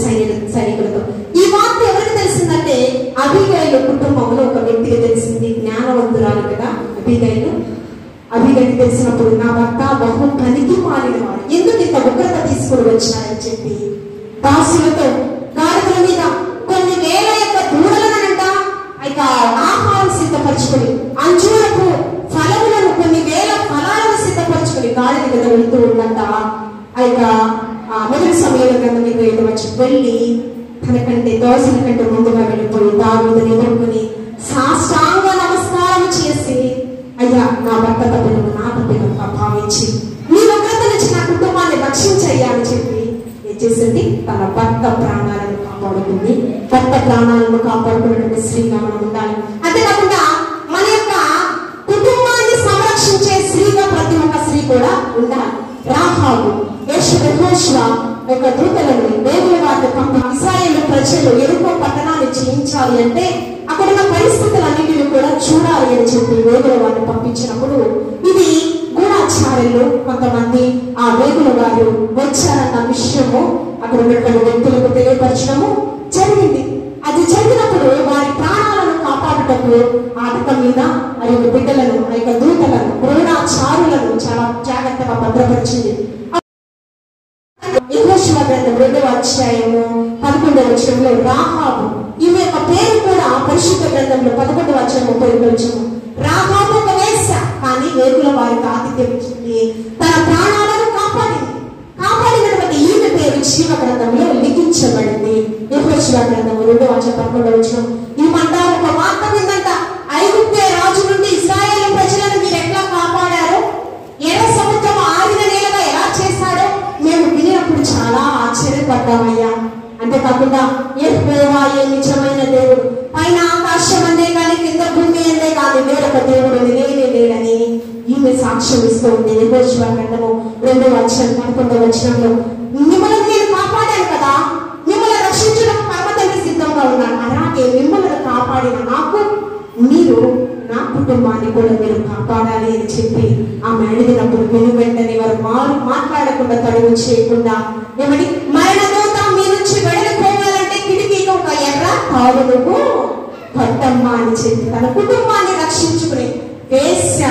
సైనికులతో. ఈ వార్త ఎవరికి తెలిసిందంటే అబీగైలు కుటుంబంలో ఒక వ్యక్తికి తెలిసింది. జ్ఞానవంతురాలు కదా అబీగైలు తెలిసినప్పుడు నా భర్త బహు పనికి మారినవాడు, ఎందుకు ఇంత ఉగ్రత తీసుకుని వచ్చాడని చెప్పి దాసులతో గాడిదల మీద కొన్ని వేల యొక్క దూడలనంట ఇక ఆహారం సిద్ధపరచుకొని అంజూరపు ఫలములను కొన్ని వేల ఫలాలను సిద్ధపరచుకొని గాడిద మీద వెళ్తూ ఉందంట. ఇక మొదటి సమయాల గ్రంథం 25వ వచనం వెళ్ళి తనకంటే దోసల కంటే ముందుగా వెళ్ళిపోయి దావీదుని ఎదుర్కొని సాష్టాంగ నమస్కారం చేసి, అయ్యా నా భర్త తప్పిన నా తప్పిన భావించి నీ ఉగ్రత నుంచి నా కుటుంబాన్ని రక్షించయ్యా అని చెప్పి ఏం చేసింది? తన భర్త ప్రాణాలను కాపాడుతుంది. భర్త ప్రాణాలను కాపాడుకున్నటువంటి స్త్రీగా మనం ఉండాలి. అంతేకాకుండా మన యొక్క కుటుంబాన్ని సంరక్షించే స్త్రీగా ప్రతి ఒక్క స్త్రీ కూడా ఉండాలి. రాహాబు యెహోషువ యొక్క దూతలను దేవుని వారిని పంపి ఇశ్రాయేలు ప్రజలు ఎరుకో పట్టణాన్ని జయించాలి అంటే అక్కడ ఉన్న పరిస్థితులన్నింటినీ కూడా చూడాలి అని చెప్పి వేగుల వారిని పంపించినప్పుడు ఇది గూఢాచార్యులు కొంతమంది ఆ వేగుల వారు వచ్చారన్న విషయము అక్కడ ఉన్నటువంటి వ్యక్తులకు తెలియపరచడము జరిగింది. అది జరిగినప్పుడు వారి ప్రాణాలను కాపాడుటకు ఆటక మీద ఆ యొక్క బిడ్డలను ఆ యొక్క దూతలను గూఢాచారులను చాలా జాగ్రత్తగా భద్రపరిచింది. యెహోషువ గ్రంథం 2వ అధ్యాయము 11వ వచనంలో రాహాబు, ఈమె యొక్క పేరు కూడా పరిశుద్ధ గ్రంథంలో 11వ అధ్యాయం 30వ వచనం. రాహాబు ఒక వేశ్య, కానీ వేగుల వారికి ఆతిథ్యం ఇచ్చింది, తన ప్రాణాలను కాపాడినటువంటి ఈమె పేరు జీవ గ్రంథంలో లిఖించబడింది. యెహోషువ గ్రంథం 2వ అధ్యాయం 11వ వచనం. ఈ మంటారు ఒక వార్త విందంట, ఐగుప్తు రాజు నుండి ఇశ్రాయేలు ప్రజలను మీరు ఎట్లా కాపాడారో, ఎర్ర సముద్రం ఆరిన నేలగా ఎలా చేశాడో మేము వినినప్పుడు చాలా ఆశ్చర్యపడ్డామయ్యా. అంతేకాకుండా యెహోవా నిజమైన దేవుడు, పైన ఆకాశం అందే కానీ కింద భూమి అందే కానీ వేరొక దేవుడు నేనే లేడని ఈమె సాక్ష్యం ఇస్తూ ఉంది. యెహోషువ గ్రంథము 2వ అధ్యాయం 11వ వచనంలో మిమ్మల్ని నేను కాపాడాను కదా, మిమ్మల్ని రక్షించడం పరమతండ్రి సిద్ధంగా ఉన్నాను, అలాగే మిమ్మల్ని కాపాడిన నాకు మీరు నా కుటుంబాన్ని కూడా మీరు కాపాడాలి అని చెప్పి ఆమె అడిగినప్పుడు విను వెంటనే వారు మాట్లాడకుండా తడువు చేయకుండా ఏమని, మరణదూత మీ నుంచి వెళ్ళిపోవాలంటే కిటికీకి ఒక ఎర్ర తాడును కట్టమ్మా అని చెప్పి తన కుటుంబాన్ని రక్షించుకుని వేశ్య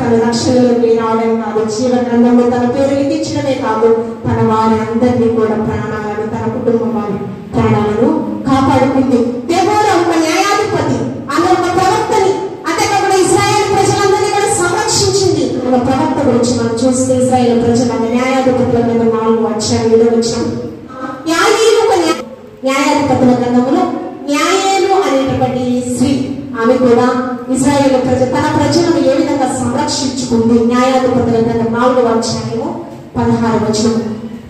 తన రక్షణలోకి రావడం కాదు, జీవ గ్రంథంలో తన పేరు లిఖించడమే కాదు, తన వారి అందరినీ కూడా ప్రాణాలను తన కుటుంబం వారి ప్రాణాలను కాపాడుకుంది. దేవుడు ఒక న్యాయాధిపతి, ఆమె ఒక ప్రవక్తని, అంతేకాకుండా ఇశ్రాయేలు ప్రజలందరినీ కూడా సంరక్షించింది. ఒక ప్రవక్త గురించి మనం చూస్తే ఇశ్రాయేలు ప్రజలందరూ న్యాయాధిపతుల మీద 4వ అధ్యాయం 7వ వచనం. న్యాయాధిపతుల గ్రంథంలో న్యాయేలు అనేటువంటి స్త్రీ, ఆమె కూడా ఇశ్రాయేలు తన ప్రజలను ఏ విధంగా సంరక్షించుకుంది. న్యాయాధిపతుల గ్రంథం 4వ అధ్యాయము 16వ వచనం.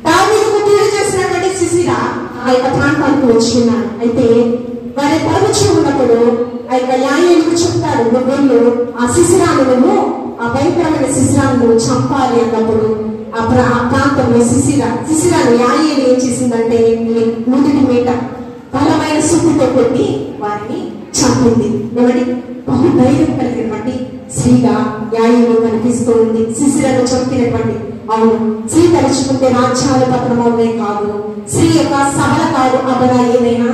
దావీదుకు కీడు చేసినటువంటి సిసిరా ఆ యొక్క ప్రాంతానికి వచ్చి ఉన్నాడు. అయితే వారి పరుచు ఉన్నప్పుడు ఆ యొక్క న్యాయానికి చెప్తాడు, నువ్వు ఆ శిశిరాన్ని నువ్వు ఆ భయంకరమైన శిశిరాన్ని నువ్వు చంపాలి అన్నప్పుడు ఆ ప్రాంతంలో శిశిరాన్ని న్యాయం ఏం చేసిందంటే నుదుటి మీద బలమైన సుత్తితో కొట్టి వారిని చంపింది. ఏమంటే బహుధైర్యం కలిగినటువంటి స్త్రీగా న్యాయంలో కనిపిస్తూ ఉంది. శిశిరను చంపినటువంటి, అవును, స్త్రీ తలుచుకుంటే రాజ్యాలు పతనమవునే కాదు, స్త్రీ యొక్క సబల కాదు అబల ఏదైనా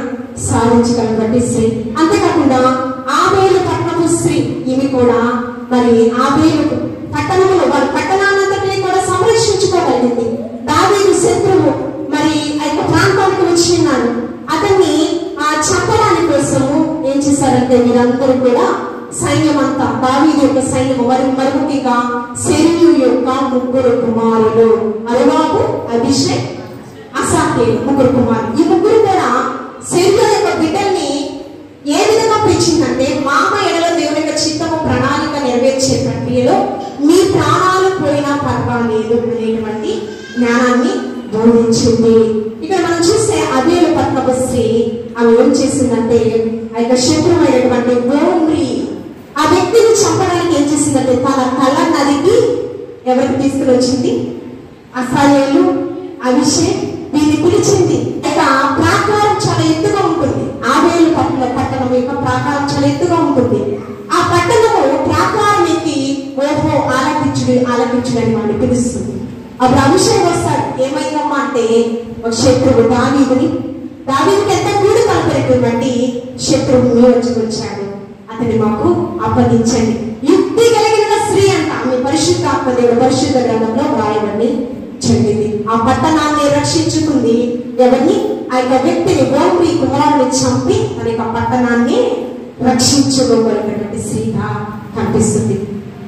సాధించగలటువంటి స్త్రీ. అంతేకాకుండా ఆబేలు పట్టణపు స్త్రీ, ఈమె కూడా మరి ఆబేలు పట్టణంలో వారి పట్టణాన్నంతటినీ కూడా సంరక్షించుకోగలిగింది. దావీదు శత్రువు మరి ఆ యొక్క ప్రాంతానికి వచ్చి ఉన్నాడు, అతన్ని చంపడానికి కోసము ఏం చేశారంటే మీరందరూ కూడా సైన్యం అంతా, దావీదు యొక్క సైన్యం మరి ముఖ్యంగా సెరూయు యొక్క 3 కుమారులు, అరవాబు, అభిషేక్, అసాహేలు 3 కుమారులు. ఈ 3 కూడా సెరూయు యొక్క బిడ్డల్ని ఏ విధంగా పెంచిందంటే మామ ఎడలో దేవుని యొక్క చిత్తము ప్రణాళిక నెరవేర్చే ప్రక్రియలో మీ ప్రాణాలు పోయినా పర్వాలేదు అనేటువంటి జ్ఞానాన్ని బోధించింది. ఇక్కడ మనం చూస్తే అబేలు పట్టణపు స్త్రీ ఆమె ఏం చేసిందంటే ఆ యొక్క శత్రువైనటువంటి గోమ్రి ఆ వ్యక్తిని చంపడానికి ఏం చేసిందంటే తన తల నరికి ఎవరికి తీసుకుని వచ్చింది? అసాయేలు, అభిషేక్ దీన్ని పిలిచింది. ఇక ప్రాకారం చాలా ఎత్తుగా ఉంటుంది. ఆబేలు పట్టణం యొక్క ప్రాకారం చాలా ఎత్తుగా ఉంటుంది. ఆ పట్టణము ప్రాకారం ఎత్తి ఓహో ఆలకించుడు అని వాడిని పిలుస్తుంది. అప్పుడు అభిషేక్ వస్తాడు, ఏమైందమ్మా అంటే ఒక శత్రువు దావీదుకి ఎంత కూడి కలపరేటువంటి శత్రువు మీ వచ్చాడు, అతన్ని మాకు అప్పగించండి. యుక్తి కలిగిన స్త్రీ అంట ఆమె పరిశుద్ధాత్మ దేవుడు పరిశుద్ధ గ్రంథంలో రాయబడి చెందింది. ఆ పట్టణాన్ని రక్షించుకుంది. ఎవరిని? ఆ యొక్క వ్యక్తిని ఓమ్రి కుమారుని చంపి మన యొక్క పట్టణాన్ని రక్షించుకోగలిగినటువంటి స్త్రీగా కనిపిస్తుంది.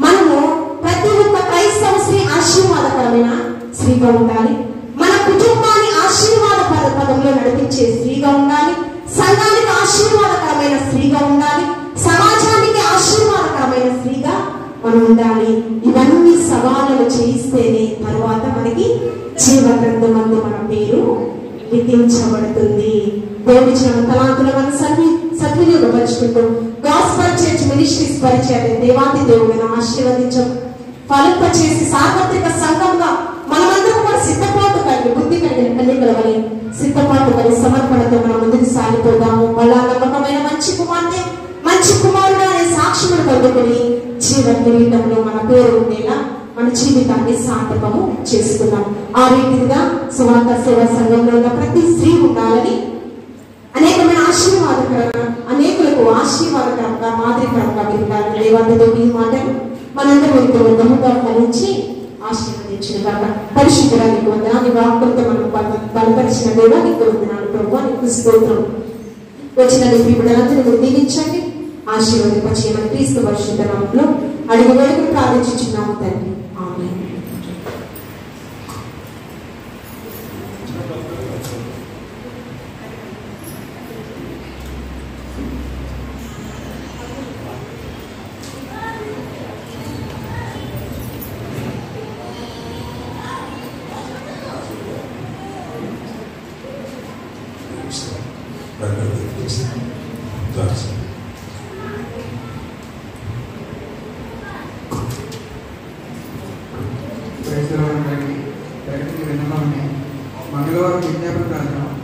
మనము ప్రతి ఒక్క క్రైస్తవ స్త్రీ ఆశీర్వాదకరమైన స్త్రీగా ఉండాలి. మన కుటుంబాన్ని ఆశీర్వాద పదంలో నడిపించే స్త్రీగా ఉండాలి. సంఘానికి ఆశీర్వాదకరమైన స్త్రీగా ఉండాలి. సమాజానికి ఆశీర్వాదకరమైన స్త్రీగా మనం ఉండాలి. ఇవన్నీ సవాళ్ళను చేయిస్తేనే తరువాత మనకి జీవ గ్రంథమందు మన పేరు లిఖించబడుతుంది. దేవుడిచ్చిన తలాంతుల మనం సద్వినియోగపరుచుకుంటూ గాస్పల్ చర్చ్ మినిస్ట్రీస్ పరిచయం దేవాది దేవుడిని ఆశీర్వదించం ఫలింప చేసి సార్వత్రిక సంఘంగా మనమందరం కూడా సిద్ధపాటు కలిగి బుద్ధి కలిగిన కన్యకలవని సిద్ధపాటు కలిగి సమర్పణతో మనం ముందుకు సాగిపోదాము. మళ్ళా నమ్మకమైన మంచి కుమార్తె మంచి కుమారుడు అనే సాక్షులను కలుగుకొని జీవ కిరీటంలో మన పేరు ఉండేలా మన జీవితాన్ని సార్థకము చేసుకున్నాం. ఆ రీతిగా సువార్త సేవా సంఘంలో ఉన్న ప్రతి స్త్రీ ఉండాలని అనేకమైన అనేకులకు ఆశీర్వాదకరంగా మాదిరికరంగా ఉండాలని దేవాలయంలో ఈ మాటలు మనందరం గొప్పగా ఫలించి ఆశీర్వదించిన కాక పరిశుద్ధుడా నీకు వందనాలు. వాక్కులతో మనం బలపరిచిన దేవా నీకు వందనాలు ప్రభువా, నీకు స్తోత్రం. వచ్చిన నీ బిడ్డలందరూ దీవించండి, ఆశీర్వదింపచేయమని క్రీస్తు పరిశుద్ధ నామములో అడిగి వేడుకలు ప్రార్థించుచున్నాము తండ్రి. ఆమేన్. మంగళవారం విజ్ఞాపన కార్యక్రమం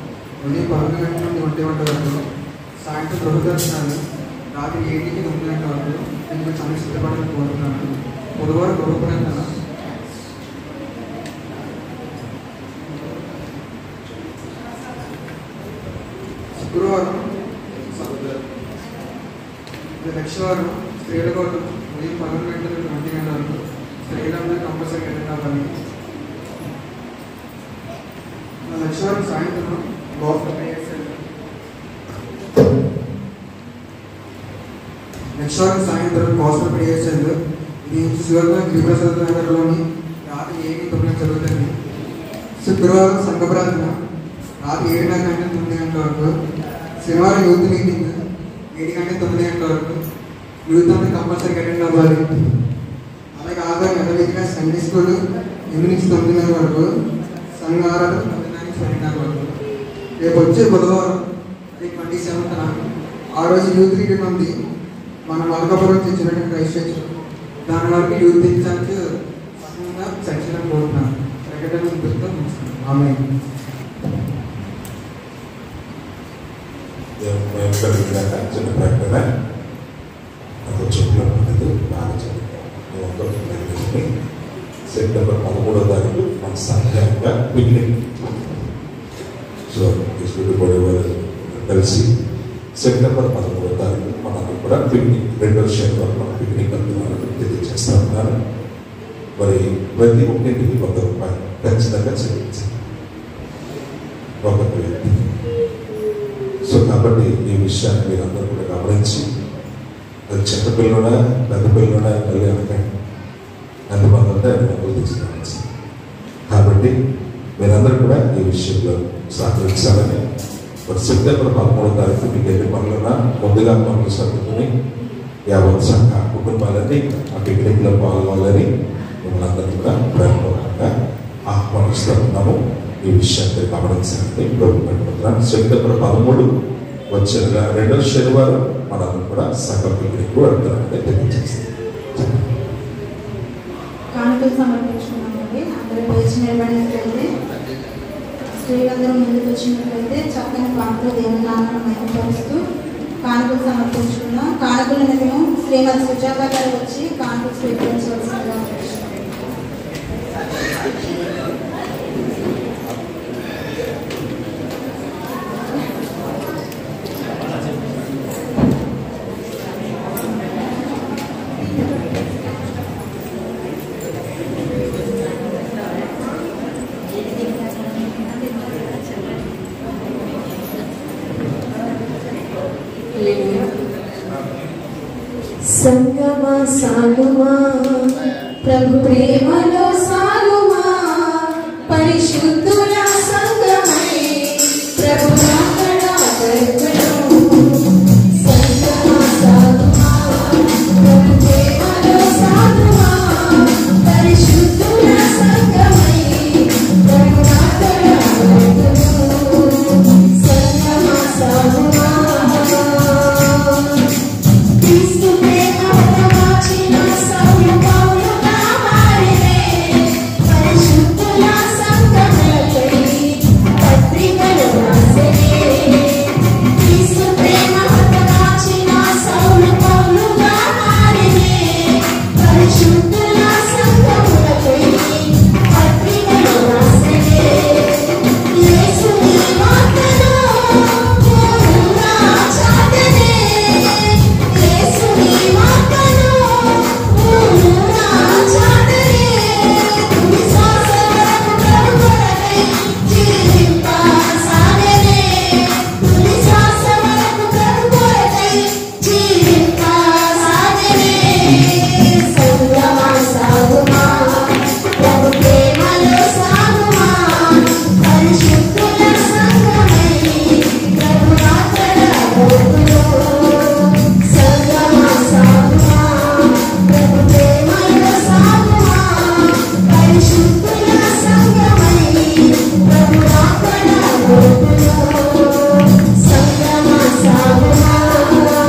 ఉదయం 11 గంటల నుండి 1 గంటల వరకు, సాయంత్రం గృహదర్శనాలు రాత్రి 7 నుంచి 9 గంటల వరకు దీనికి సంసిద్ధపడాలని కోరుతున్నాను. బుధవారం గృహప్రార్థన, శుక్రవారం లక్షవారం స్త్రీల కోసం ఉదయం 11 గంటల నుండి 1 గంటల వరకు స్త్రీలందరూ కంపల్సరీ అటెండ్ అవ్వాలి. లక్షవారం సాయంత్రం లక్షవారం సాయంత్రం కోస్టల్ ప్రేయర్ సెంటర్ ఇది శివగంగా గిరిప్రసాద్ నగర్లోని రాత్రి 7-9 జరుగుతుంది. శుక్రవారం సంఘ ప్రార్థన రాత్రి 7:30 గంటల 9 గంటల వరకు. శనివారం యూత్ మీటింగ్ 7 గంటల 9 గంటల వరకు. యూత్ అంతా కంపల్సరీ అటెండ్ అవ్వాలి. అలాగే ఆధార్ యథావిధిగా సండే స్కూల్ 8 నుంచి 9 వరకు, సంఘ ఆరాధన 10 వరకు. రేపు వచ్చే బుధవారం 27న ఆ రోజు యూత్ రీడింగ్ ఉంది. మన మల్కాపురం తెచ్చినట్టు క్రైస్ట్ చర్చ్ దాని వరకు యూత్ ఇన్ఛార్జ్ సహనంగా చర్చలను కోరుతున్నాను. ప్రకటన పుస్తకం ఆమేన్. చిన్న ప్రకటన నాకు చెప్పినట్టు బాగా చదువుతాను. సెప్టెంబర్ 13వ తారీఖు మన సాధ్యంగా పిక్నిక్. సో తీసుకుంటూ పడేవారు కలిసి సెప్టెంబర్ 13వ తారీఖు మనకు కూడా పిక్నిక్, 2వ శనివారం మన పిక్నిక్ అందుకు తెలియజేస్తా ఉన్నారు. మరి ప్రతి ఒక్కరికి ₹100 ఖచ్చితంగా చెల్లించాలి ఒక వ్యక్తి. సో కాబట్టి ఈ విషయాన్ని మీరందరూ కూడా గమనించి, అది చిన్న పిల్లడా పెద్ద పిల్లడా మళ్ళీ అనకండి, ఎంతమంది ఉంటే ఎంతమంది తీసుకురావచ్చు. కాబట్టి మీరందరూ కూడా ఈ విషయంలో సహకరించాలని, మరి సెప్టెంబర్ 13వ తారీఖు మీకు ఎన్ని పనులున్నా ముందుగా పనులు సర్దుకుని యావత్ సంఘ కుటుంబాలన్నీ ఆ పిక్నిక్లో పాల్గొనాలని మిమ్మల్ని అందరూ కూడా ప్రేమపూర్వకంగా ఆహ్వానిస్తున్నాము. ఈ విషయాన్ని గమనించాలని ప్రభుత్వం సెప్టెంబర్ 13 వచ్చే 2వ శనివారం మనందరం కూడా సంఘ పిక్నిక్ వెళ్తారని తెలియజేస్తాం. కానుకలు సమర్పించుకున్నామండి. అందరూ లేచి నిలబడినట్లయితే, స్త్రీలందరూ ముందుకు వచ్చినట్లయితే చక్కని పాటలు దేవుని నామాన్ని మహిమపరుస్తూ కానుకలు సమర్పించుకున్నాం. కానుకలను మేము శ్రీమతి సుజాత గారు వచ్చి కానుకలు స్వీకరించవలసిందిగా సంగమా సాగుమా ప్రభు ప్రేమలో సాగుమా పరిశుద్ధుల సంగమై ప్రభు రాకడ దర్శనం సంగమా సాగుమా ప్రభు ప్రేమలో సాగుమా పరిశుద్ధుల సంగమై ప్రభు రాకడ దర్శనం సంగమా సాగుమా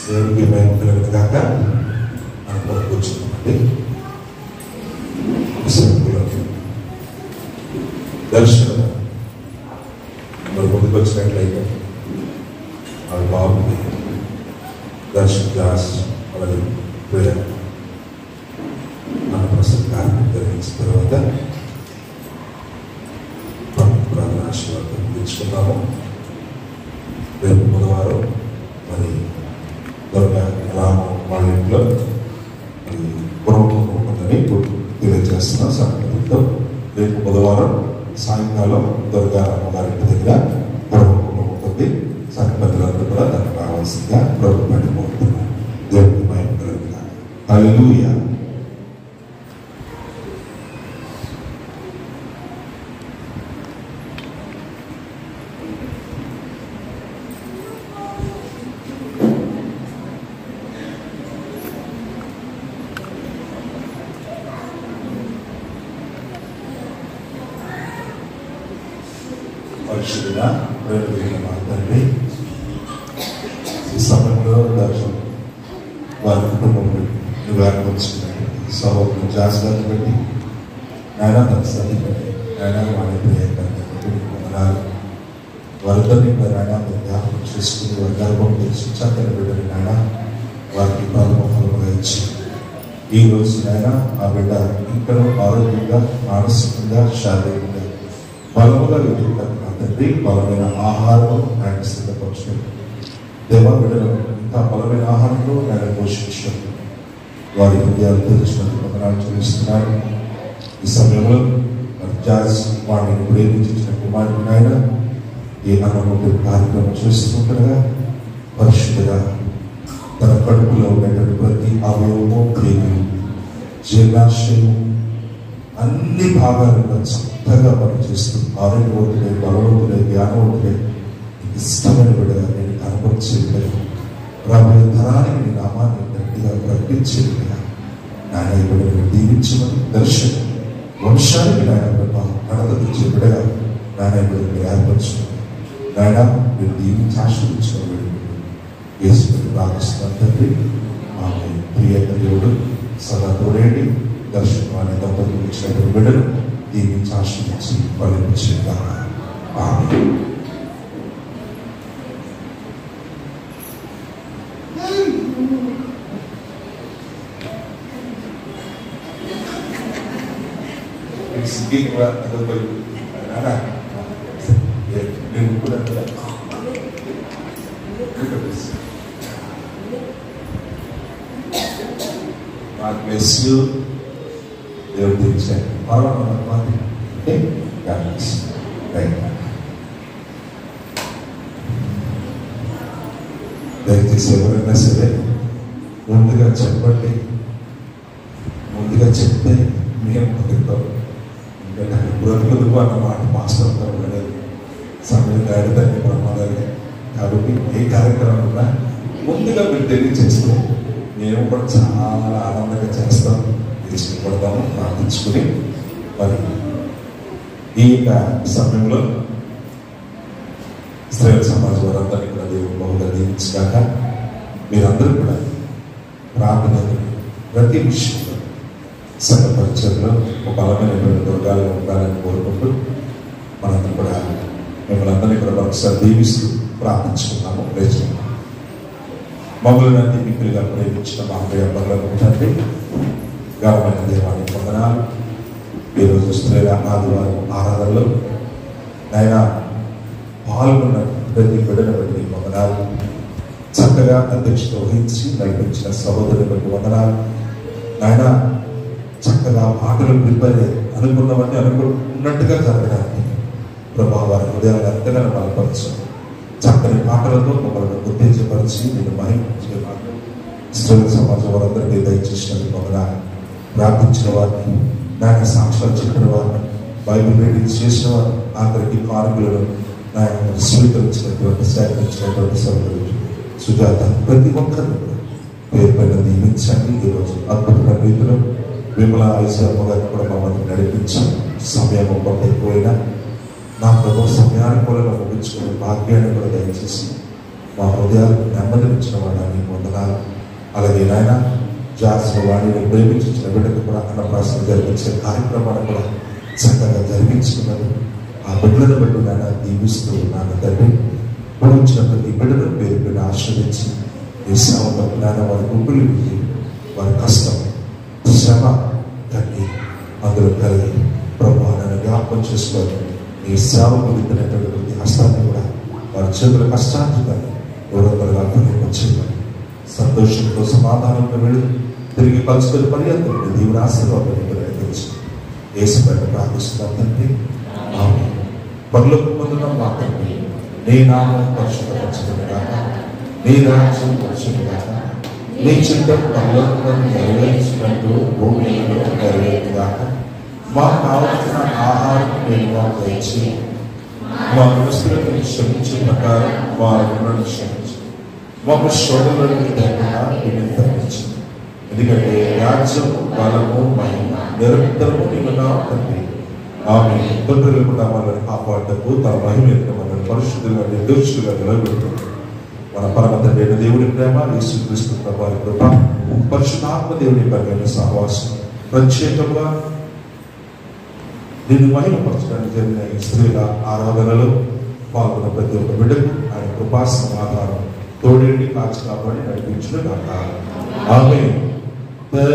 దేవుడికి మేము కలుగుతాక మనం కూర్చున్నామండి. దర్శనం మరి ముందుకు వచ్చినట్లయితే వాళ్ళ బాబుని దర్శన్ దాస్ అలాగే ప్రేమ మన ప్రసన్న కార్యక్రమం జరిగించిన తర్వాత ప్రార్థన ఆశీర్వాదం తెచ్చుకున్నాము. రేపు బుధవారం మరి త్వరగా రామం వాళ్ళ ఇంట్లో మరి పురోగం ఉంటుందని తెలియజేస్తున్న సంఘటనతో రేపు బుధవారం సాయంకాలం త్వరగా అమ్మగారింటి దగ్గర పురోగం ఉంటుంది. సంఘటనలంతా కూడా దానికి రావాల్సిందిగా ప్రభుత్వం పడిపోతున్నారు. దేవుడికి మహిమ కలుగుతారు. హల్లెలూయా. పరిశుద్ధుడా ప్రేమ మాట్లాడి ఈ సమయంలో దర్శనం వారి కుటుంబం నివారణ వచ్చిందండి. సహోదరులు జాస్గాన్ని బట్టి ఆయన తన సన్ని బట్టి ఆయన వారి ప్రియాలు వారిద్దరిని ఆయన జ్ఞాపకం చేసుకుని వారి గర్భం తెచ్చి చక్కని బిడ్డని ఆయన వారికి పాలమొక్కలుగా ఇచ్చి ఈ రోజు ఆయన ఆ బిడ్డ ఇంకా ఆరోగ్యంగా మానసికంగా శారీరకంగా బలముగా ఎదుగుతారు. తండ్రి బలమైన ఆహారం ఆయన సిద్ధపరచడం దేవ బిడ్డలు ఇంకా బలమైన ఆహారంలో ఆయన పోషించడం వారి హృదయాలు తెచ్చినందుకు వందనాలు చెల్లిస్తున్నాను. ఈ సమయంలో మరి జార్జ్ వాడిని ప్రేమించిన కుమారుడు ఆయన ఈ అన్నముడి కార్యక్రమం చేస్తుండగా పరిశుద్ధంగా తన కడుపులో ఉన్నటువంటి ప్రతి అవయవము ప్రేమి జీర్ణాశయము అన్ని భాగాలుగా చక్కగా పనిచేస్తూ ఆరోగ్యవంతులే బలవంతులే జ్ఞానవంతులే ఇష్టమైన విడగా నేను కనపరిచేయలేదు రాబోయే తరానికి నీ నామాన్ని గట్టిగా ప్రకటించేయగా నాయన ఇప్పుడు దీవించమని దర్శనం వంశానికి నాయన కడతీర్చే విడగా నాయన ఇప్పుడు ఏర్పరచుకుని నాయన మీరు దీవించి ఆశ్రయించిన యేసుని ప్రార్థిస్తున్నాను తండ్రి ఆమె ప్రియ దేవుడు సదా తోడేండి దర్శనం అనే దంపతులు ఇచ్చినటువంటి బిడ్డలు దీవించి ఆశ్రయించి ఫలించేగా ఆమె God bless you. దేవుడు దీవించారు. పర్వాలేదు. Okay? God bless you. Right. దయచేసి ఎవరైనా సరే ముందుగా చెప్పండి. ముందుగా చెప్తే మేము బతుకుతాం. ఇంకా నాకు బ్రతుకుదుకు అన్న మాట మాస్టర్ లేదు. సమయం దాడితే ప్రమాదాలు. కాబట్టి ఏ కార్యక్రమం ఉన్నా ముందుగా మీరు తెలియజేస్తే మేము కూడా చాలా ఆనందంగా చేస్తాం. తీసుకుపడతాము ప్రార్థించుకుని మరి ఈ యొక్క సమయంలో స్త్రీల సమాజం వారందరినీ కూడా దేవుడు బహుగా దీవించాక మీరందరూ కూడా ప్రార్థన ప్రతి విషయంలో సంఘ పరిచయంలో ఒక బలమైనటువంటి వర్గాలు ఉండాలని కోరుకుంటూ మనందరూ కూడా మిమ్మల్ని అందరినీ కూడా ఒకసారి దీవిస్తూ ప్రార్థించుకున్నాము. లేచుకున్నాము. మమ్మల్ని దీపికలుగా ప్రేమించిన మా ప్రియ తండ్రి ఘనమైన దేవానికి వందనాలు. ఈరోజు స్త్రీల ఆదివారం ఆరాధనలో ఆయన పాల్గొన్న ప్రతి బిడ్డను బట్టి వందనాలు. చక్కగా అధ్యక్షత వహించి నడిపించిన సహోదరుని బట్టి వందనాలు. ఆయన చక్కగా పాటలు ప్రిపేర్ అనుకున్నవన్నీ అనుకున్నట్టుగా జరగడానికి ప్రభావ వారి హృదయాలు ఎంతగానో బలపరచు. చక్కని పాటలతో మమ్మల్ని ఉత్తేజపరిచి నేను మహిళ స్త్రీల సమాజం వారందరికీ దయచేసినందుకు వందనాలు. ప్రార్థించిన వారిని నాయన సాక్ష్యాలు చెప్పిన వారిని బైబిల్ రీడింగ్ చేసిన వారిని ఆఖరికి కానుకలను నాయన స్వీకరించినటువంటి సేకరించినటువంటి సభ్యులు సుజాత ప్రతి ఒక్కరిని పేరు పైన దీవించండి. ఈరోజు అద్భుతమైన రీతిలో విమల ఐశ్వర్య గారిని కూడా మమ్మల్ని నడిపించి సమయం కొంత ఎక్కువైనా నా ప్రభు సమయాన్ని కూడా ముగించుకునే భాగ్యాన్ని కూడా దయచేసి మా హృదయాలు నెమ్మదించిన వాడిని వందనాలు. అలాగే నాయన జార్జ్ వాడిని ప్రేమించిన బిడ్డకు కూడా అన్నప్రాసన జరిపించే కార్యక్రమాన్ని కూడా చక్కగా జరిపించుకున్నది. ఆ బిడ్డలను బట్టి నాయన దీవిస్తూ ఉన్నాను తండ్రి. వచ్చిన ప్రతి బిడ్డను పేరు పైన ఆశ్రయించి ఈ సేవలో నాయన వారి గుంపులు వారి కష్టం శ్రమ కట్టి అందులో కలిగి ప్రభు నన్ను జ్ఞాపకం చేసుకోవాలి. ఈ సేవకు విద్యునటువంటి ప్రతి హస్తాన్ని కూడా వారి చేతుల కష్టాన్ని ఎవరొకరుగా వచ్చేవారు. సంతోషంతో సమాధానంతో వెళ్ళి తిరిగి పంచుకొని పర్యంతం దేవుని ఆశీర్వాదం తెలుసు. యేసుపైన ప్రార్థిస్తున్నాం తండ్రి. పనులకు పొందడం మా తండ్రి. నీ నామం పరిశుద్ధపరచబడును గాక. నీ రాజ్యం వచ్చును గాక. నీ చిత్తం పరలోకములో నెరవేర్చినట్టు భూమిలో నెరవేరును గాక. మాకు కావలసిన ఆహారం నేను మాకు దయచి మా దుస్తులను క్షమించిన ప్రకారం మా రుణాలను క్షమించు. మాకు శోధనలను తగ్గించు. ఎందుకంటే రాజ్యం బలము మహిమ నిరంతరము నీవు నా తండ్రి. ఆమె తండ్రులు కూడా మనల్ని కాపాడటకు తన మహిమ మనల్ని పరిశుద్ధులుగా నిర్దోషులుగా నిలబెడుతుంది. మన పరమ తండ్రి దేవుని ప్రేమ యేసుక్రీస్తు ప్రభువారి కృప పరిశుద్ధాత్మ దేవుని పరిగణ సహవాసం ప్రత్యేకంగా దీన్ని మహిమపరచడానికి జరిగిన ఈ స్త్రీల ఆరాధనలో పాల్గొన్న ప్రతి ఒక్క బిడ్డకు ఆయన కృపా సమాధానం తోడేండి కాచి కాపాడి నడిపించిన కాక. ఆమె Amen.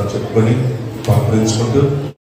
ఒకసారి చెప్పుకొని ప్రార్థించుకుంటూ